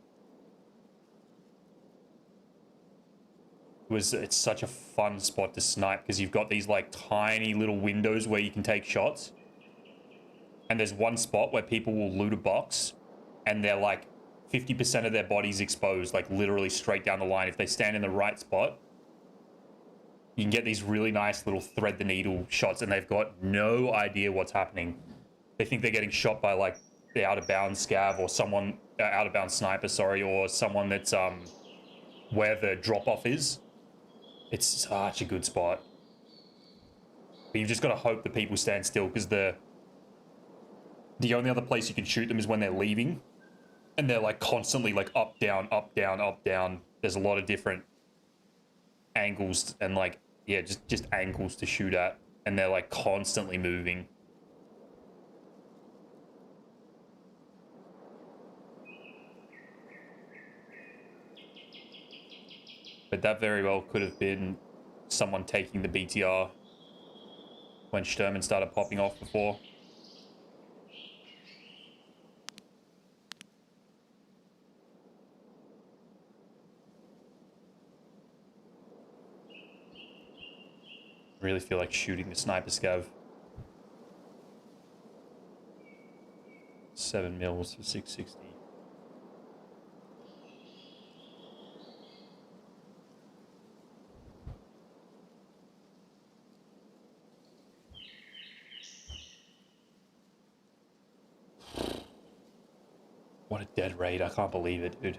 It's such a fun spot to snipe because you've got these like tiny little windows where you can take shots. And there's one spot where people will loot a box and they're like 50% of their body's exposed, like literally straight down the line. If they stand in the right spot, you can get these really nice little thread the needle shots and they've got no idea what's happening. They think they're getting shot by like the out of bounds scav or someone, out of bounds sniper, sorry, or someone that's where the drop off is. It's such a good spot. But you've just got to hope that people stand still because the only other place you can shoot them is when they're leaving. And they're like constantly like up, down, up, down, up, down. There's a lot of different angles and like, yeah, just angles to shoot at. And they're like constantly moving. But that very well could have been someone taking the BTR when Sturman started popping off before. I really feel like shooting the sniper scav. 7 mils for 660. What a dead raid. I can't believe it, dude.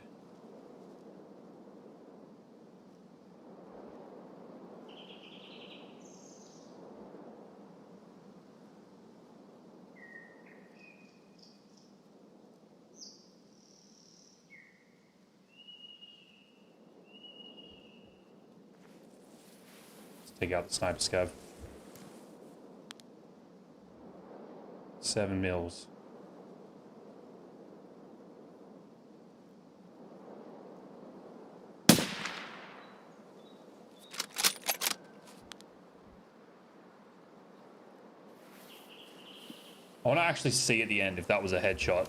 Let's take out the sniper scav. 7 mils. I want to actually see at the end if that was a headshot.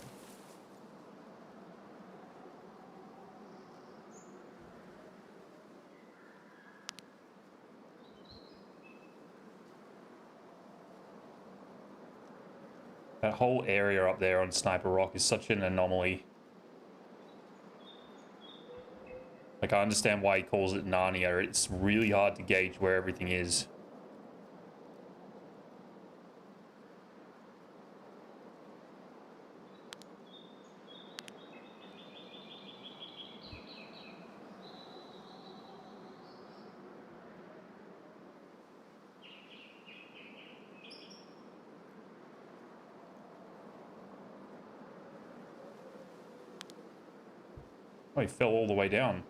That whole area up there on Sniper Rock is such an anomaly. Like, I understand why he calls it Narnia. It's really hard to gauge where everything is. Oh, he fell all the way down.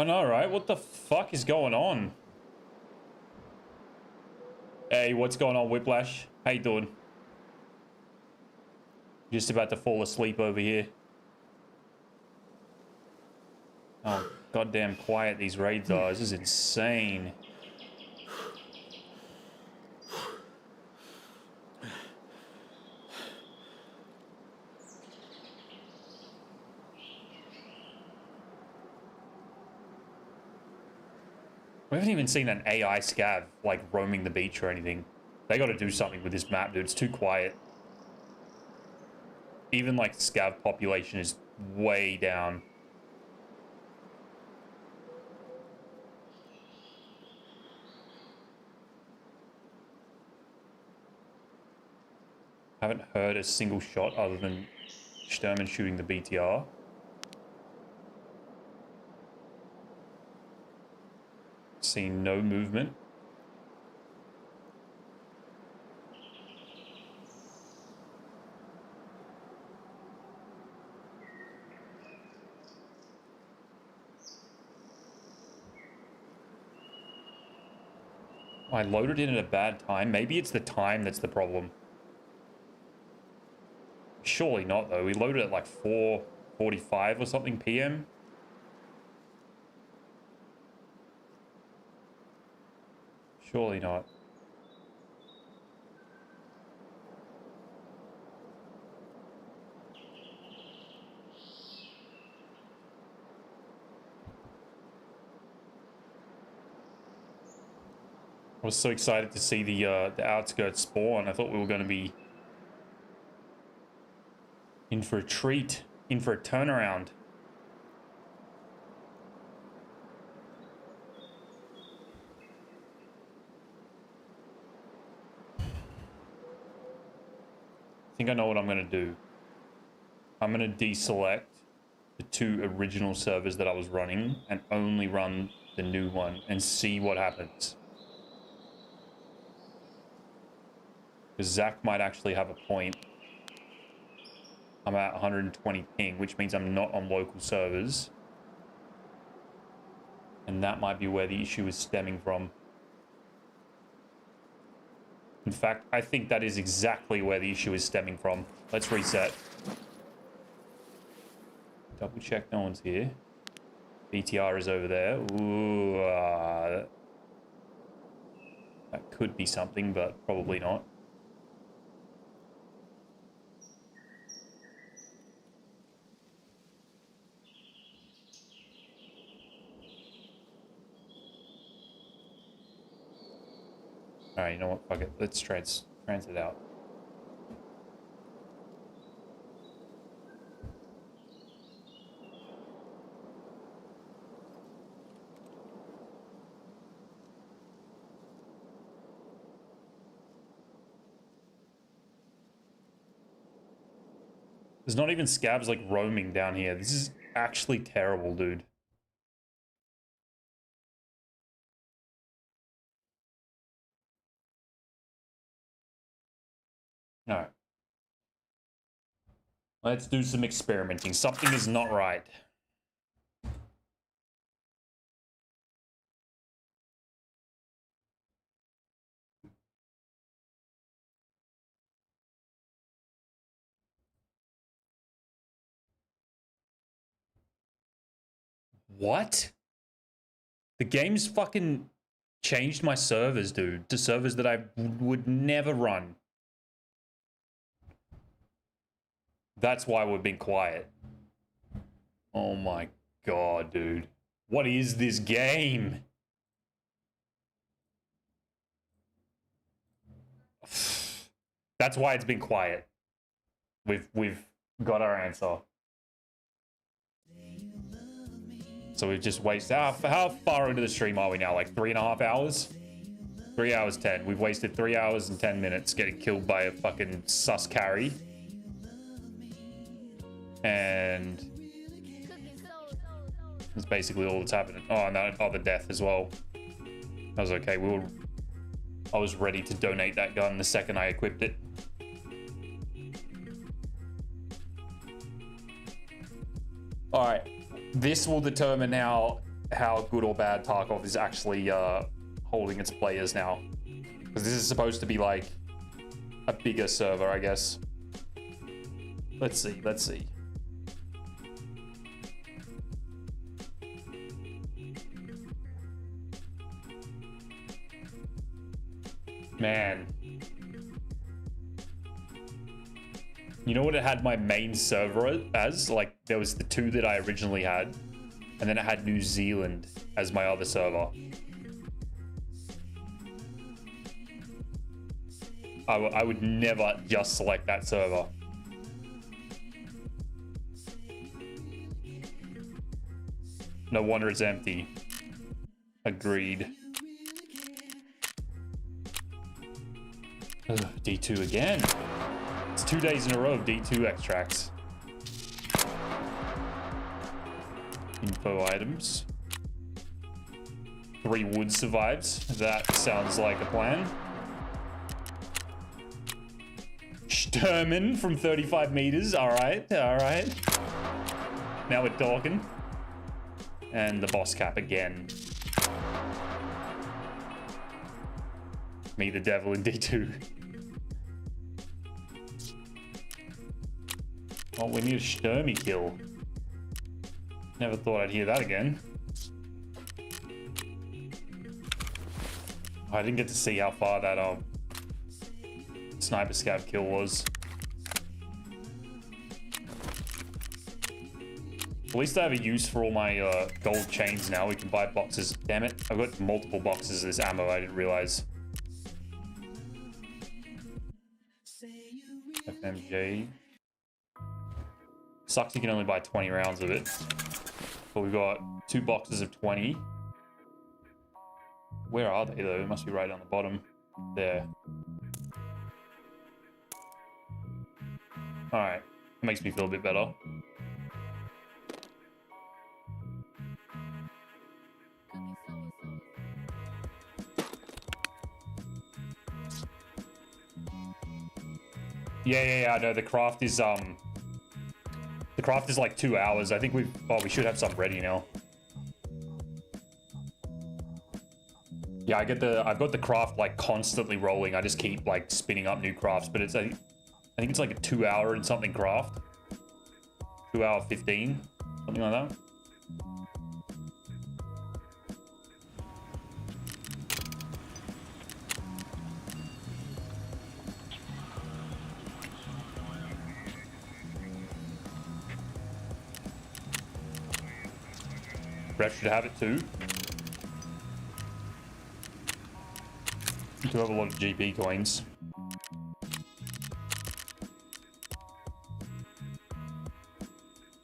I know, right? What the fuck is going on? Hey, what's going on, Whiplash? How you doing? Just about to fall asleep over here. Oh, goddamn quiet these raids are. This is insane. We haven't even seen an AI scav, like, roaming the beach or anything. They gotta do something with this map, dude. It's too quiet. Even, like, scav population is way down. Haven't heard a single shot other than Sturman shooting the BTR. Seeing no movement. I loaded in at a bad time. Maybe it's the time that's the problem. Surely not, though. We loaded at like 4:45 or something PM. Surely not. I was so excited to see the outskirts spawn. I thought we were going to be in for a treat, in for a turnaround. I think I know what I'm going to do. I'm going to deselect the 2 original servers that I was running and only run the new one and see what happens. Because Zach might actually have a point. I'm at 120 ping, which means I'm not on local servers. And that might be where the issue is stemming from. In fact, I think that is exactly where the issue is stemming from. Let's reset. Double check no one's here. BTR is over there. Ooh, that could be something, but probably not. Alright, you know what? Fuck it. Let's transit out. There's not even scabs like roaming down here. This is actually terrible, dude. No. Let's do some experimenting. Something is not right. What? The game's fucking changed my servers, dude, to servers that I would never run. That's why we've been quiet. Oh my god, dude. What is this game? That's why it's been quiet. We've got our answer. So we've just wasted... How far into the stream are we now? Like 3.5 hours? 3 hours 10. We've wasted 3 hours and 10 minutes getting killed by a fucking sus carry. And that's basically all that's happening. Oh, no, the death as well. That was okay. I was ready to donate that gun the second I equipped it. All right, this will determine now how good or bad Tarkov is actually holding its players now, because this is supposed to be like a bigger server, I guess. Let's see. Man. You know what it had my main server as? Like, there was the 2 that I originally had, and then it had New Zealand as my other server. I would never just select that server. No wonder it's empty. Agreed. Ugh, D2 again. It's 2 days in a row of D2 extracts. Info items. 3 wood survives. That sounds like a plan. Sturman from 35 meters. All right, all right. Now we're talking. And the boss cap again. Meet the devil in D2. Oh, we need a Sturmy kill. Never thought I'd hear that again. I didn't get to see how far that sniper scav kill was. At least I have a use for all my gold chains now. We can buy boxes. Damn it. I've got multiple boxes of this ammo. I didn't realize. FMJ. Sucks you can only buy 20 rounds of it. But we've got 2 boxes of 20. Where are they though? It must be right on the bottom. There. Alright. Makes me feel a bit better. Yeah, I know the craft is like 2 hours. I think we should have some ready now. Yeah, I've got the craft like constantly rolling. I just keep like spinning up new crafts, but I think it's like a 2 hour and something craft. 2 hour 15, something like that. Ref should have it too. You do have a lot of GP coins.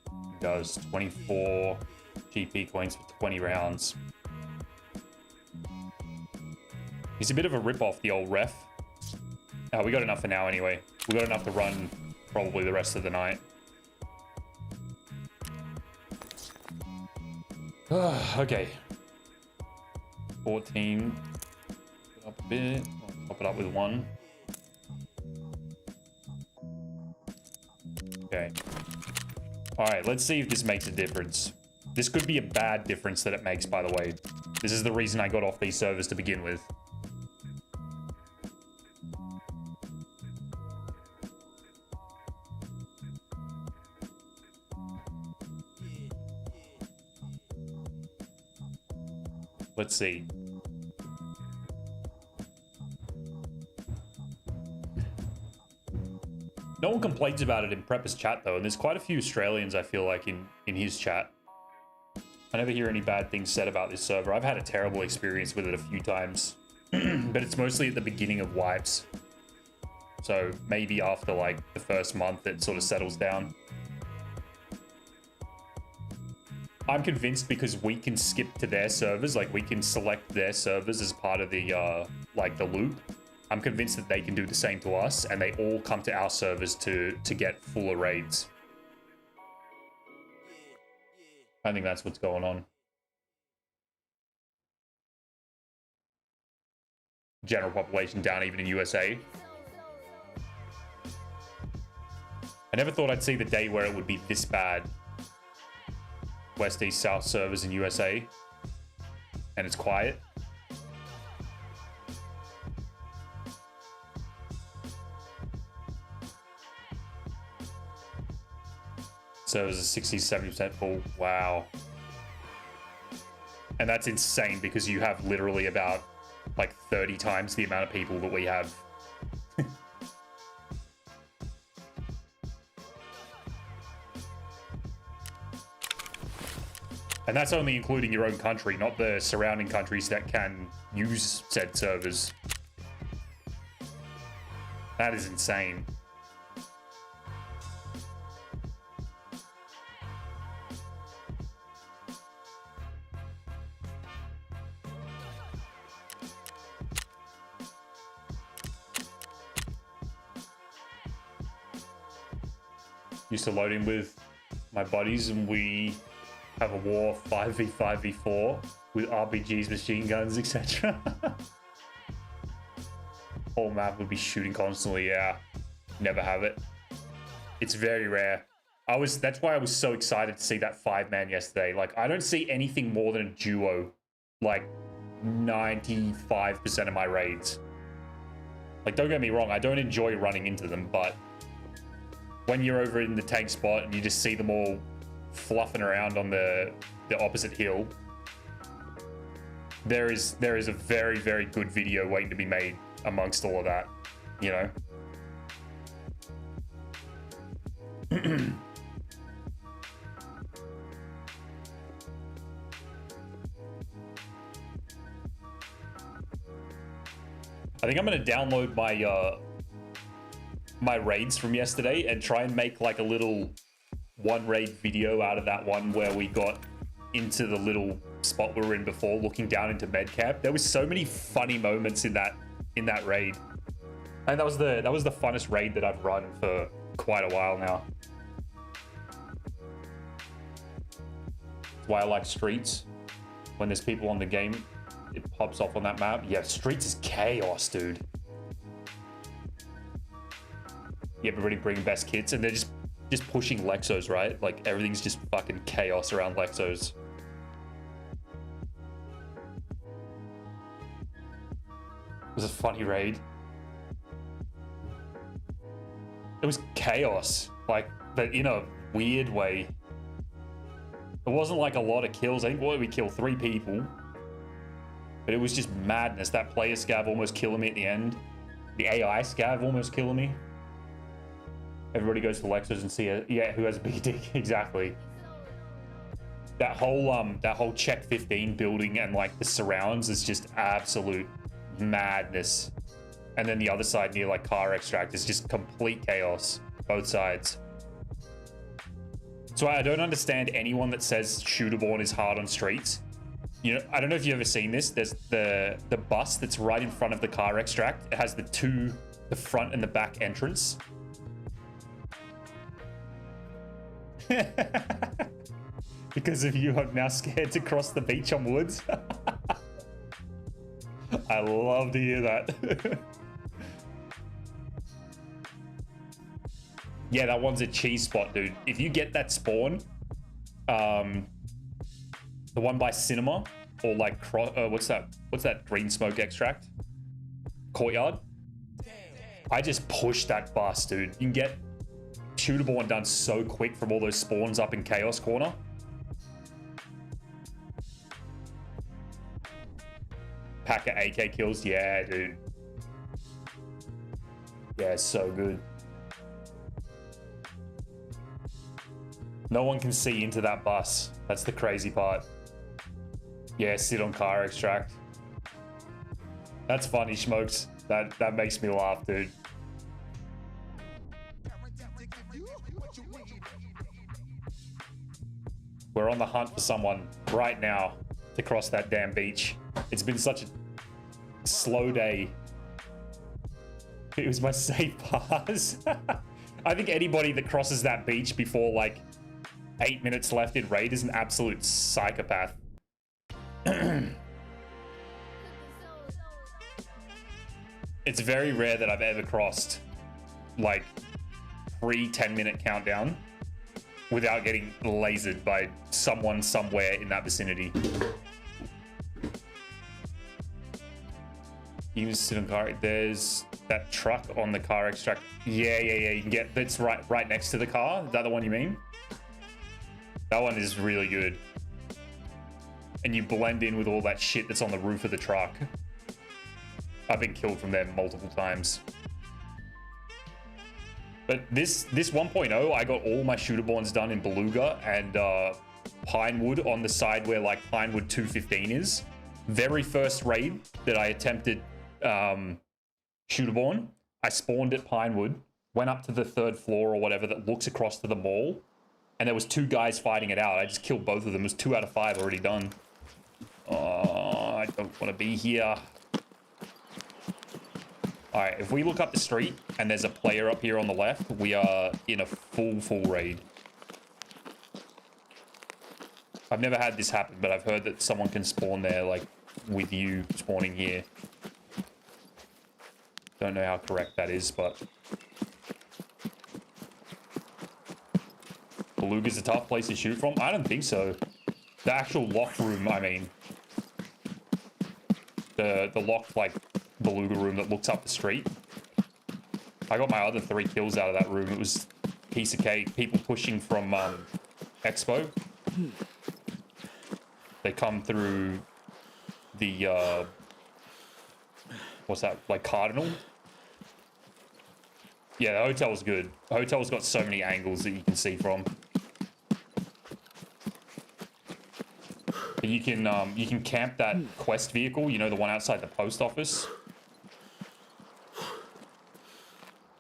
It does 24 GP coins for 20 rounds. He's a bit of a rip-off, the old ref. We got enough for now anyway. We got enough to run probably the rest of the night. Okay. 14. Put up a bit. I'll top it up with 1. Okay. Alright, let's see if this makes a difference. This could be a bad difference that it makes, by the way. This is the reason I got off these servers to begin with. Let's see. No one complains about it in Prepper's chat though, and there's quite a few Australians I feel like in his chat. I never hear any bad things said about this server. I've had a terrible experience with it a few times, but it's mostly at the beginning of wipes. So maybe after like the first month it sort of settles down. I'm convinced because we can skip to their servers, like we can select their servers as part of the like the loop. I'm convinced that they can do the same to us, and they all come to our servers to get fuller raids. I think that's what's going on. General population down even in USA. I never thought I'd see the day where it would be this bad. West, East, South servers in USA. And it's quiet. Servers are 60-70% full. Wow. And that's insane because you have literally about like 30 times the amount of people that we have. And that's only including your own country, not the surrounding countries that can use said servers. That is insane. Used to load in with my buddies and we have a war 5v5v4 with RPGs, machine guns, etc. Whole map would be shooting constantly. Yeah, never have it. It's very rare. That's why I was so excited to see that 5-man yesterday. Like, I don't see anything more than a duo like 95% of my raids. Like, don't get me wrong, I don't enjoy running into them, but when you're over in the tank spot and you just see them all fluffing around on the opposite hill, there is a very, very good video waiting to be made amongst all of that, you know? I think I'm gonna download my my raids from yesterday and try and make like a little one raid video out of that one where we got into the little spot we were in before, looking down into med camp. There was so many funny moments in that raid, and that was the funnest raid that I've run for quite a while now. That's why I like streets. When there's people on the game, it pops off on that map. Yeah, streets is chaos, dude. Yeah, everybody bring best kits, and they're just pushing Lexos, right? Like, everything's just fucking chaos around Lexos. It was a funny raid. It was chaos, like, but in a weird way. It wasn't like a lot of kills. I think, what did we kill? 3 people. But it was just madness. That player scav almost killing me at the end. The AI scav almost killing me. Everybody goes to Lexos and see who has a big dick. Exactly. That whole check 15 building and like the surrounds is just absolute madness. And then the other side near like car extract is just complete chaos. Both sides. So I don't understand anyone that says shooterborn is hard on streets. You know, I don't know if you've ever seen this. There's the bus that's right in front of the car extract. It has the front and the back entrance. Because of you, I'm now scared to cross the beach on woods. I love to hear that. Yeah, that one's a cheese spot, dude. If you get that spawn, the one by Cinema, or like what's that green smoke extract? Courtyard. I just pushed that bus, dude. You can get shooterborn done so quick from all those spawns up in Chaos Corner. Pack of AK kills, yeah, dude. Yeah, so good. No one can see into that bus. That's the crazy part. Yeah, sit on car extract. That's funny, Smokes. That makes me laugh, dude. We're on the hunt for someone right now to cross that damn beach. It's been such a slow day. It was my safe pass. I think anybody that crosses that beach before like 8 minutes left in raid is an absolute psychopath. It's very rare that I've ever crossed like pre-10-minute countdown without getting lasered by someone somewhere in that vicinity. You can sit on car. There's that truck on the car extract. Yeah. You can get that's right next to the car. Is that the one you mean? That one is really good. And you blend in with all that shit that's on the roof of the truck. I've been killed from there multiple times. But this 1.0, I got all my shooterborns done in Beluga and Pinewood on the side where like Pinewood 215 is. Very first raid that I attempted shooterborn, I spawned at Pinewood, went up to the 3rd floor or whatever that looks across to the mall, and there was 2 guys fighting it out. I just killed both of them. It was 2 out of 5 already done. Oh, I don't want to be here. All right, if we look up the street and there's a player up here on the left, we are in a full raid. I've never had this happen, but I've heard that someone can spawn there, like, with you spawning here. Don't know how correct that is, but... Beluga's a tough place to shoot from? I don't think so. The actual locked room, I mean. The locked, like, Beluga room that looks up the street. I got my other 3 kills out of that room. It was a piece of cake. People pushing from Expo. They come through the, what's that, like Cardinal? Yeah, the hotel's good. The hotel's got so many angles that you can see from. But you can camp that quest vehicle, you know, the one outside the post office.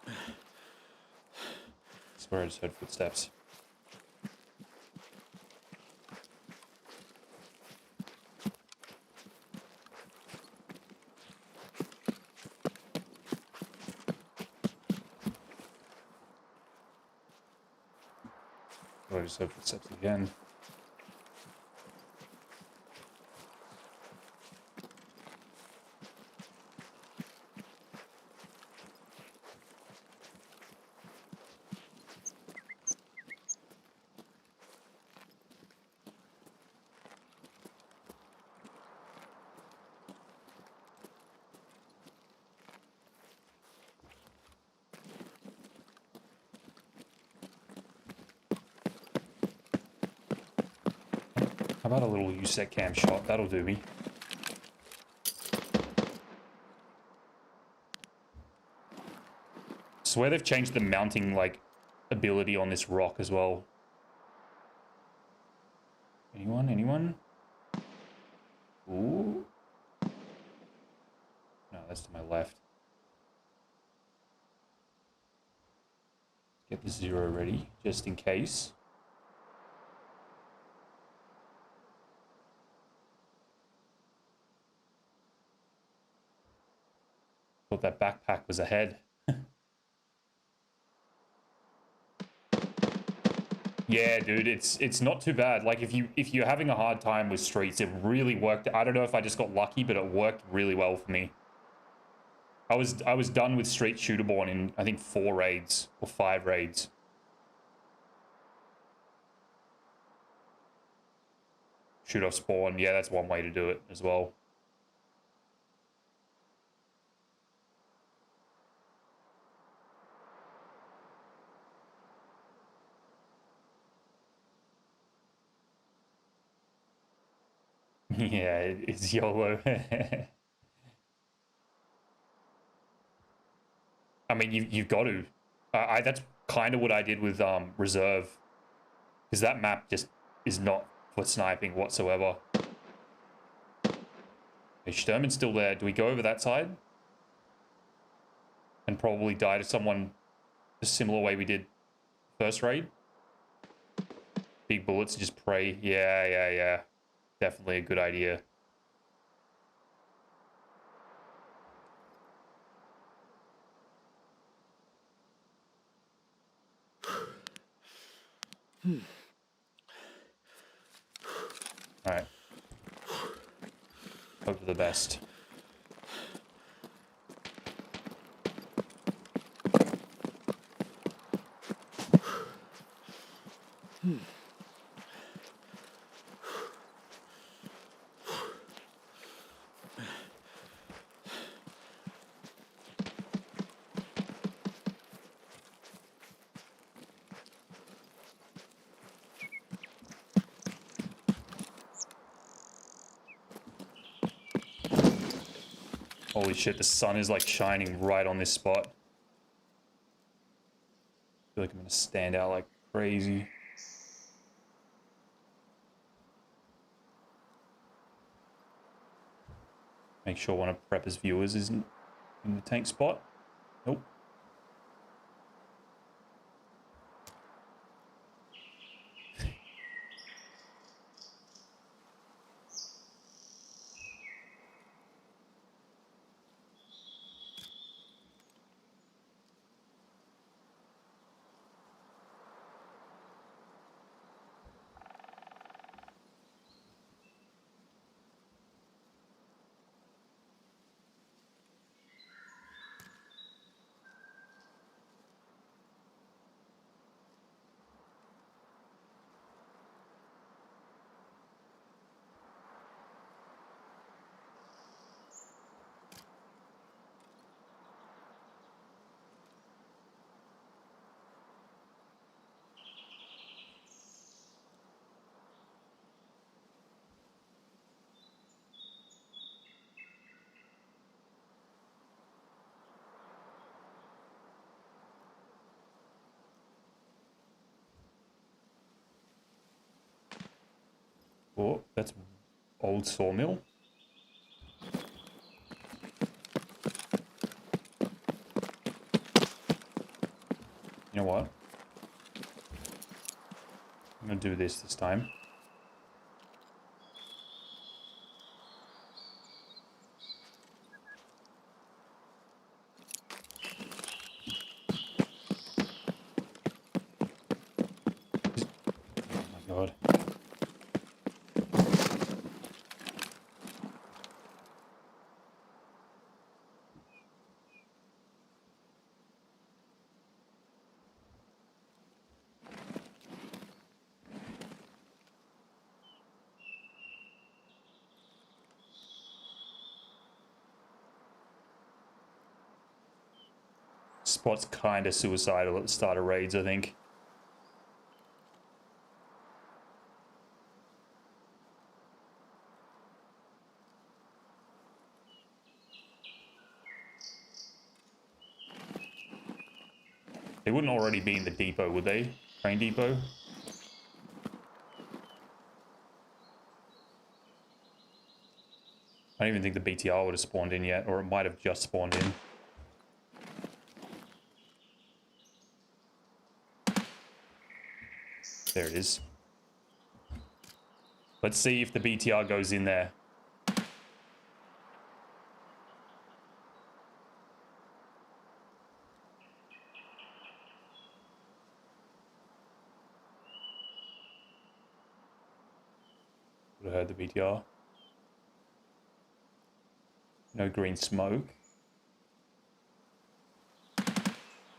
I swear I just heard footsteps. I just heard footsteps again. How about a little USEC cam shot? That'll do me. I swear they've changed the mounting, like, ability on this rock as well. Anyone? Anyone? Ooh. No, that's to my left. Get the 0 ready, just in case. Thought that backpack was ahead. Yeah, dude, it's not too bad. Like if you're having a hard time with streets, it really worked. I don't know if I just got lucky, but it worked really well for me. I was done with Street Shooterborn in I think 4 raids or 5 raids. Shoot off spawn, yeah, that's one way to do it as well. Yeah, it's YOLO. I mean, you've got to. That's kind of what I did with Reserve, because that map just is not for sniping whatsoever. Hey, Sturman's still there. Do we go over that side? And probably die to someone a similar way we did first raid? Big bullets, just pray. Yeah. Definitely a good idea. Alright. Hope for the best. Holy shit, the sun is like shining right on this spot. I feel like I'm gonna stand out like crazy. Make sure one of Prepper's viewers isn't in the tank spot. Nope. Oh, that's old sawmill. You know what? I'm gonna do this time. Oh my god. Spot's kind of suicidal at the start of raids, I think. They wouldn't already be in the depot, would they? Train depot? I don't even think the BTR would have spawned in yet, or it might have just spawned in. There it is. Let's see if the BTR goes in there. Would have heard the BTR. No green smoke.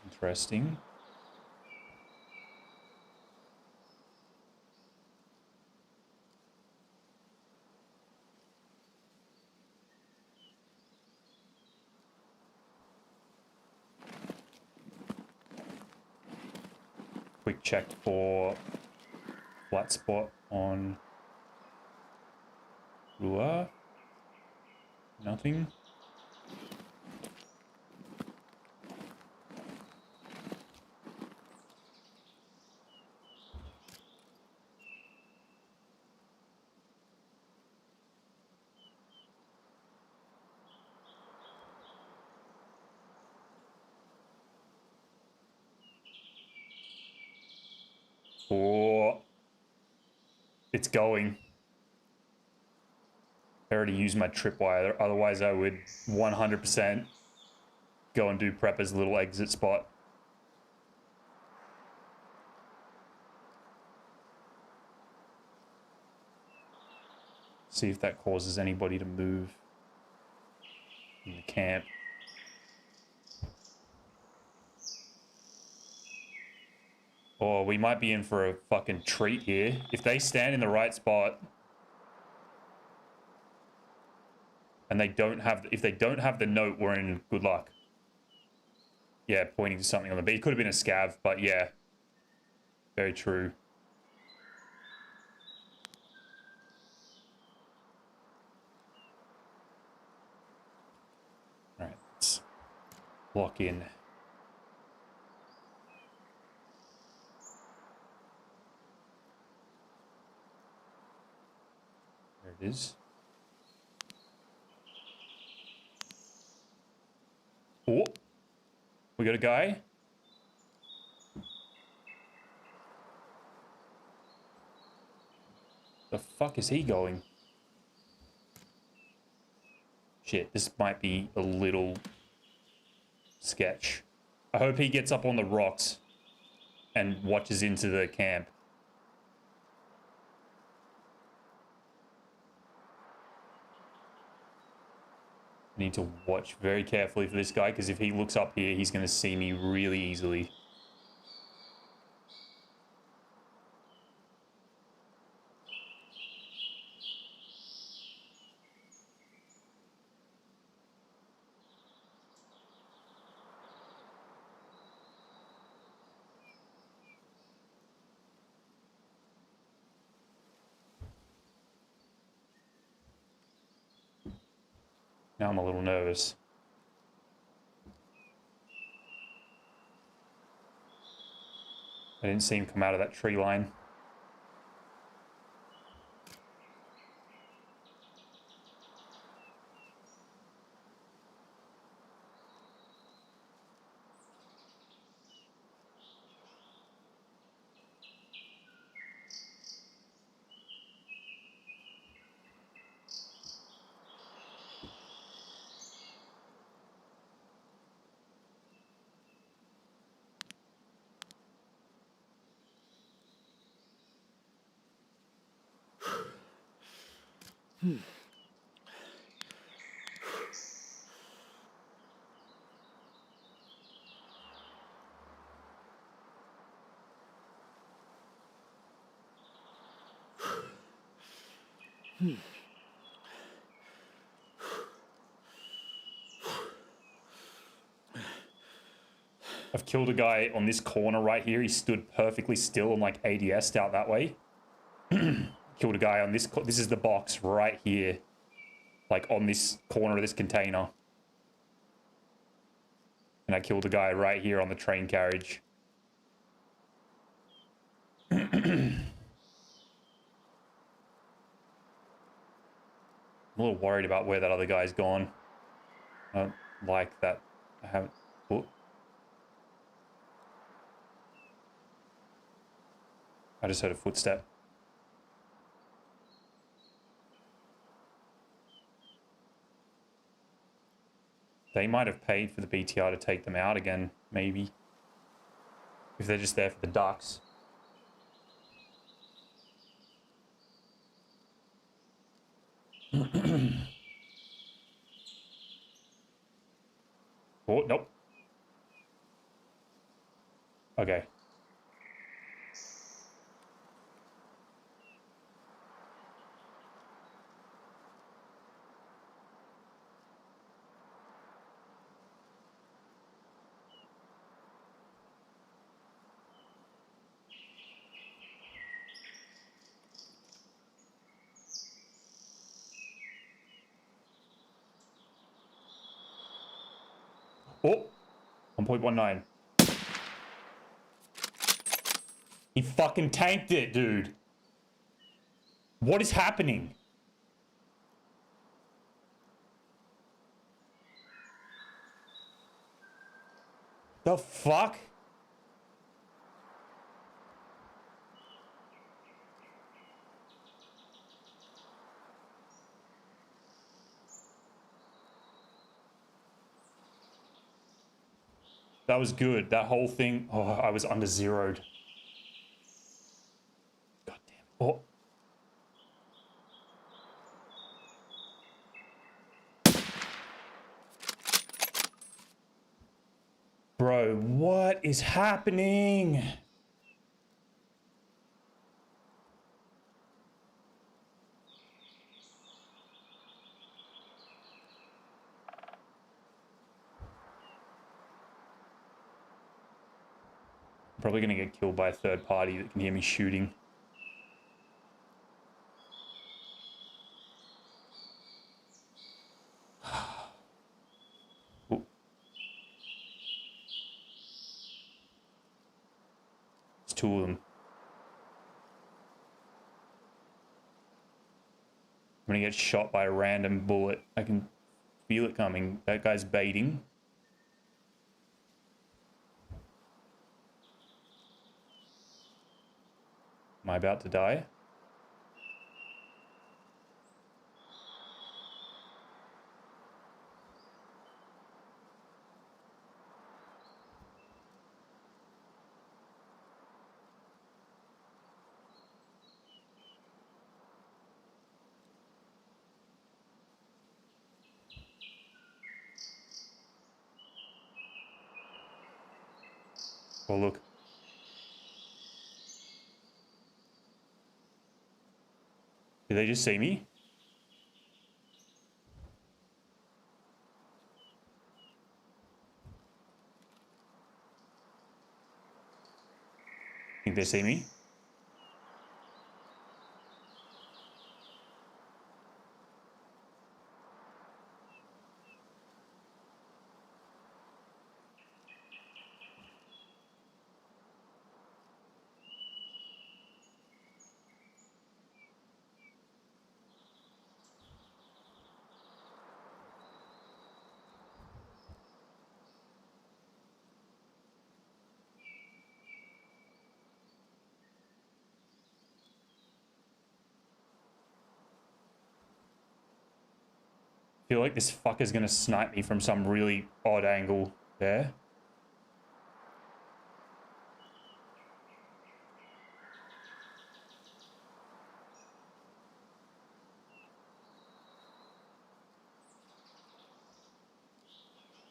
Interesting. Quick check for flat spot on Rua. Nothing. Oh, it's going. I already used my tripwire, otherwise I would 100% go and do Prepper's little exit spot. See if that causes anybody to move in the camp. Oh, we might be in for a fucking treat here. If they stand in the right spot and they don't have, if they don't have the note, we're in good luck. Yeah, pointing to something on the beat. It could have been a scav, but yeah. Very true. All right, let's lock in. There it is. Oh, we got a guy. The fuck is he going? Shit, this might be a little sketch. I hope he gets up on the rocks and watches into the camp. I need to watch very carefully for this guy, because if he looks up here, he's going to see me really easily. Now I'm a little nervous. I didn't see him come out of that tree line. I've killed a guy on this corner right here. He stood perfectly still and like ADS'd out that way. Killed a guy on this. This is the box right here. Like on this corner of this container. And I killed a guy right here on the train carriage. I'm a little worried about where that other guy's gone. I don't like that. I haven't... Oh. I just heard a footstep. They might have paid for the BTR to take them out again, maybe. If they're just there for the ducks. Oh, nope. Okay. Oh, 1.19. He fucking tanked it, dude. What is happening? The fuck? That was good. That whole thing. Oh, I was under zeroed. God damn. Oh. Bro, what is happening? I'm probably gonna get killed by a third party that can hear me shooting. Oh. It's two of them. I'm gonna get shot by a random bullet. I can feel it coming. That guy's baiting. Am I about to die? Oh, look. Did they just see me? Think they see me? Feel like this fucker's gonna snipe me from some really odd angle there.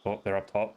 Oh, they're up top.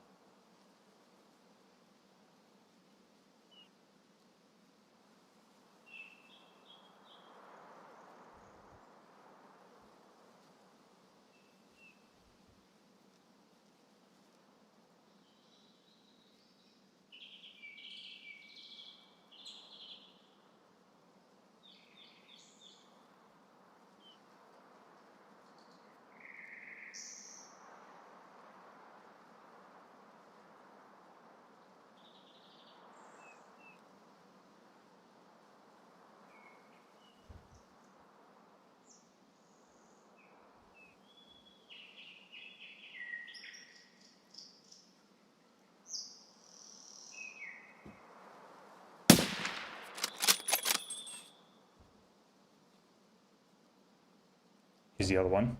Here's the other one.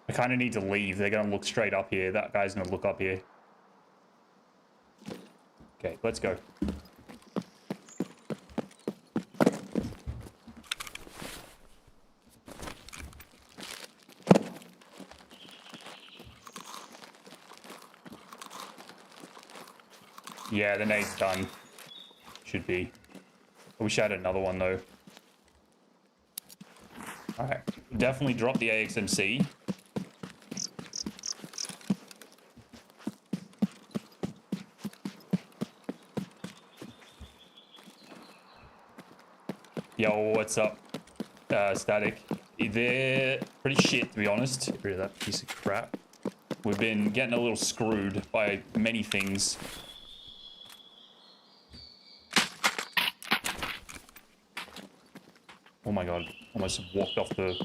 I kind of need to leave. They're going to look straight up here. That guy's going to look up here. Okay, let's go. Yeah, the nade's done. Should be. I wish I had another one, though. Alright. Definitely drop the AXMC. Yo, what's up, Static? They're pretty shit, to be honest. Get rid of that piece of crap. We've been getting a little screwed by many things. Oh my god, almost walked off the...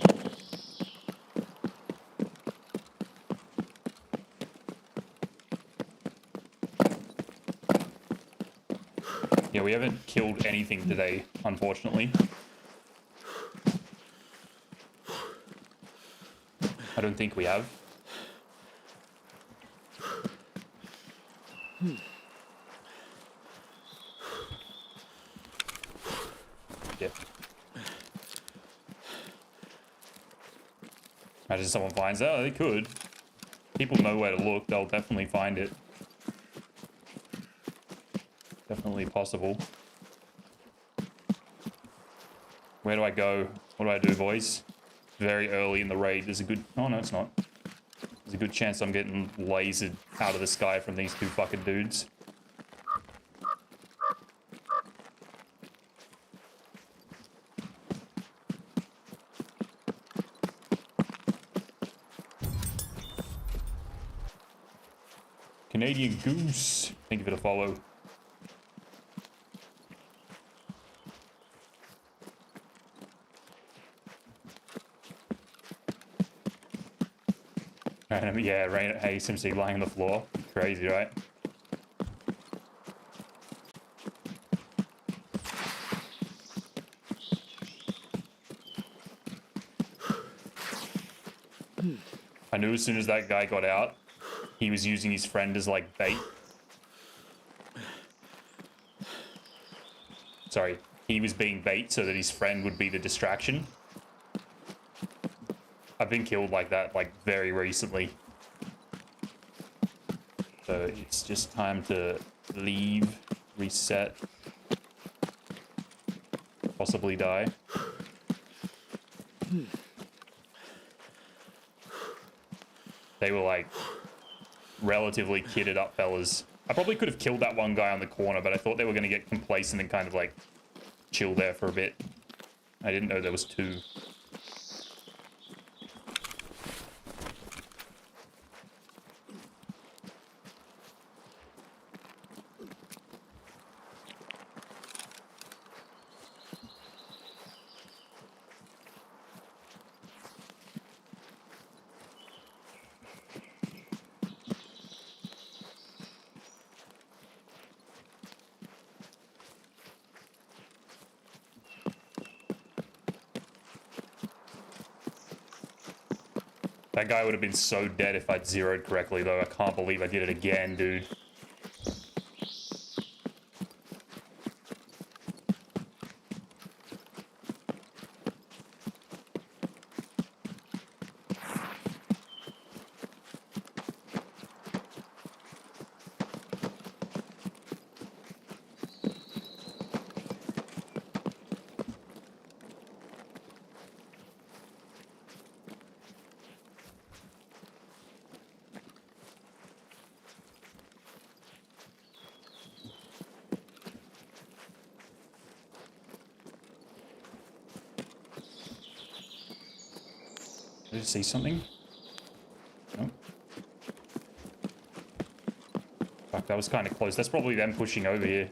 Yeah, we haven't killed anything today, unfortunately. I don't think we have. Yeah. Imagine someone finds out. They could. People know where to look. They'll definitely find it. Definitely possible. Where do I go? What do I do, boys? Very early in the raid. There's a good... Oh, no, it's not. There's a good chance I'm getting lasered out of the sky from these two fucking dudes. Canadian Goose. Thank you for the follow. Yeah, rain at ASMC lying on the floor. Crazy, right? I knew as soon as that guy got out, he was using his friend as like bait. Sorry, he was being bait so that his friend would be the distraction. I've been killed like that, like very recently. So it's just time to leave, reset, possibly die. They were like relatively kitted up fellas. I probably could have killed that one guy on the corner, but I thought they were going to get complacent and kind of like chill there for a bit. I didn't know there was two. That guy would have been so dead if I'd zeroed correctly, though. I can't believe I did it again, dude. Did I see something? No. Fuck, that was kind of close. That's probably them pushing over here.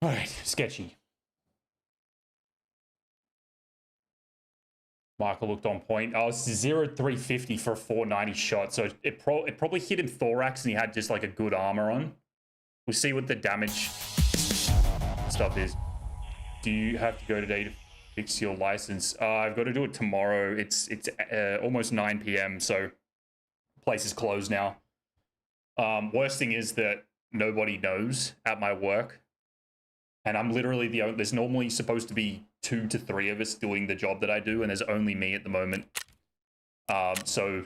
All right, sketchy. Michael looked on point. I was 0-350 for a 490 shot, so it probably hit him thorax and he had just like a good armor on. We'll see what the damage stuff is. Do you have to go today to fix your license? I've got to do it tomorrow. It's almost 9 p.m, so place is closed now. Worst thing is that nobody knows at my work. And I'm literally the only, there's normally supposed to be 2 to 3 of us doing the job that I do, and there's only me at the moment. So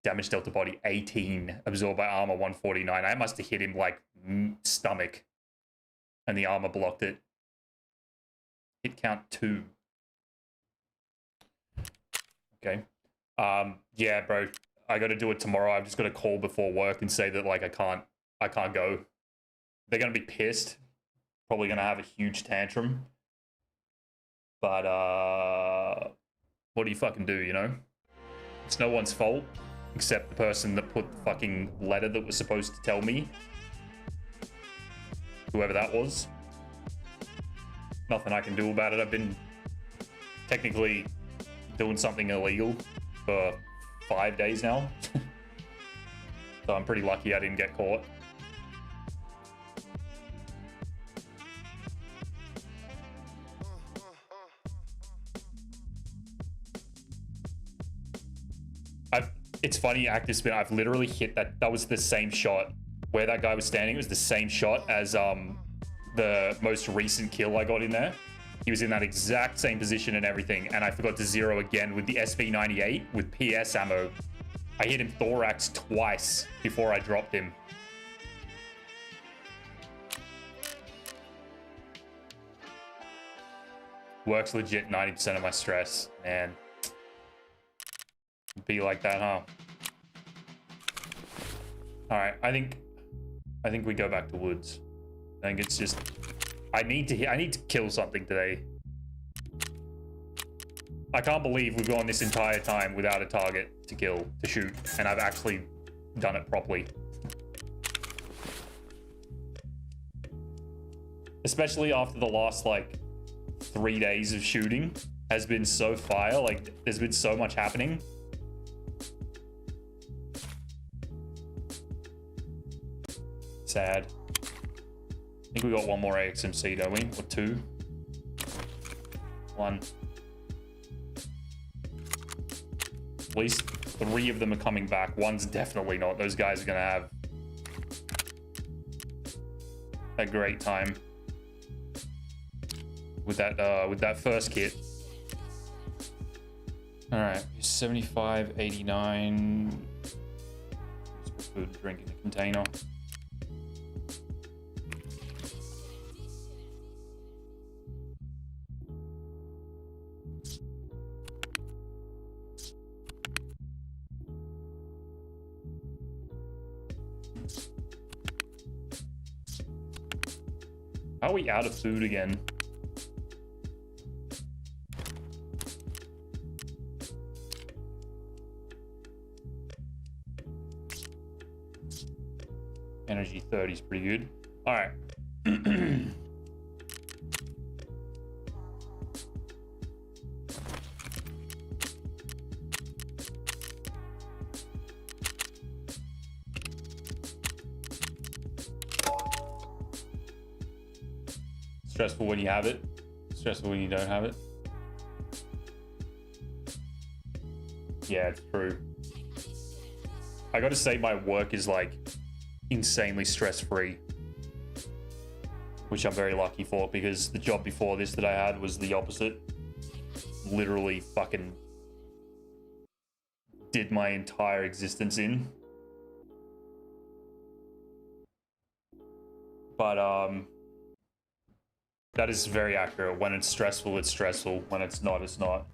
damage dealt to body 18, absorbed by armor 149. I must have hit him like stomach, and the armor blocked it. Hit count 2. Okay. Yeah, bro. I got to do it tomorrow. I've just got to call before work and say that like I can't go. They're gonna be pissed. Probably gonna have a huge tantrum. But what do you fucking do, you know? It's no one's fault except the person that put the fucking letter that was supposed to tell me. Whoever that was. Nothing I can do about it. I've been technically doing something illegal for 5 days now. So I'm pretty lucky I didn't get caught. It's funny, active spin. I've literally hit that. That was the same shot where that guy was standing. It was the same shot as the most recent kill I got in there. He was in that exact same position and everything. And I forgot to zero again with the SV98 with PS ammo. I hit him thorax twice before I dropped him. Works legit 90% of my stress, man. Be like that, huh? All right, I think we go back to woods. I think it's just I need to kill something today. I can't believe we've gone this entire time without a target to kill, to shoot, and I've actually done it properly. Especially after the last like 3 days of shooting has been so fire. Like there's been so much happening. Sad. I think we got one more AXMC, don't we? Or 2? 1. At least 3 of them are coming back. 1's definitely not. Those guys are gonna have a great time with that first kit. All right, 75, 89. Food and drink in the container. How are we out of food again? Energy 30 is pretty good. All right. Stressful when you have it, stressful when you don't have it. Yeah, it's true. I gotta say my work is like insanely stress-free, which I'm very lucky for, because the job before this that I had was the opposite. Literally fucking did my entire existence in. But that is very accurate. When it's stressful, it's stressful. When it's not, it's not.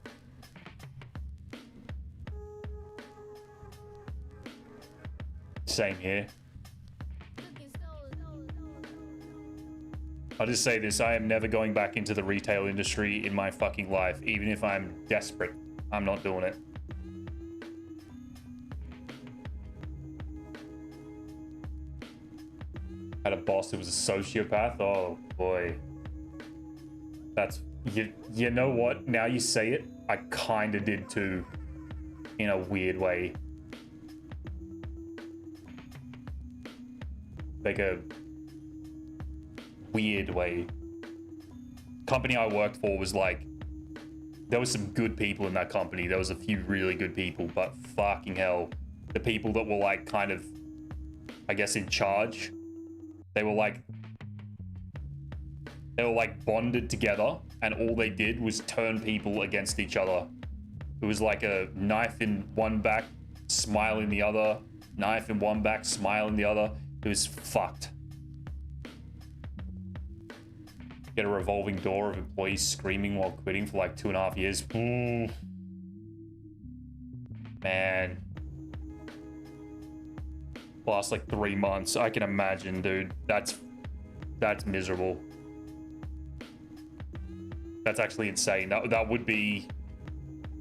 Same here. I'll just say this, I am never going back into the retail industry in my fucking life. Even if I'm desperate, I'm not doing it. Had a boss who was a sociopath. Oh boy. That's, you know what? Now you say it, I kind of did too, in a weird way. Like a weird way. Company I worked for was like, there was some good people in that company. There was a few really good people, but fucking hell, the people that were like kind of, I guess, in charge, they were like bonded together, and all they did was turn people against each other. It was like a knife in one back, smile in the other, knife in one back, smile in the other. It was fucked. Get a revolving door of employees screaming while quitting for like 2.5 years. Ooh. Man. Last like 3 months. I can imagine, dude. That's miserable. That's actually insane. That would be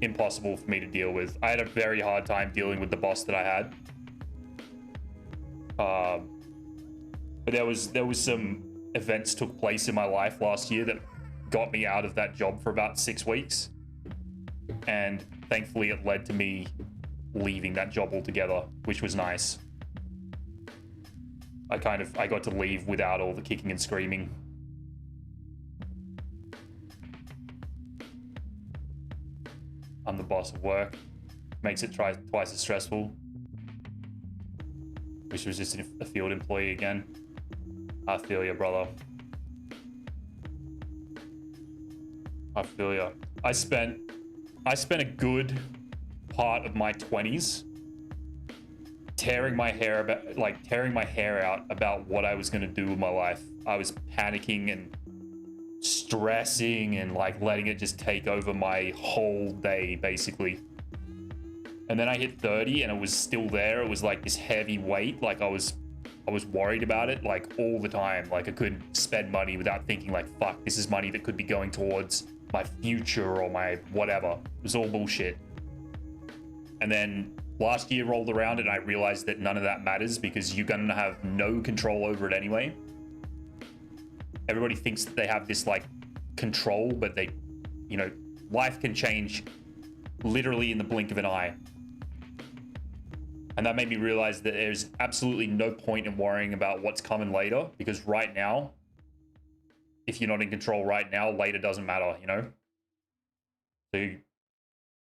impossible for me to deal with. I had a very hard time dealing with the boss that I had. But there was some events took place in my life last year that got me out of that job for about 6 weeks. And thankfully it led to me leaving that job altogether, which was nice. I got to leave without all the kicking and screaming. I'm the boss of work. Makes it twice as stressful. Wish it was just a field employee again. I feel ya, brother. I feel ya. I spent a good part of my 20s tearing my hair out about what I was gonna do with my life. I was panicking and stressing and like letting it just take over my whole day, basically. And then I hit 30 and it was still there. It was like this heavy weight. Like I was worried about it like all the time. Like I couldn't spend money without thinking like, fuck, this is money that could be going towards my future or my whatever. It was all bullshit. And then last year rolled around and I realized that none of that matters because you're gonna have no control over it anyway. Everybody thinks that they have this like control, but they, you know, life can change literally in the blink of an eye. And that made me realize that there's absolutely no point in worrying about what's coming later, because right now, if you're not in control right now, later doesn't matter, you know? So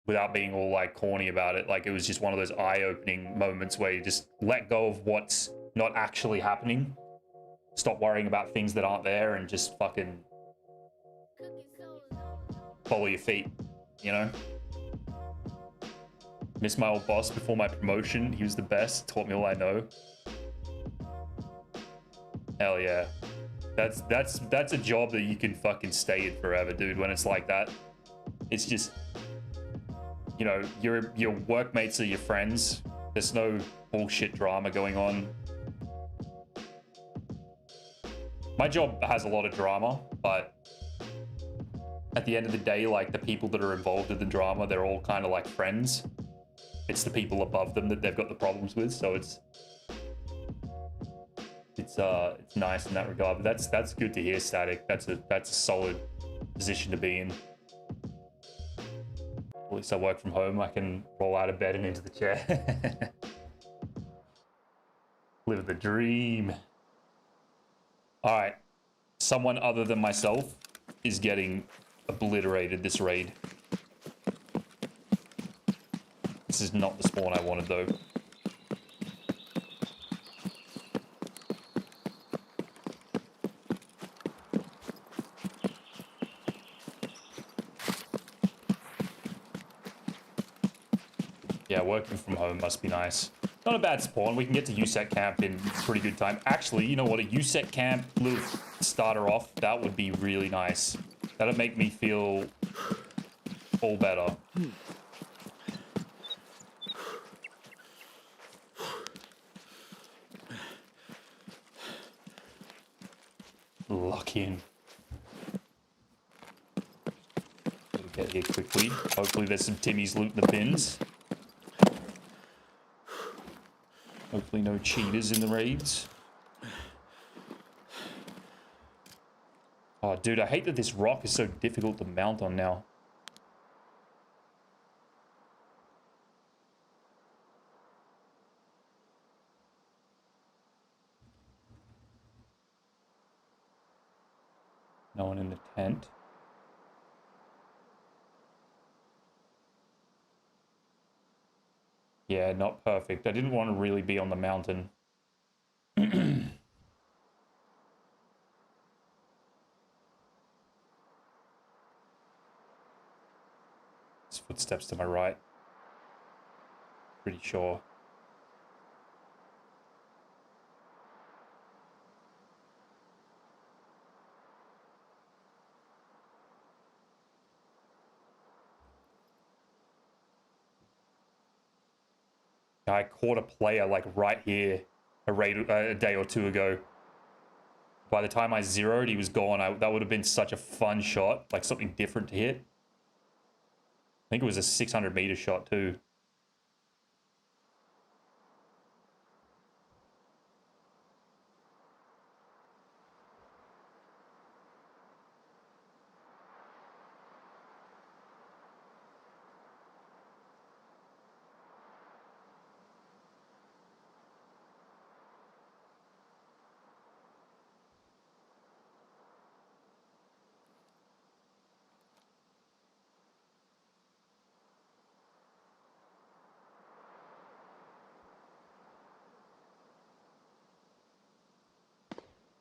without being all like corny about it, like it was just one of those eye-opening moments where you just let go of what's not actually happening. Stop worrying about things that aren't there and just fucking follow your feet, you know? Miss my old boss before my promotion. He was the best, taught me all I know. Hell yeah. That's a job that you can fucking stay in forever, dude, when it's like that. It's just, you know, your workmates are your friends. There's no bullshit drama going on. My job has a lot of drama, but at the end of the day, like the people that are involved in the drama, they're all kind of like friends. It's the people above them that they've got the problems with, so it's nice in that regard. But that's good to hear, Static. That's a solid position to be in. At least I work from home. I can roll out of bed and into the chair. Live the dream. All right. Someone other than myself is getting obliterated this raid. This is not the spawn I wanted, though. Yeah, working from home must be nice. Not a bad spawn. We can get to USEC camp in pretty good time. Actually, you know what? A USEC camp little starter off, that would be really nice. That'd make me feel all better. Lock in. Get here quickly. Hopefully there's some Timmies looting the bins. Hopefully no cheaters in the raids. Oh, dude, I hate that this rock is so difficult to mount on now. No one in the tent. Yeah, not perfect. I didn't want to really be on the mountain. There's footsteps to my right. Pretty sure. I caught a player like right here a day or two ago. By the time I zeroed, he was gone. That would have been such a fun shot, like something different to hit. I think it was a 600-meter shot too.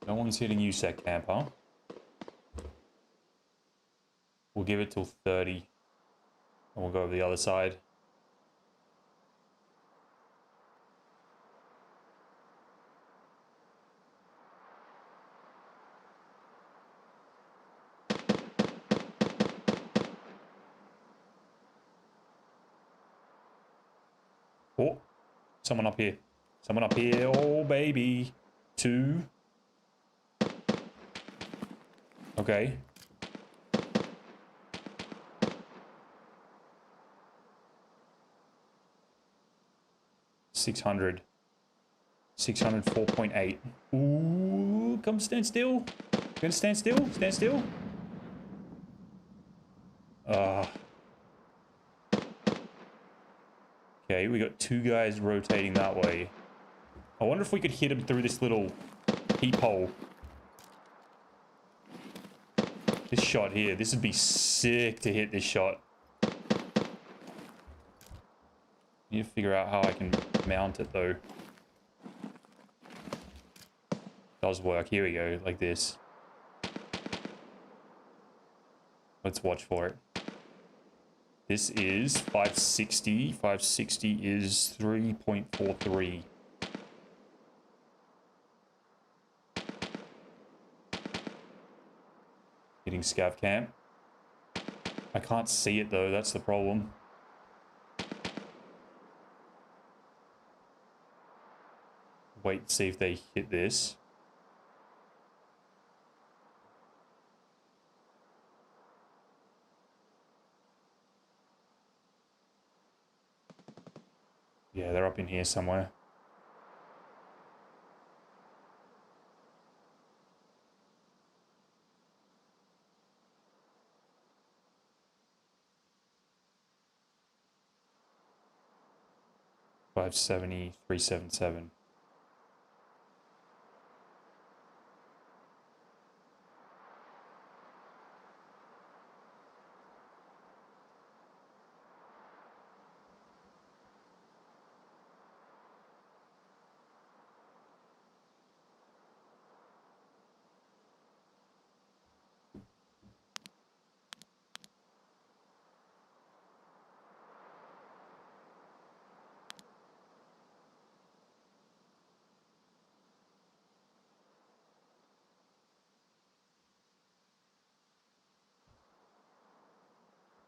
No one's hitting USEC camp, huh? We'll give it till 30. And we'll go over the other side. Oh, someone up here. Someone up here. Oh, baby. 2. Okay. $600. 604.8. Ooh, come stand still. You gonna stand still? Stand still. Okay, we got 2 guys rotating that way. I wonder if we could hit him through this little peephole. This shot here. This would be sick to hit this shot. Need to figure out how I can mount it though. Does work. Here we go, like this. Let's watch for it. This is 560. 560 is 3.43. Hitting scav camp. I can't see it though, that's the problem. Wait, see if they hit this. Yeah, they're up in here somewhere. $570, $377.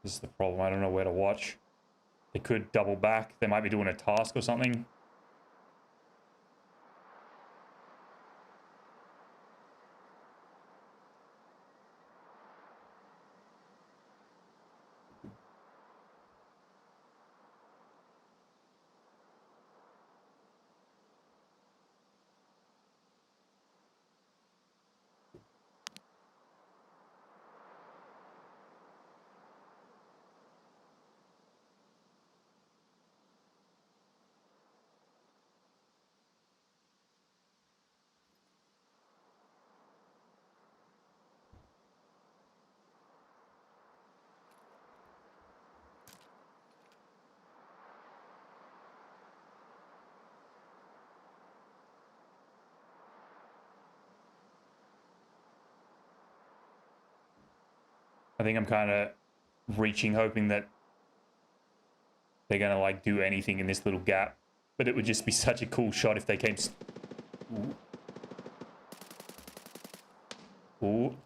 This is the problem. I don't know where to watch. They could double back. They might be doing a task or something. I think I'm kind of reaching, hoping that they're going to like do anything in this little gap. But it would just be such a cool shot if they came... Ooh. Ooh.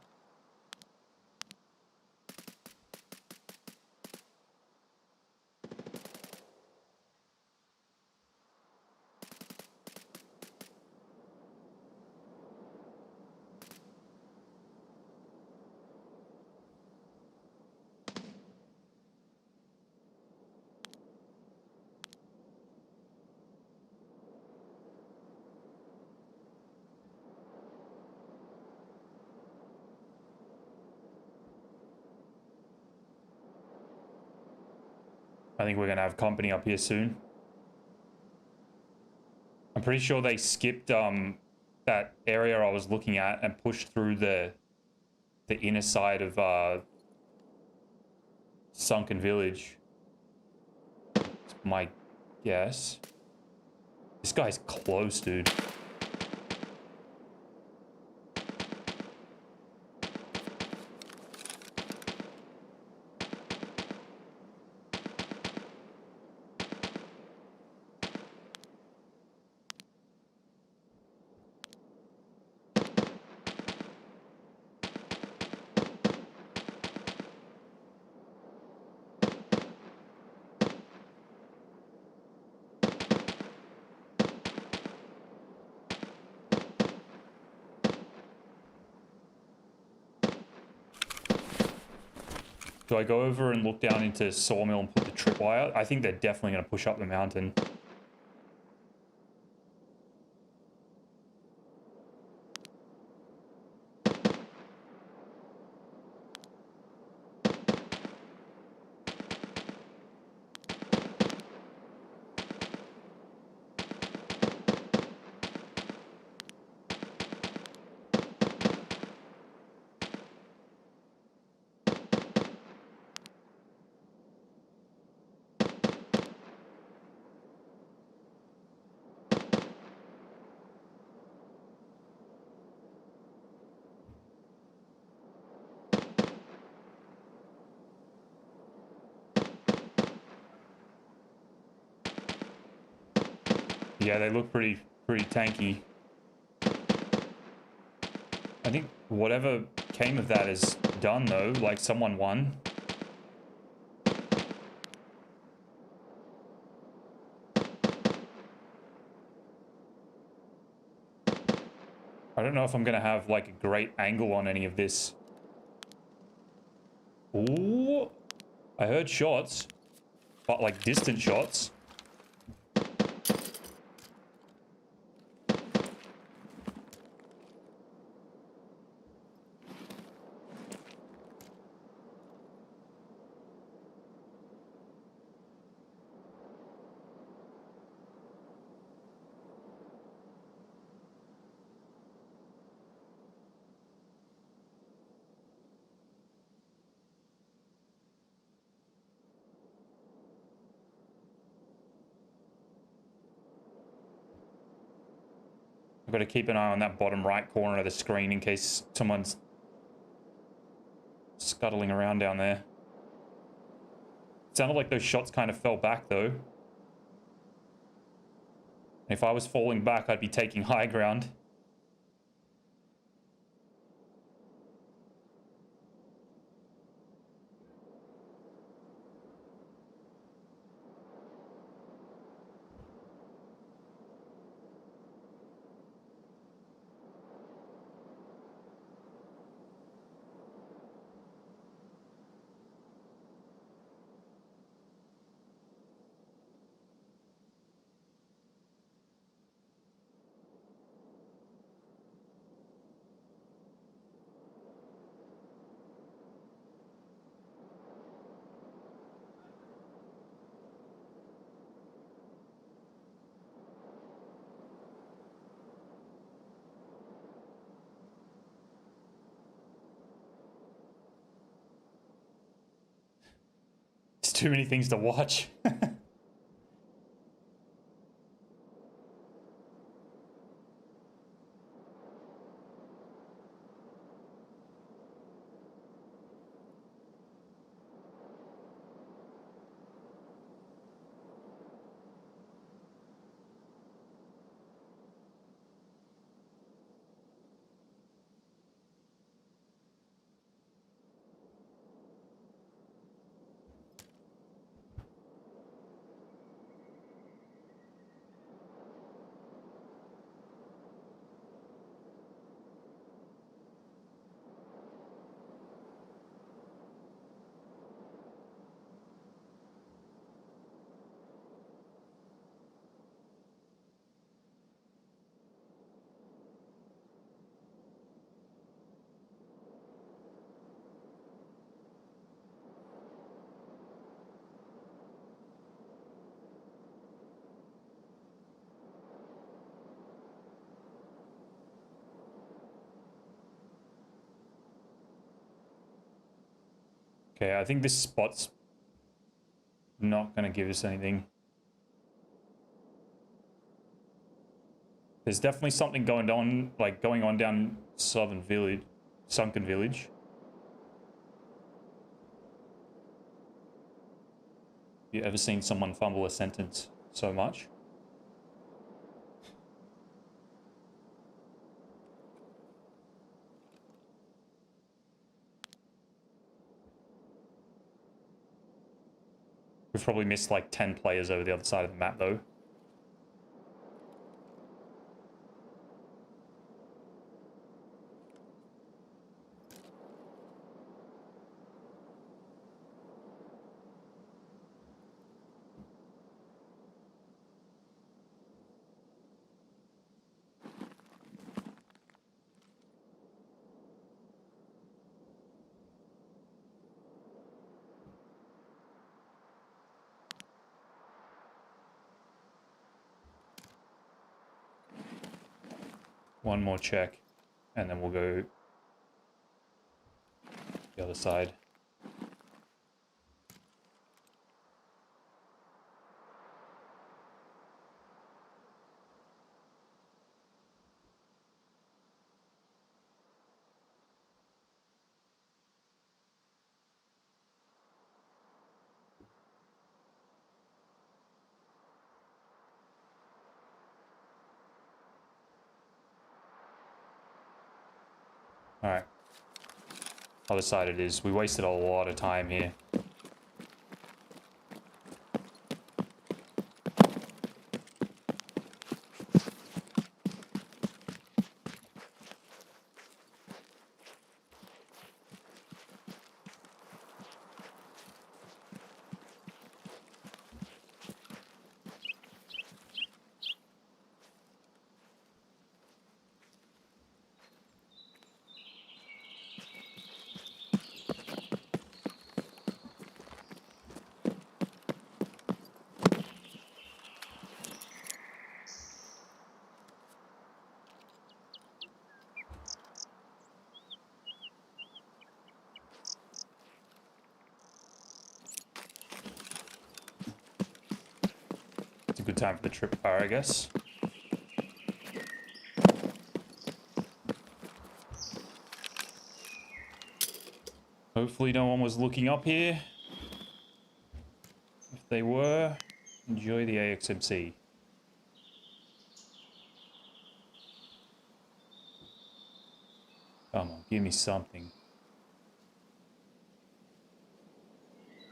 I think we're going to have company up here soon. I'm pretty sure they skipped that area I was looking at and pushed through the inner side of Sunken Village. That's my guess. This guy's close, dude. Do I go over and look down into Sawmill and put the tripwire? I think they're definitely going to push up the mountain. Yeah, they look pretty tanky. I think whatever came of that is done though, like someone won. I don't know if I'm gonna have like a great angle on any of this. Ooh, I heard shots, but like distant shots. got to keep an eye on that bottom right corner of the screen in case someone's scuttling around down there. It sounded like those shots kind of fell back though. If I was falling back, I'd be taking high ground. It's too many things to watch. Okay, I think this spot's not gonna give us anything. There's definitely something going on down Southern Village, Sunken Village. You ever seen someone fumble a sentence so much? We've probably missed like 10 players over the other side of the map though. One more check, and then we'll go the other side. All right. Other side it is. We wasted a lot of time here. It's a good time for the trip car, I guess. Hopefully no one was looking up here. If they were, enjoy the AXMC. Come on, give me something.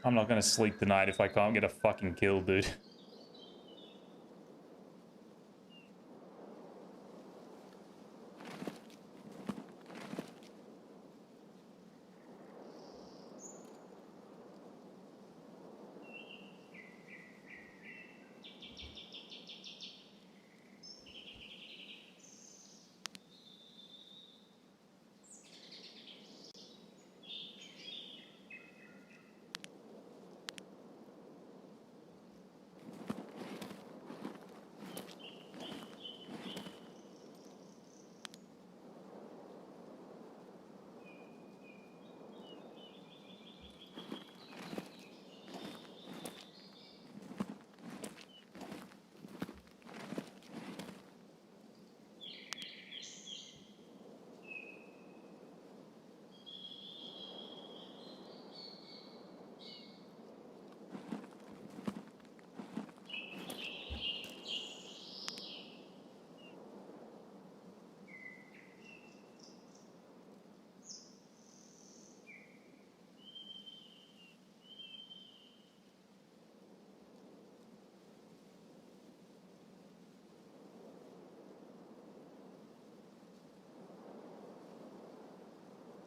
I'm not gonna sleep tonight if I can't get a fucking kill, dude.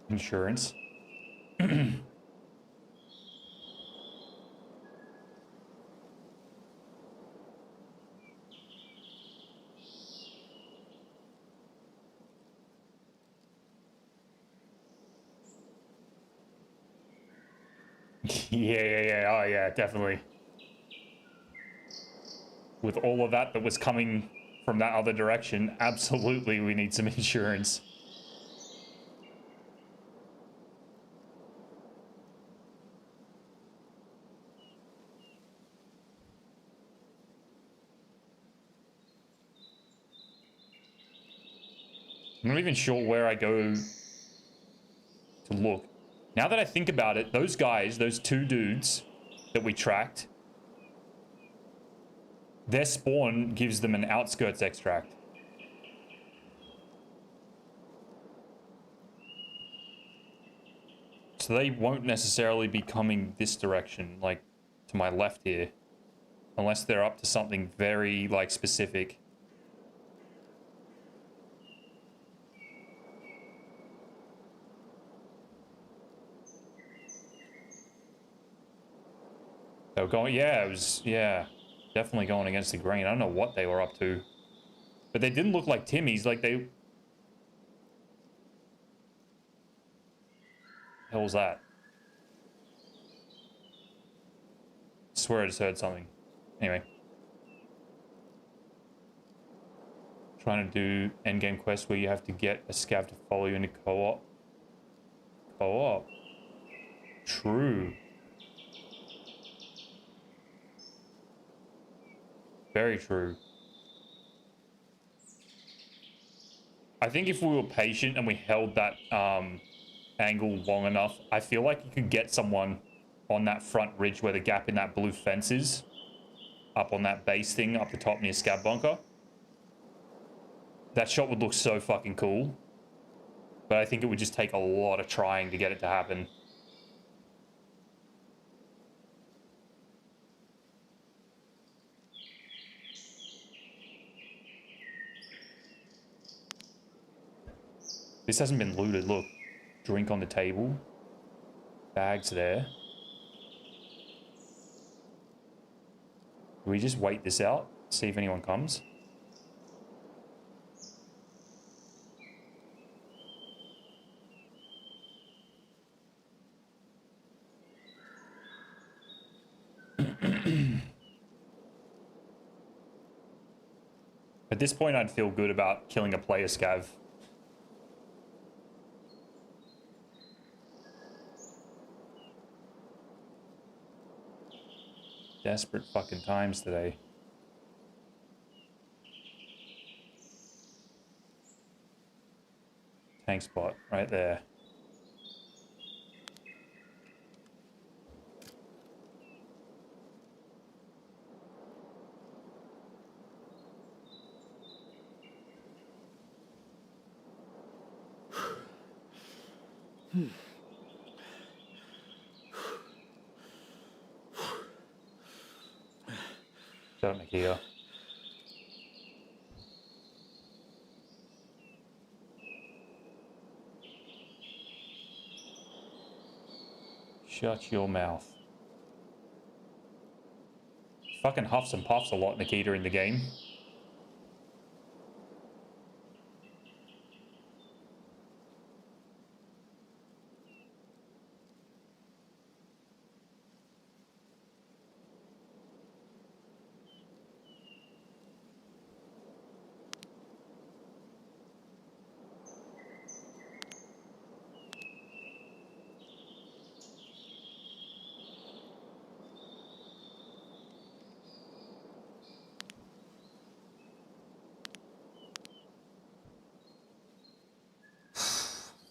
Insurance. Yeah. Oh, yeah, definitely. With all of that was coming from that other direction, absolutely we need some insurance. I'm not even sure where I go to look. Now that I think about it, those guys, those two dudes that we tracked, their spawn gives them an outskirts extract. So they won't necessarily be coming this direction, like to my left here, unless they're up to something very, like, specific. They were going, yeah, it was, yeah, definitely going against the grain. I don't know what they were up to, but they didn't look like Timmy's. Like they, hell was that? I swear I just heard something. Anyway, trying to do endgame quest where you have to get a scav to follow you into co-op. Co-op. True. Very true. I think if we were patient and we held that angle long enough, I feel like you could get someone on that front ridge where the gap in that blue fence is, up on that base thing up the top near Scab Bunker. That shot would look so fucking cool, but I think it would just take a lot of trying to get it to happen. This hasn't been looted. Look, drink on the table, bags there. Do we just wait this out, see if anyone comes? At this point, I'd feel good about killing a player scav. Desperate fucking times today. Tank spot right there. Shut up, Nikita. Shut your mouth. Fucking huffs and puffs a lot, Nikita, in the game.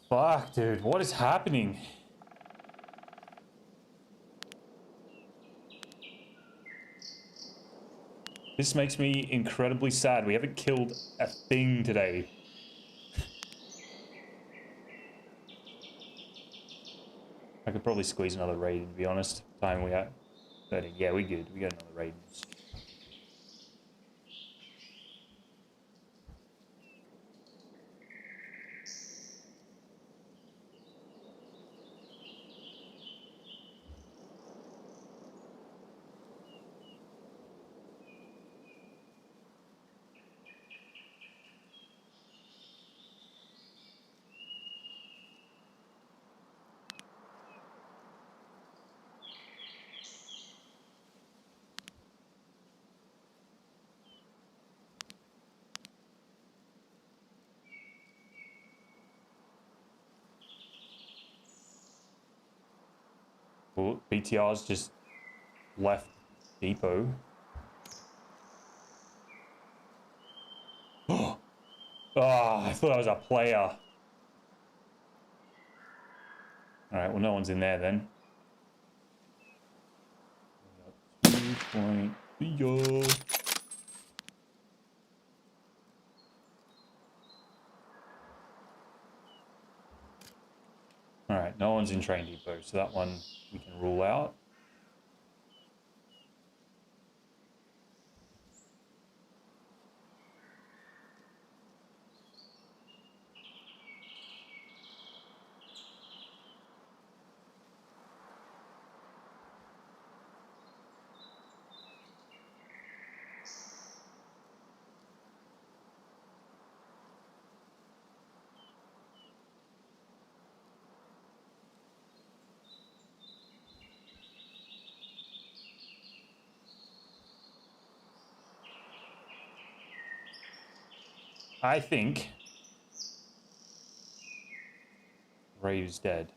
Fuck, dude, what is happening? This makes me incredibly sad. We haven't killed a thing today. I could probably squeeze another raid, to be honest. Time we got 30. Yeah, we good. We got another raid. Well, BTR's just left depot. Oh, I thought I was a player. Alright, well, no one's in there then. 2.3. Alright, no one's in train depot, so that one we can rule out. I think Rave's dead.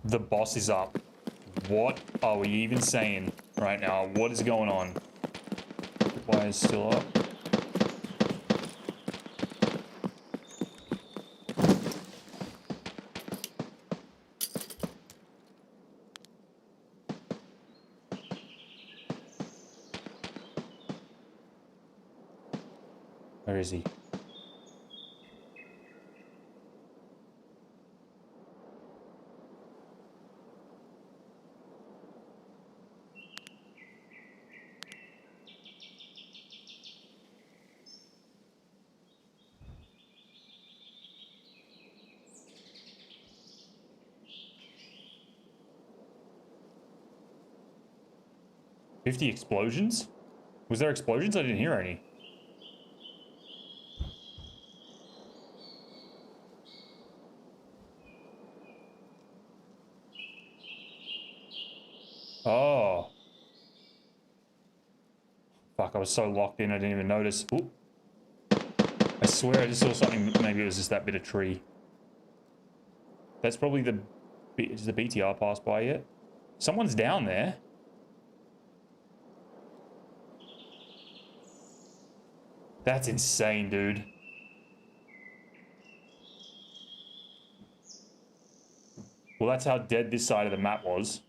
The boss is up. What are we even saying right now? What is going on? Why is still up? Where is he? $50 explosions? Was there explosions? I didn't hear any. Oh. Fuck, I was so locked in I didn't even notice. Ooh. I swear I just saw something. Maybe it was just that bit of tree. That's probably the... Is the BTR passed by yet? Someone's down there. That's insane, dude. Well, that's how dead this side of the map was.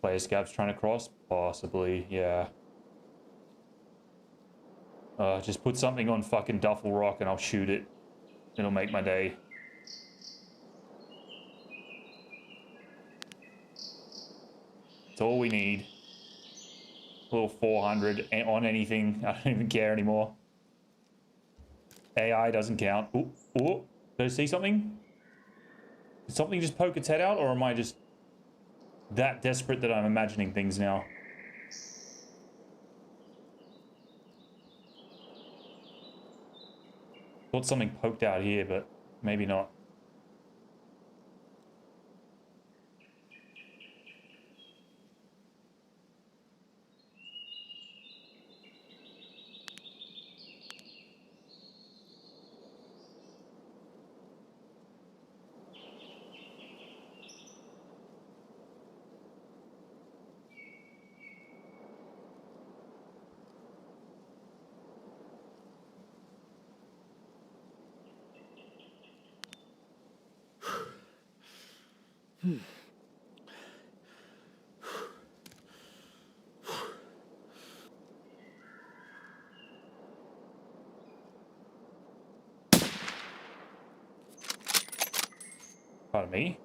Player scab's trying to cross? Possibly, yeah. Just put something on fucking Duffel Rock and I'll shoot it. It'll make my day. It's all we need. A little 400 on anything. I don't even care anymore. AI doesn't count. Ooh, ooh. Did I see something? Did something just poke its head out, or am I just that desperate that I'm imagining things now? Thought something poked out here, but maybe not. Pardon me.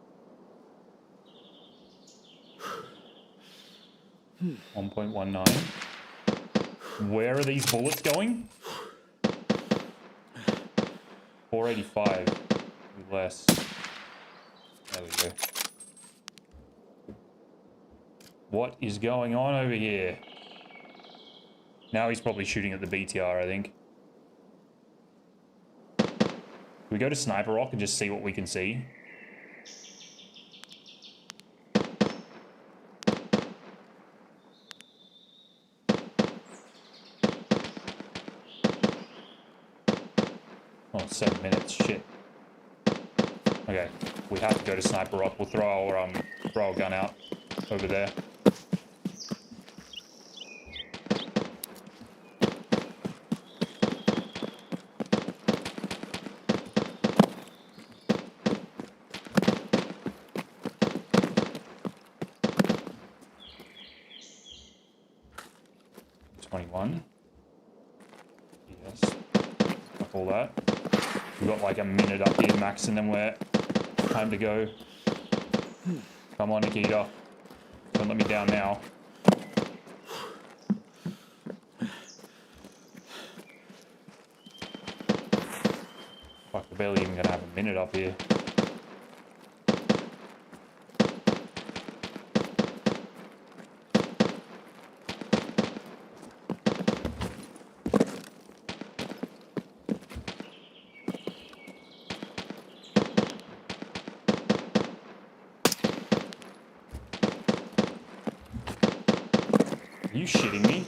1.19. Where are these bullets going? 485. Less. There we go. What is going on over here? Now he's probably shooting at the BTR, I think. Can we go to Sniper Rock and just see what we can see? Oh, 7 minutes. Shit. Okay, we have to go to Sniper Rock. We'll throw our gun out over there. Yes. All that. We've got like a minute up here max, and then we're time to go. Come on, Nikita. Don't let me down now. Fuck, we're barely even gonna have a minute up here. Are you shitting me?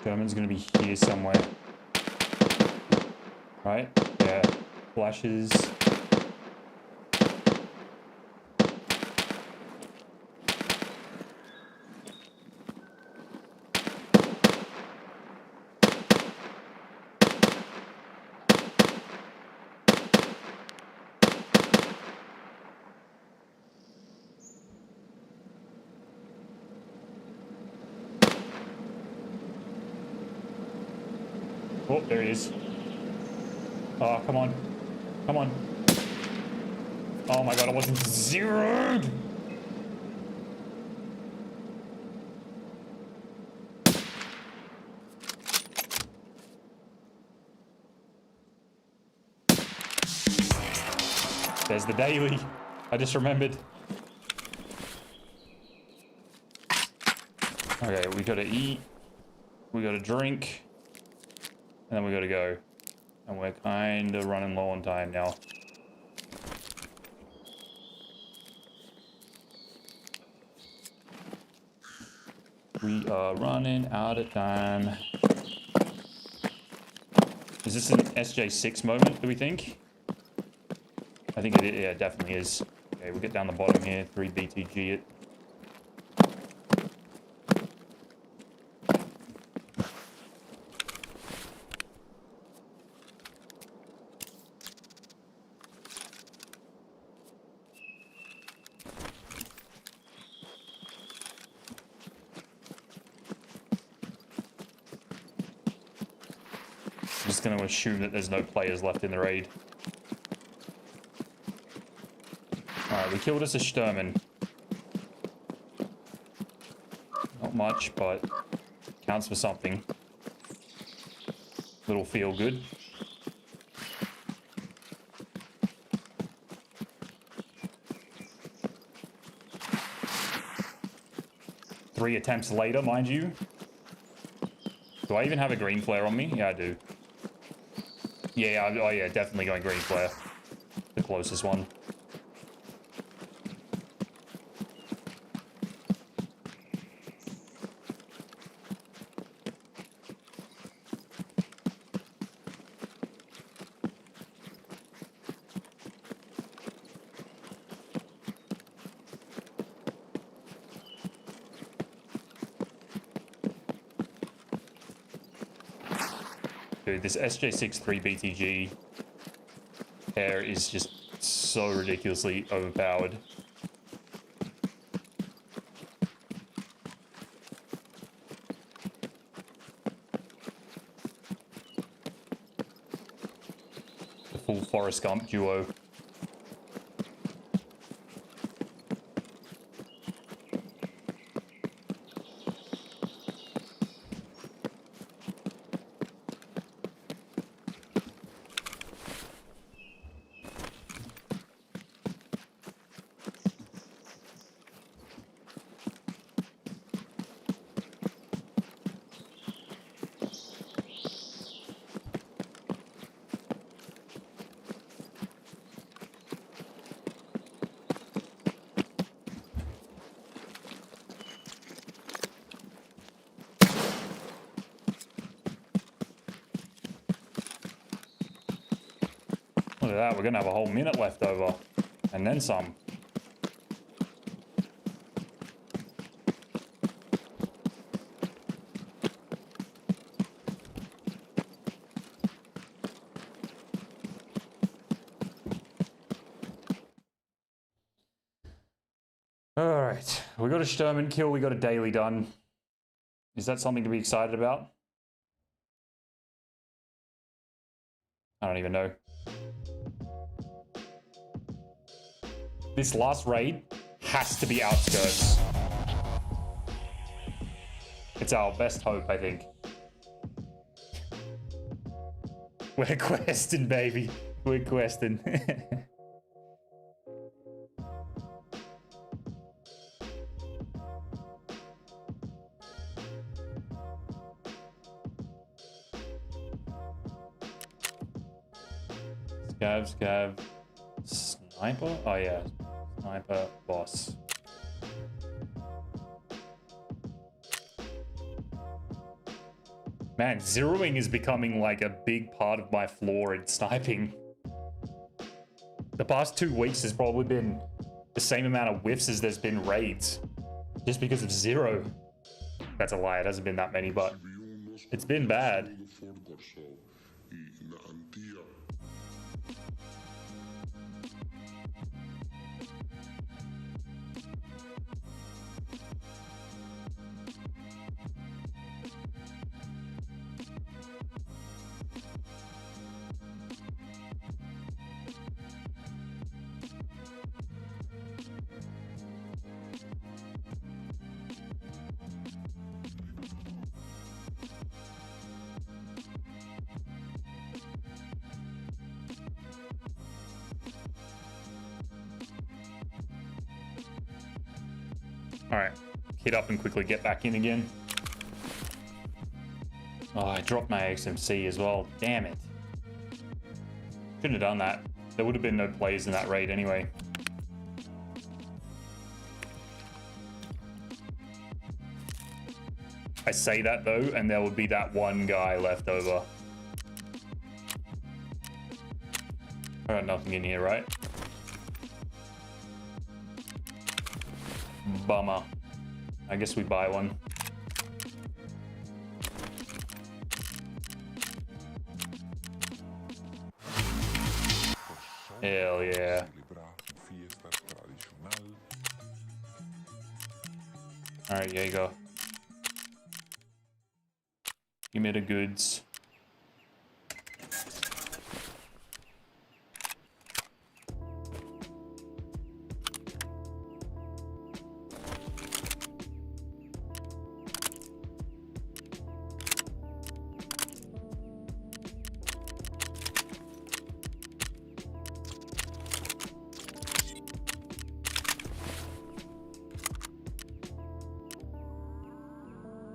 German's gonna be here somewhere. Right? Yeah. Flashes. Oh, there he is. Oh, come on. Come on. Oh my god, I wasn't zeroed! There's the daily. I just remembered. Okay, we gotta eat. We gotta drink. And then we gotta go. And we're kinda running low on time now. We are running out of time. Is this an SJ6 moment, do we think? I think it, yeah, it definitely is. Okay, we'll get down the bottom here, 3 BTG it. I'm just going to assume that there's no players left in the raid. Alright, we killed us a Sturman. Not much, but counts for something. Little feel good. Three attempts later, mind you. Do I even have a green flare on me? Yeah, I do. Yeah, oh yeah, definitely going green flare. The closest one. Dude, this SJ6 3 BTG pair is just so ridiculously overpowered. The full Forrest Gump duo. Look at that, we're gonna have a whole minute left over. And then some. Alright, we got a Sturman kill, we got a daily done. Is that something to be excited about? I don't even know. This last raid has to be outskirts. It's our best hope, I think. We're questing, baby. We're questing. Scav. Sniper? Oh yeah. Sniper boss. Man, zeroing is becoming like a big part of my flaw in sniping. The past 2 weeks has probably been the same amount of whiffs as there's been raids. Just because of zero. That's a lie, it hasn't been that many, but it's been bad. Alright, hit up and quickly get back in again. Oh, I dropped my XMC as well. Damn it. Shouldn't have done that. There would have been no players in that raid anyway. I say that though, and there would be that one guy left over. I got nothing in here, right? Bummer. I guess we buy one. Hell yeah. Alright, here you go. Give me the goods.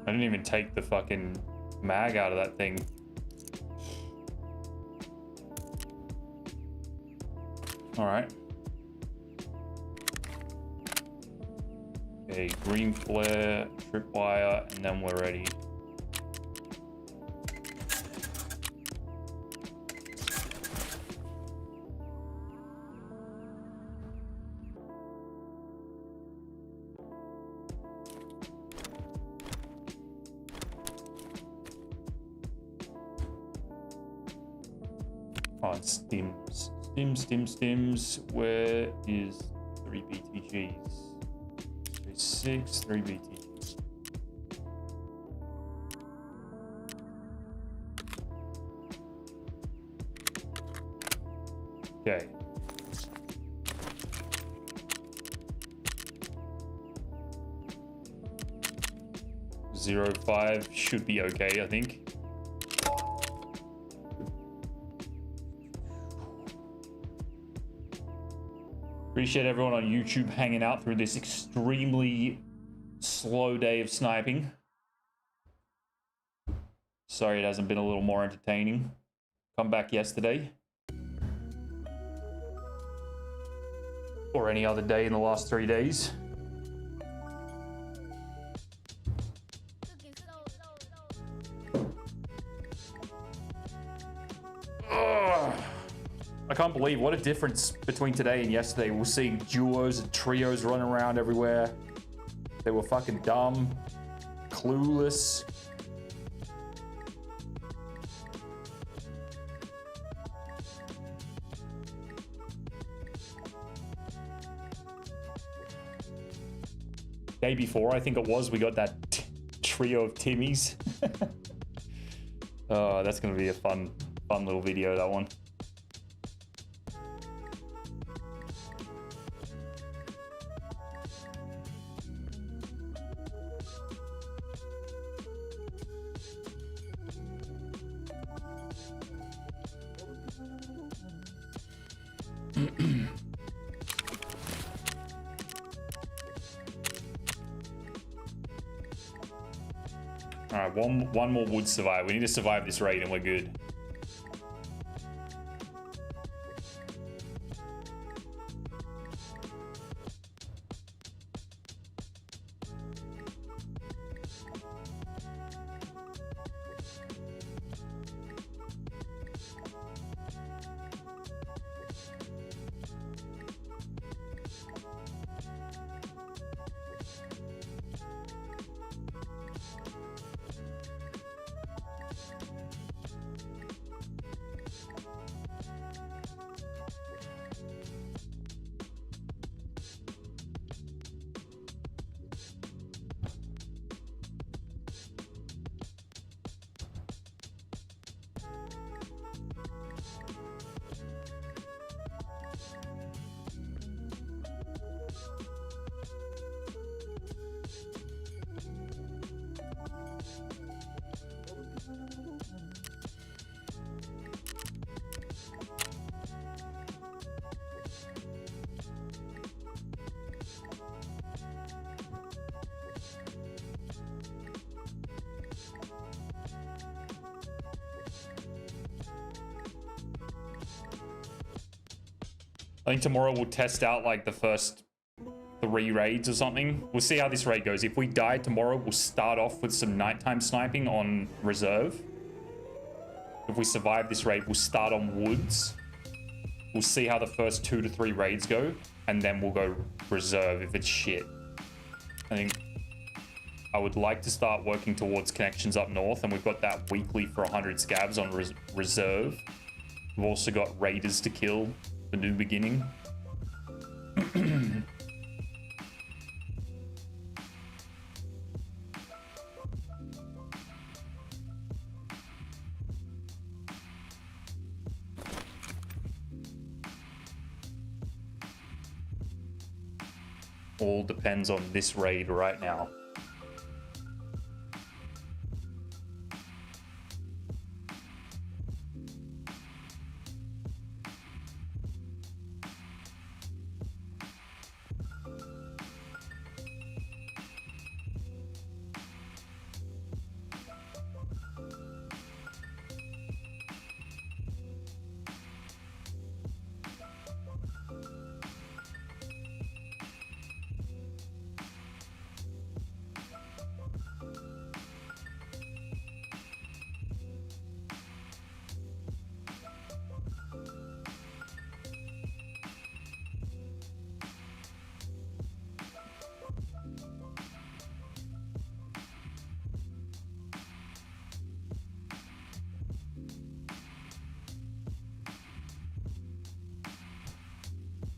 I didn't even take the fucking mag out of that thing. All right. Okay, green flare, tripwire, and then we're ready. On stims. Where is 3 BTGs? 6, 3 BTGs. Okay. .05 should be okay, I think. Appreciate everyone on YouTube hanging out through this extremely slow day of sniping. Sorry it hasn't been a little more entertaining. Come back yesterday. Or any other day in the last 3 days. I can't believe what a difference between today and yesterday. We're seeing duos and trios running around everywhere. They were fucking dumb, clueless. Day before, I think it was, we got that trio of Timmies. Oh, that's gonna be a fun little video, that one. All right, one more would survive. We need to survive this raid and we're good. I think tomorrow we'll test out like the first 3 raids or something. We'll see how this raid goes. If we die tomorrow, we'll start off with some nighttime sniping on reserve. If we survive this raid, we'll start on woods. We'll see how the first 2 to 3 raids go, and then we'll go reserve if it's shit. I think I would like to start working towards connections up north, and we've got that weekly for 100 scabs on reserve. We've also got raiders to kill for new beginning. All depends on this raid right now.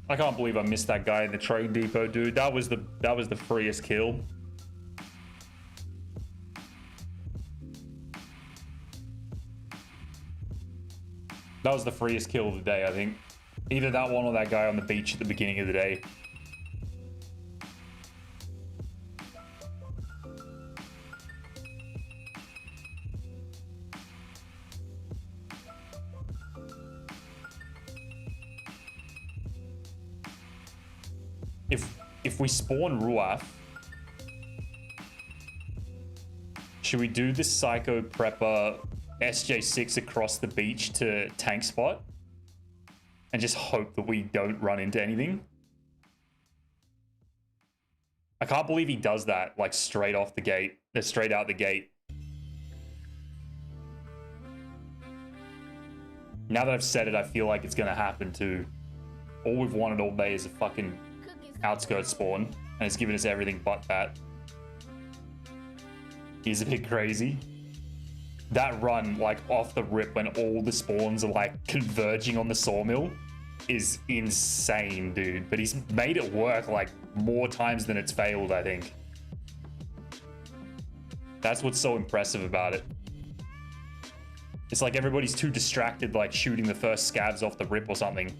I can't believe I missed that guy in the trade depot, dude. That was the freest kill. That was the freest kill of the day, I think. Either that one or that guy on the beach at the beginning of the day. If we spawn Ruaf, should we do this Psycho Prepper SJ6 across the beach to tank spot and just hope that we don't run into anything? I can't believe he does that like straight off the gate, straight out the gate. Now that I've said it, I feel like it's gonna happen too. All we've wanted all day is a fucking outskirts spawn, and it's given us everything but that. He's a bit crazy. That run, like off the rip, when all the spawns are like converging on the sawmill, is insane, dude. But he's made it work like more times than it's failed, I think. That's what's so impressive about it. It's like everybody's too distracted, like shooting the first scabs off the rip or something.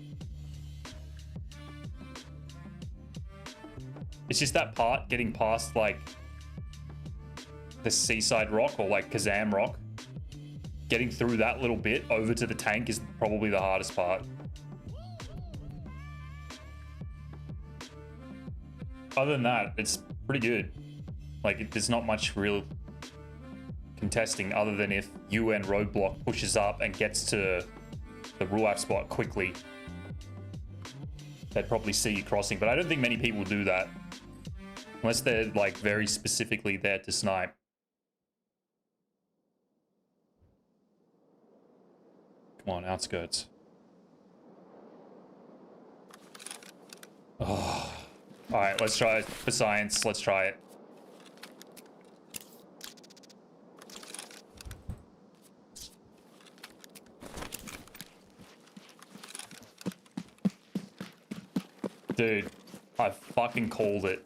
It's just that part, getting past like the seaside rock or like Kazam rock. Getting through that little bit over to the tank is probably the hardest part. Other than that, it's pretty good. Like, there's not much real contesting other than if UN roadblock pushes up and gets to the Ruaf spot quickly. They'd probably see you crossing, but I don't think many people do that. Unless they're like very specifically there to snipe. Come on, outskirts. Oh. All right, let's try it for science. Let's try it. Dude, I fucking called it.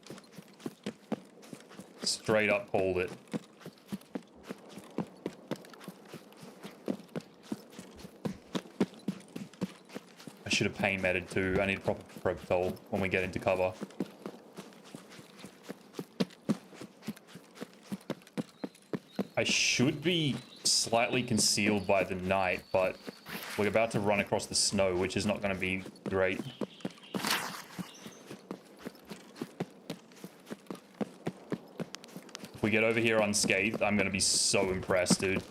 Straight up called it. I should have pain meted too. I need a proper propel when we get into cover. I should be slightly concealed by the night, but we're about to run across the snow, which is not going to be great. If we get over here unscathed, I'm going to be so impressed, dude.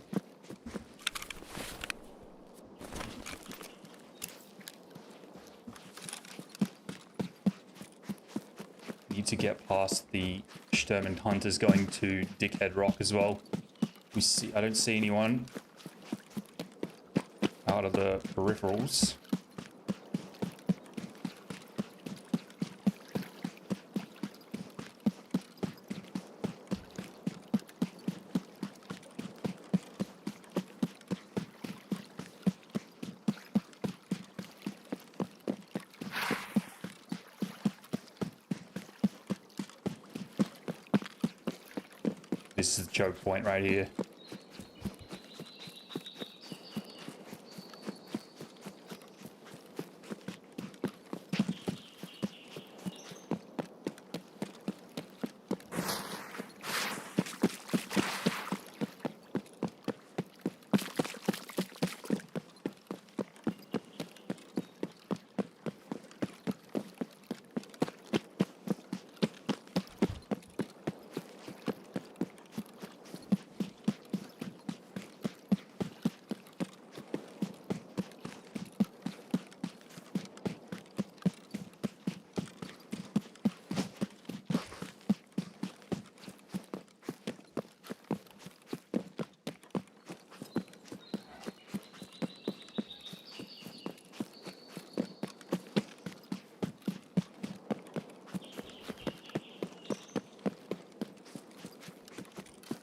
Need to get past the Sturm hunters going to Dickhead Rock as well. I don't see anyone out of the peripherals. This is the choke point right here.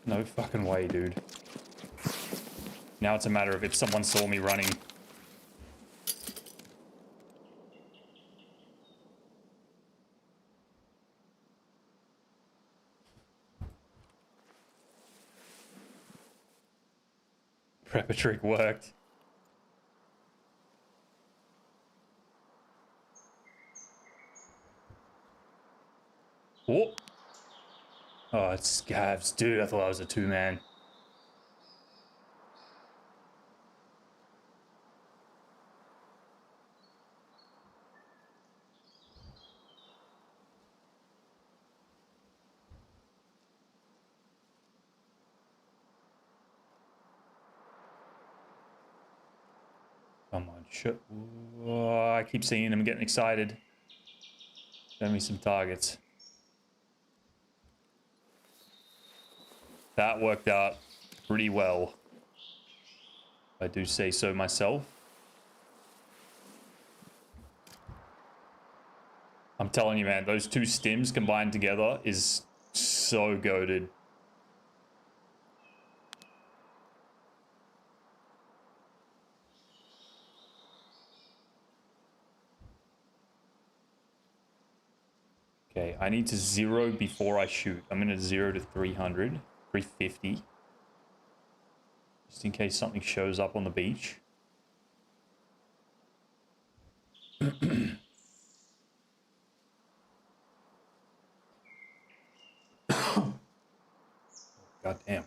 No fucking way, dude. Now it's a matter of if someone saw me running. Prepper trick worked. Oh! Oh, it's scavs. Dude, I thought that was a two-man. Come on, shit. Oh, I keep seeing him getting excited. Show me some targets. That worked out pretty well. I do say so myself. I'm telling you, man, those two stims combined together is so goated. Okay, I need to zero before I shoot. I'm going to 0 to 300, 350. Just in case something shows up on the beach. God damn.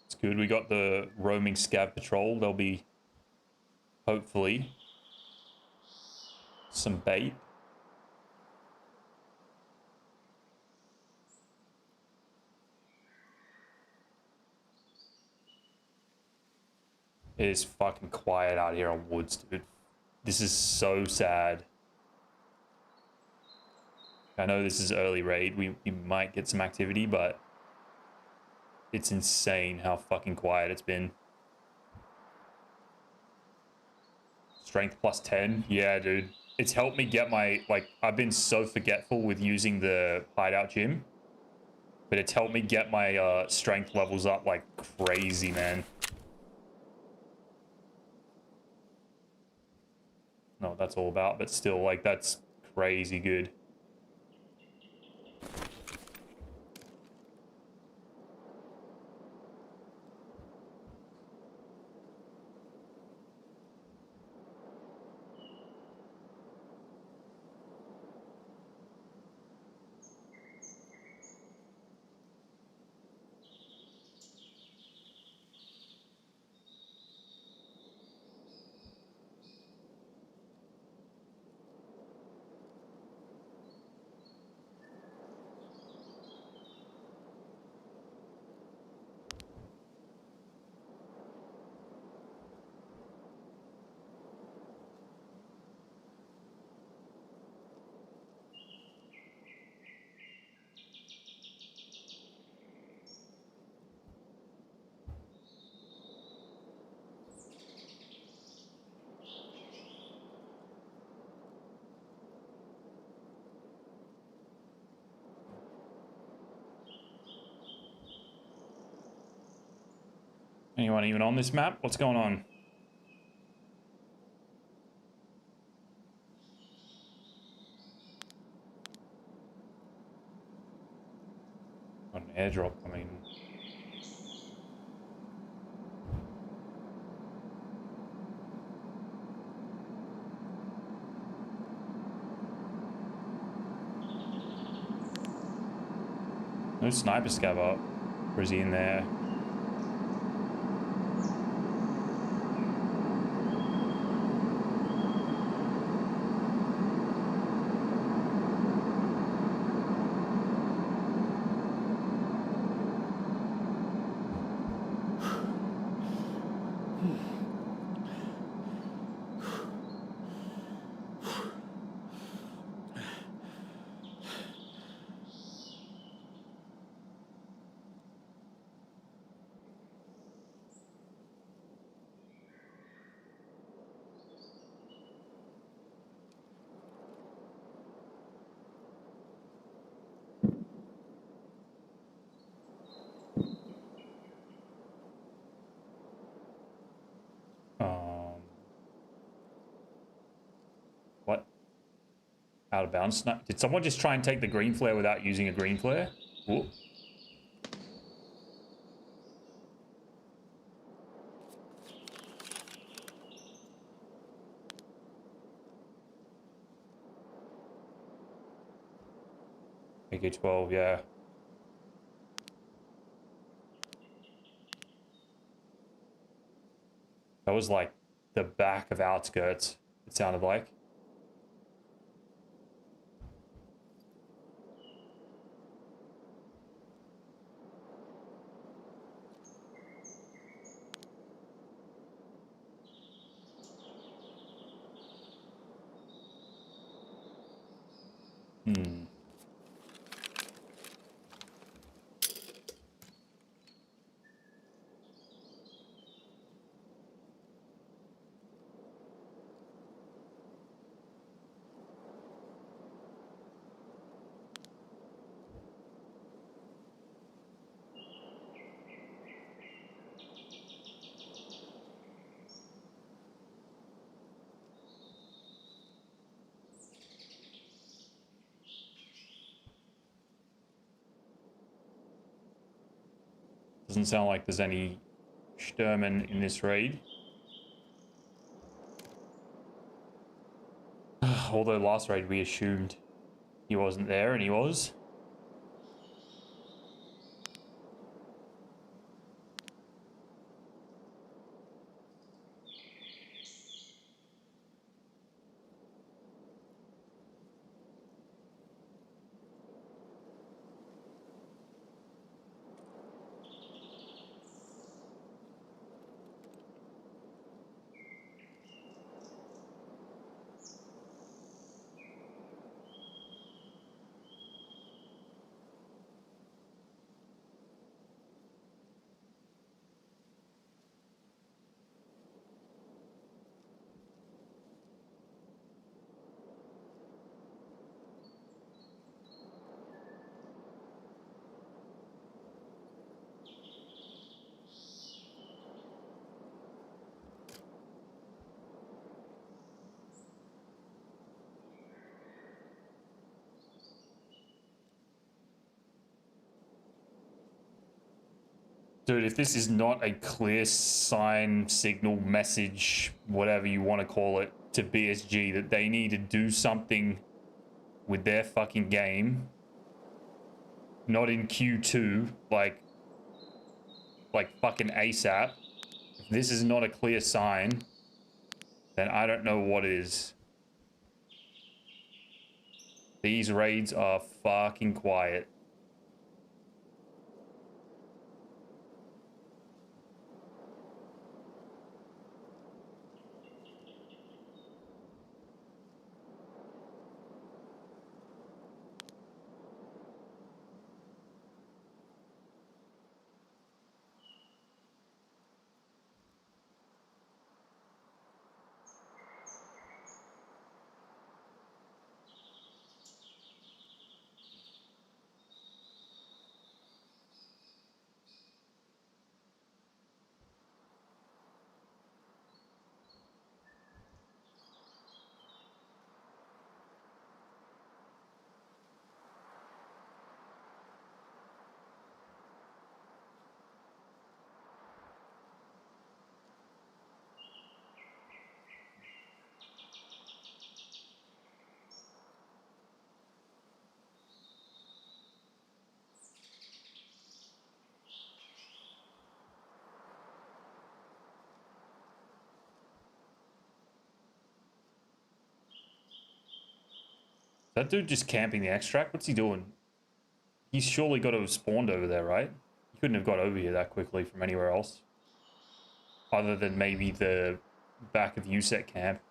It's good. We got the roaming scav patrol. There'll be, hopefully, some bait. It is fucking quiet out here on woods, dude. This is so sad. I know this is early raid. We might get some activity, but it's insane how fucking quiet it's been. Strength plus 10. Yeah, dude. It's helped me get my, like, I've been so forgetful with using the hideout gym. But it's helped me get my strength levels up like crazy, man. Not what that's all about, but still, like, that's crazy good. Anyone even on this map? What's going on? Got an airdrop coming. No sniper scav up. Or is he in there? What? Out of bounds. Did someone just try and take the green flare without using a green flare? Whoop. AK-12, yeah. That was like the back of outskirts, it sounded like. Doesn't sound like there's any Sturman in this raid. Although last raid we assumed he wasn't there, and he was. Dude, if this is not a clear sign, signal, message, whatever you want to call it, to BSG that they need to do something with their fucking game, not in Q2, like fucking ASAP. If this is not a clear sign, then I don't know what is. These raids are fucking quiet. That dude just camping the extract? What's he doing? He's surely got to have spawned over there, right? He couldn't have got over here that quickly from anywhere else. Other than maybe the back of USET camp.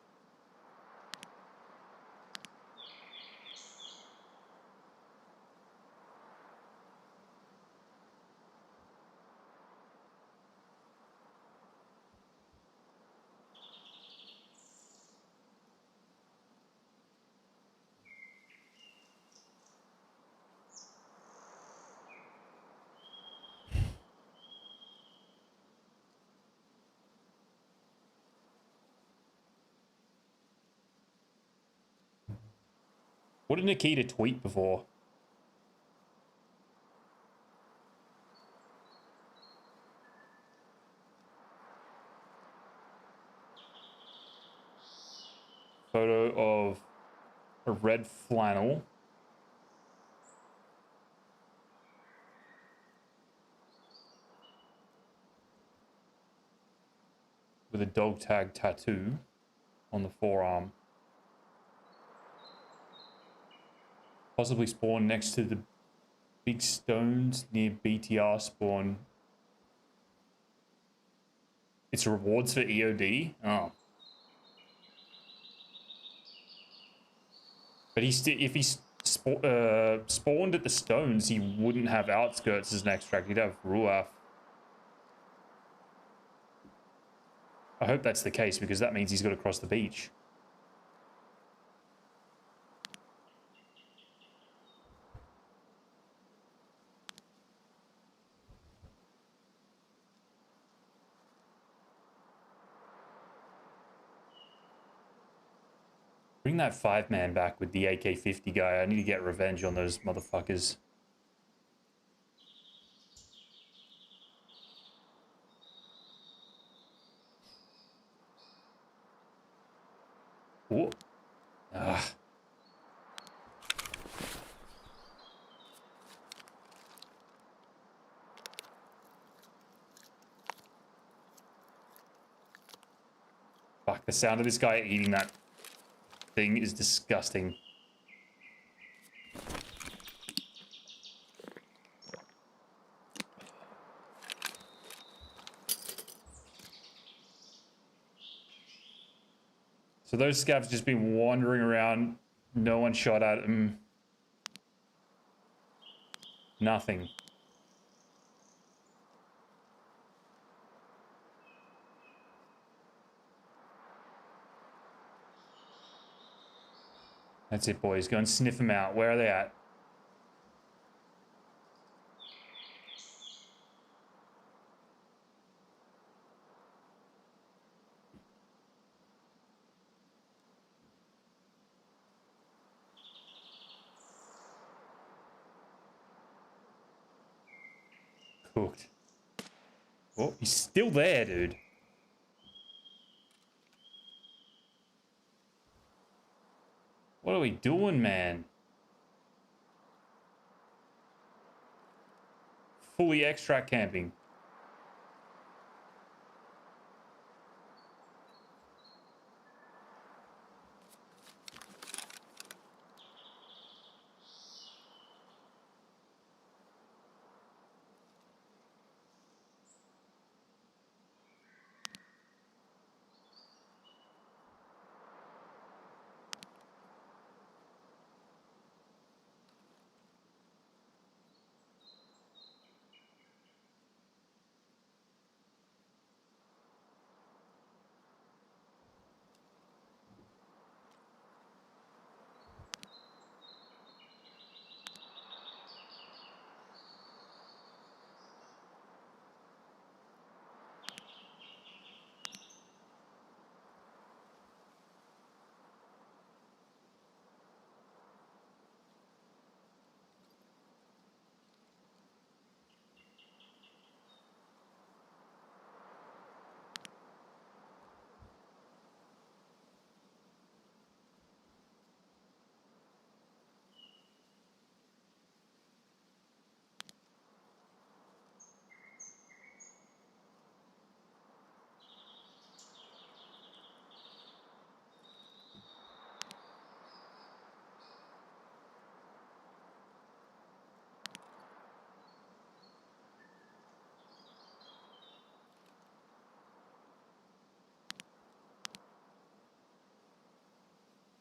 What did Nikita tweet before? Photo of a red flannel. With a dog tag tattoo on the forearm. Possibly spawn next to the big stones near BTR spawn. It's rewards for EOD? Oh. But if he spawned at the stones, he wouldn't have outskirts as an extract. He'd have Ruaf. I hope that's the case, because that means he's got to cross the beach. Bring that 5-man back with the AK-50 guy. I need to get revenge on those motherfuckers. Ooh. Ah. Fuck, the sound of this guy eating that thing is disgusting. So those scabs just been wandering around. No one shot at them. Nothing. That's it, boys. Go and sniff them out. Where are they at? Cooked. Oh, he's still there, dude. What are we doing, man? Fully extract camping.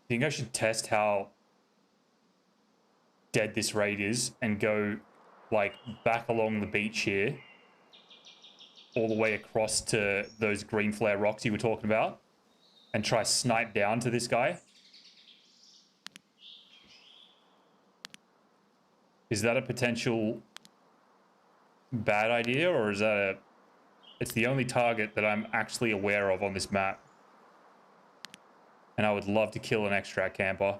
think I should test how dead this raid is and go like back along the beach here all the way across to those green flare rocks you were talking about and try snipe down to this guy? Is that a potential bad idea, or is that a... It's the only target that I'm actually aware of on this map. And I would love to kill an extract camper.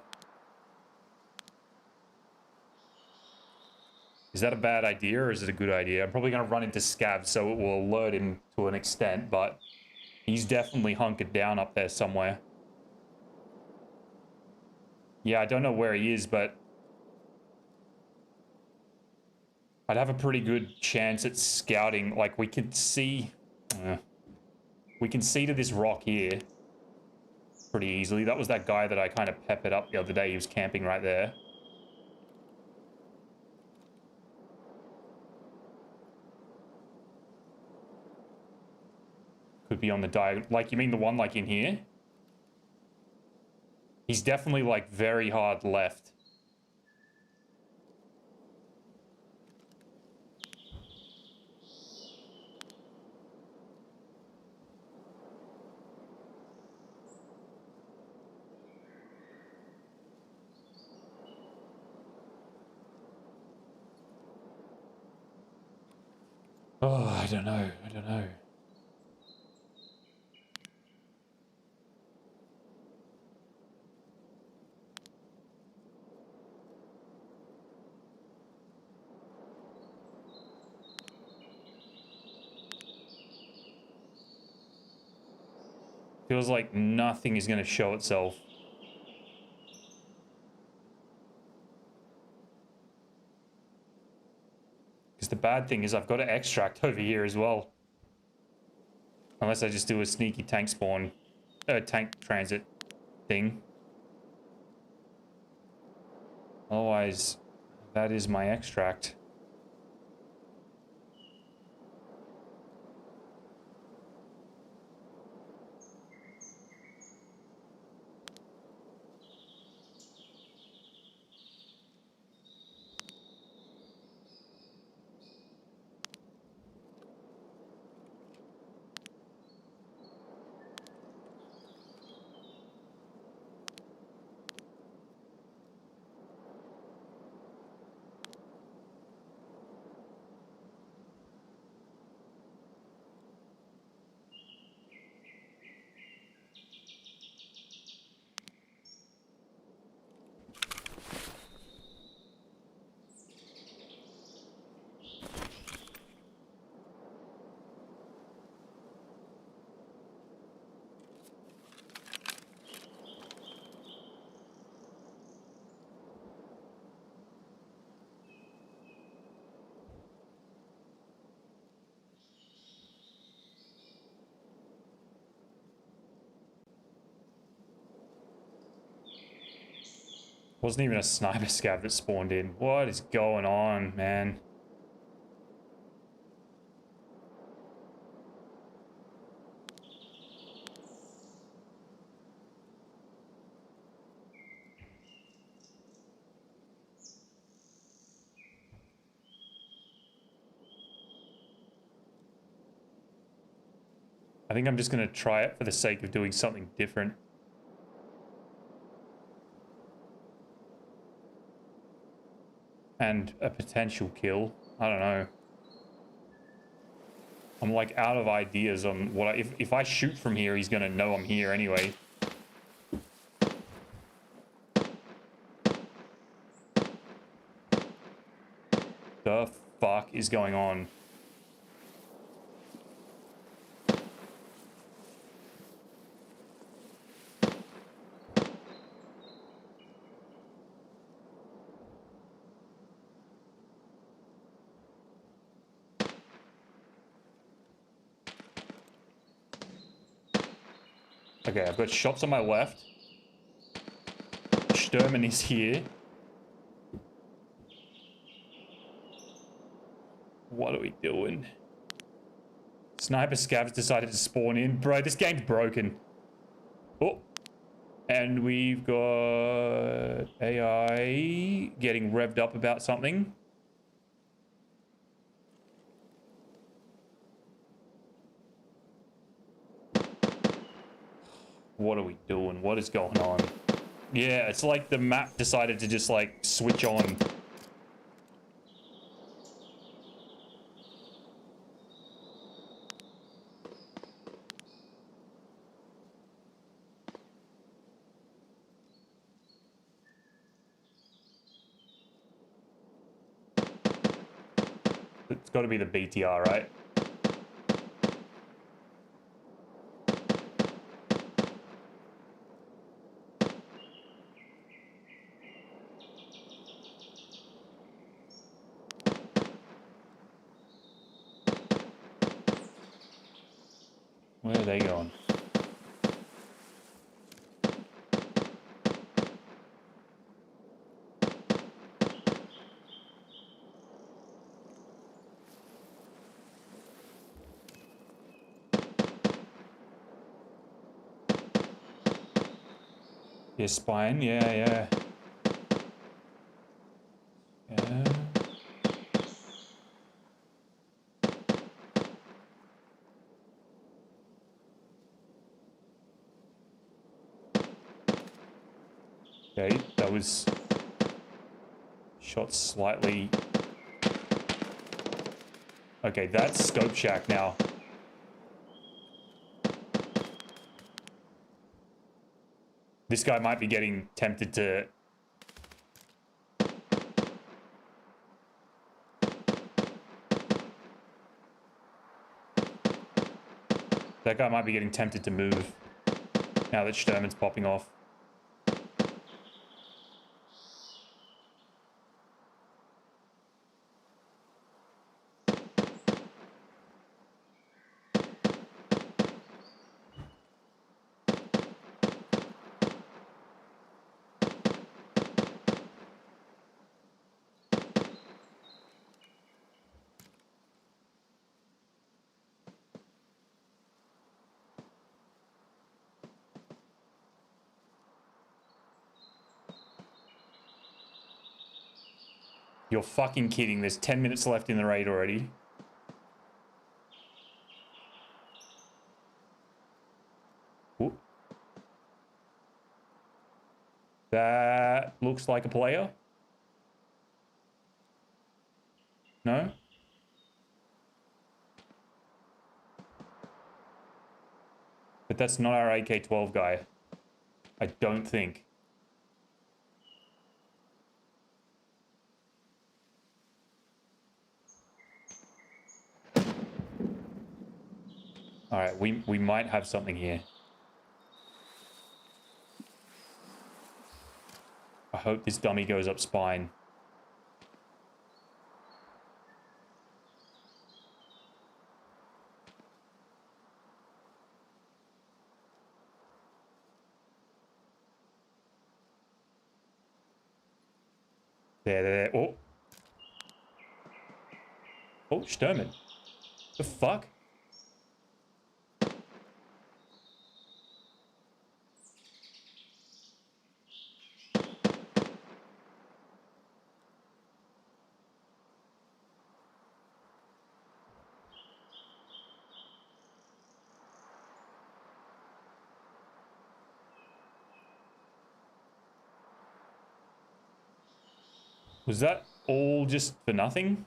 Is that a bad idea, or is it a good idea? I'm probably going to run into Scav, so it will alert him to an extent, but he's definitely hunkered down up there somewhere. Yeah, I don't know where he is, but I'd have a pretty good chance at scouting. Like, we can see to this rock here pretty easily. That was that guy that I kind of peppered up the other day. He was camping right there. Could be on the diagonal. Like, you mean the one like in here? He's definitely like very hard left. Oh, I don't know. I don't know. Feels like nothing is going to show itself. Because the bad thing is I've got to extract over here as well. Unless I just do a sneaky tank spawn, tank transit thing. Otherwise, that is my extract. Wasn't even a sniper scav that spawned in. What is going on, man? I think I'm just going to try it for the sake of doing something different. And a potential kill. I don't know. I'm like out of ideas on what if I shoot from here, he's gonna know I'm here anyway. The fuck is going on? Okay, I've got shots on my left. Sturman is here. What are we doing? Sniper scavs decided to spawn in. Bro, this game's broken. Oh. And we've got AI getting revved up about something. What are we doing? What is going on? Yeah, it's like the map decided to just like switch on. It's got to be the BTR, right? Where are they going? Yeah, spine. Yeah, yeah. Yeah. Okay, that was shot slightly. Okay, that's Scope Shack now. This guy might be getting tempted to... That guy might be getting tempted to move now that Sturman's popping off. You're fucking kidding. There's 10 minutes left in the raid already. Ooh. That looks like a player. No? But that's not our AK-12 guy. I don't think. All right, we might have something here. I hope this dummy goes up spine. There. Oh. Oh, Sturman. The fuck? Was that all just for nothing?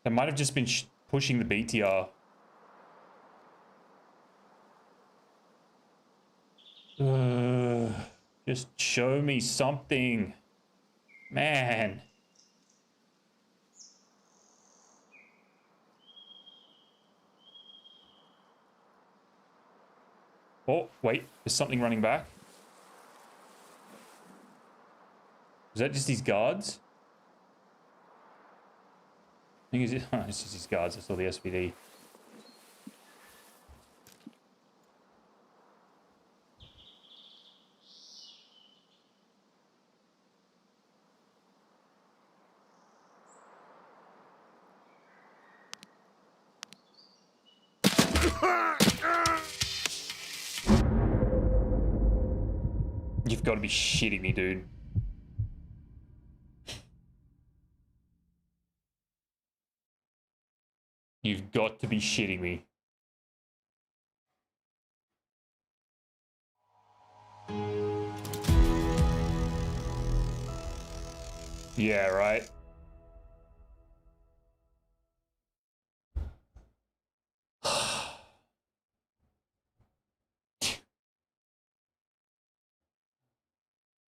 That might have just been pushing the BTR. Just show me something. Man. Oh, wait. There's something running back. Is that just his guards? I think it's just his guards. I saw the SPD. You've got to be shitting me, dude. You've got to be shitting me. Yeah, right.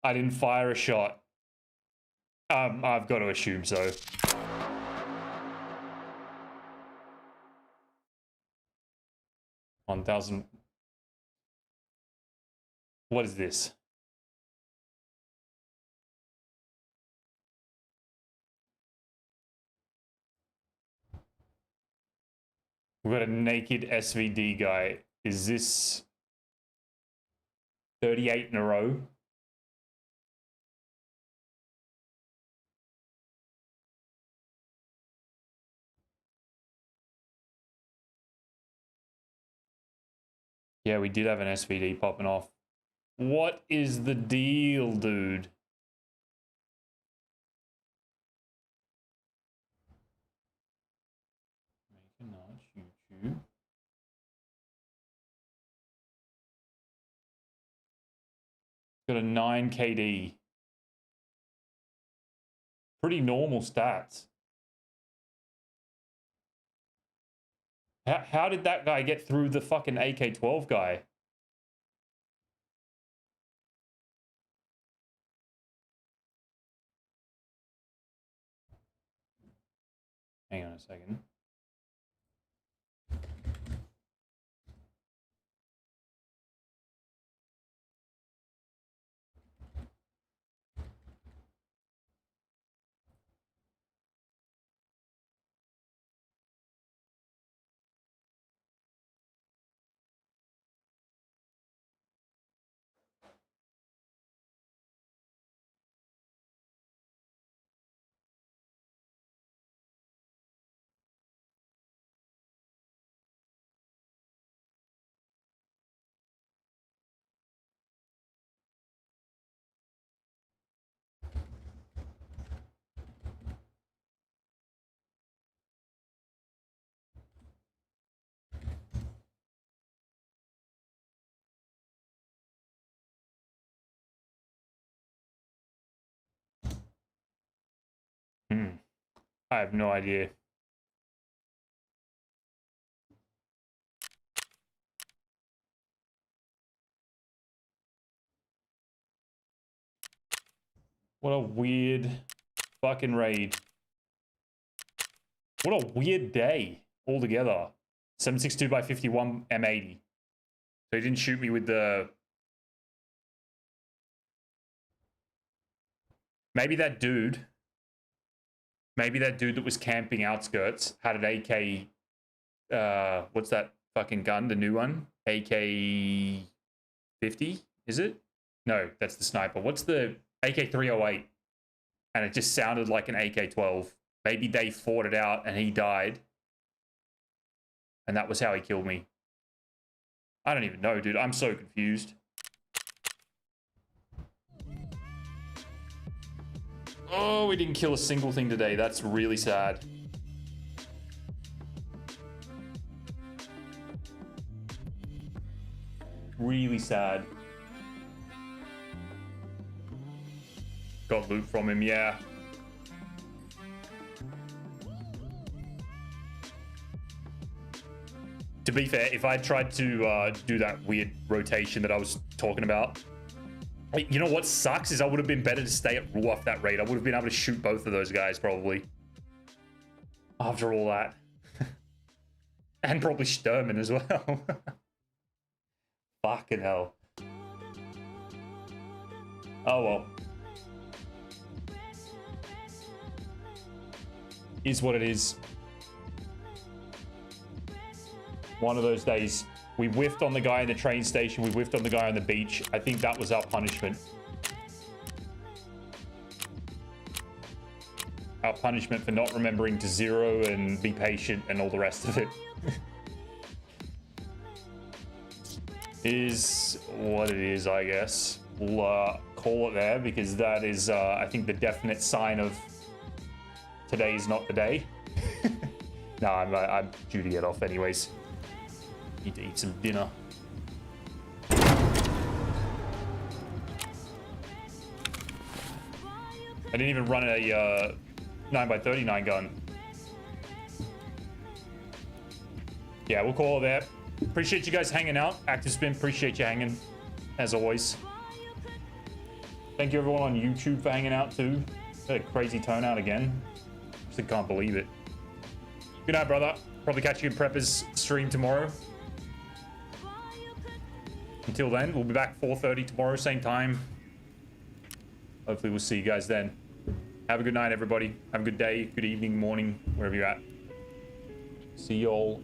I didn't fire a shot. I've got to assume so. $1,000. What is this? We've got a naked SVD guy. Is this 38 in a row? Yeah, we did have an SVD popping off. What is the deal, dude? Make a nudge, YouTube. Got a 9 KD. Pretty normal stats. How did that guy get through the fucking AK-12 guy? Hang on a second. I have no idea. What a weird fucking raid. What a weird day altogether. 762 by 51 M80. So he didn't shoot me with the... Maybe that dude that was camping outskirts had an AK... what's that fucking gun? The new one? AK-50? Is it? No, that's the sniper. What's the... AK-308? And it just sounded like an AK-12. Maybe they fought it out and he died. And that was how he killed me. I don't even know, dude. I'm so confused. Oh, we didn't kill a single thing today. That's really sad. Really sad. Got loot from him, yeah. To be fair, if I tried to do that weird rotation that I was talking about, you know what sucks is I would have been better to stay at Rule off that raid. I would have been able to shoot both of those guys probably. After all that. And probably Sturman as well. Fucking hell. Oh well. Is what it is. One of those days. We whiffed on the guy in the train station. We whiffed on the guy on the beach. I think that was our punishment. Our punishment for not remembering to zero and be patient and all the rest of it. is what it is, I guess. We'll call it there because that is, I think, the definite sign of today is not the day. No, I'm due to get off anyways. Need to eat some dinner. I didn't even run a 9x39 gun. Yeah, we'll call it there. Appreciate you guys hanging out. Active Spin, appreciate you hanging, as always. Thank you everyone on YouTube for hanging out too. Had a crazy turnout again. Just can't believe it. Good night, brother. Probably catch you in Prepper's stream tomorrow. Until then, we'll be back 4:30 tomorrow, same time. Hopefully we'll see you guys then. Have a good night, everybody. Have a good day, good evening, morning, wherever you're at. See y'all.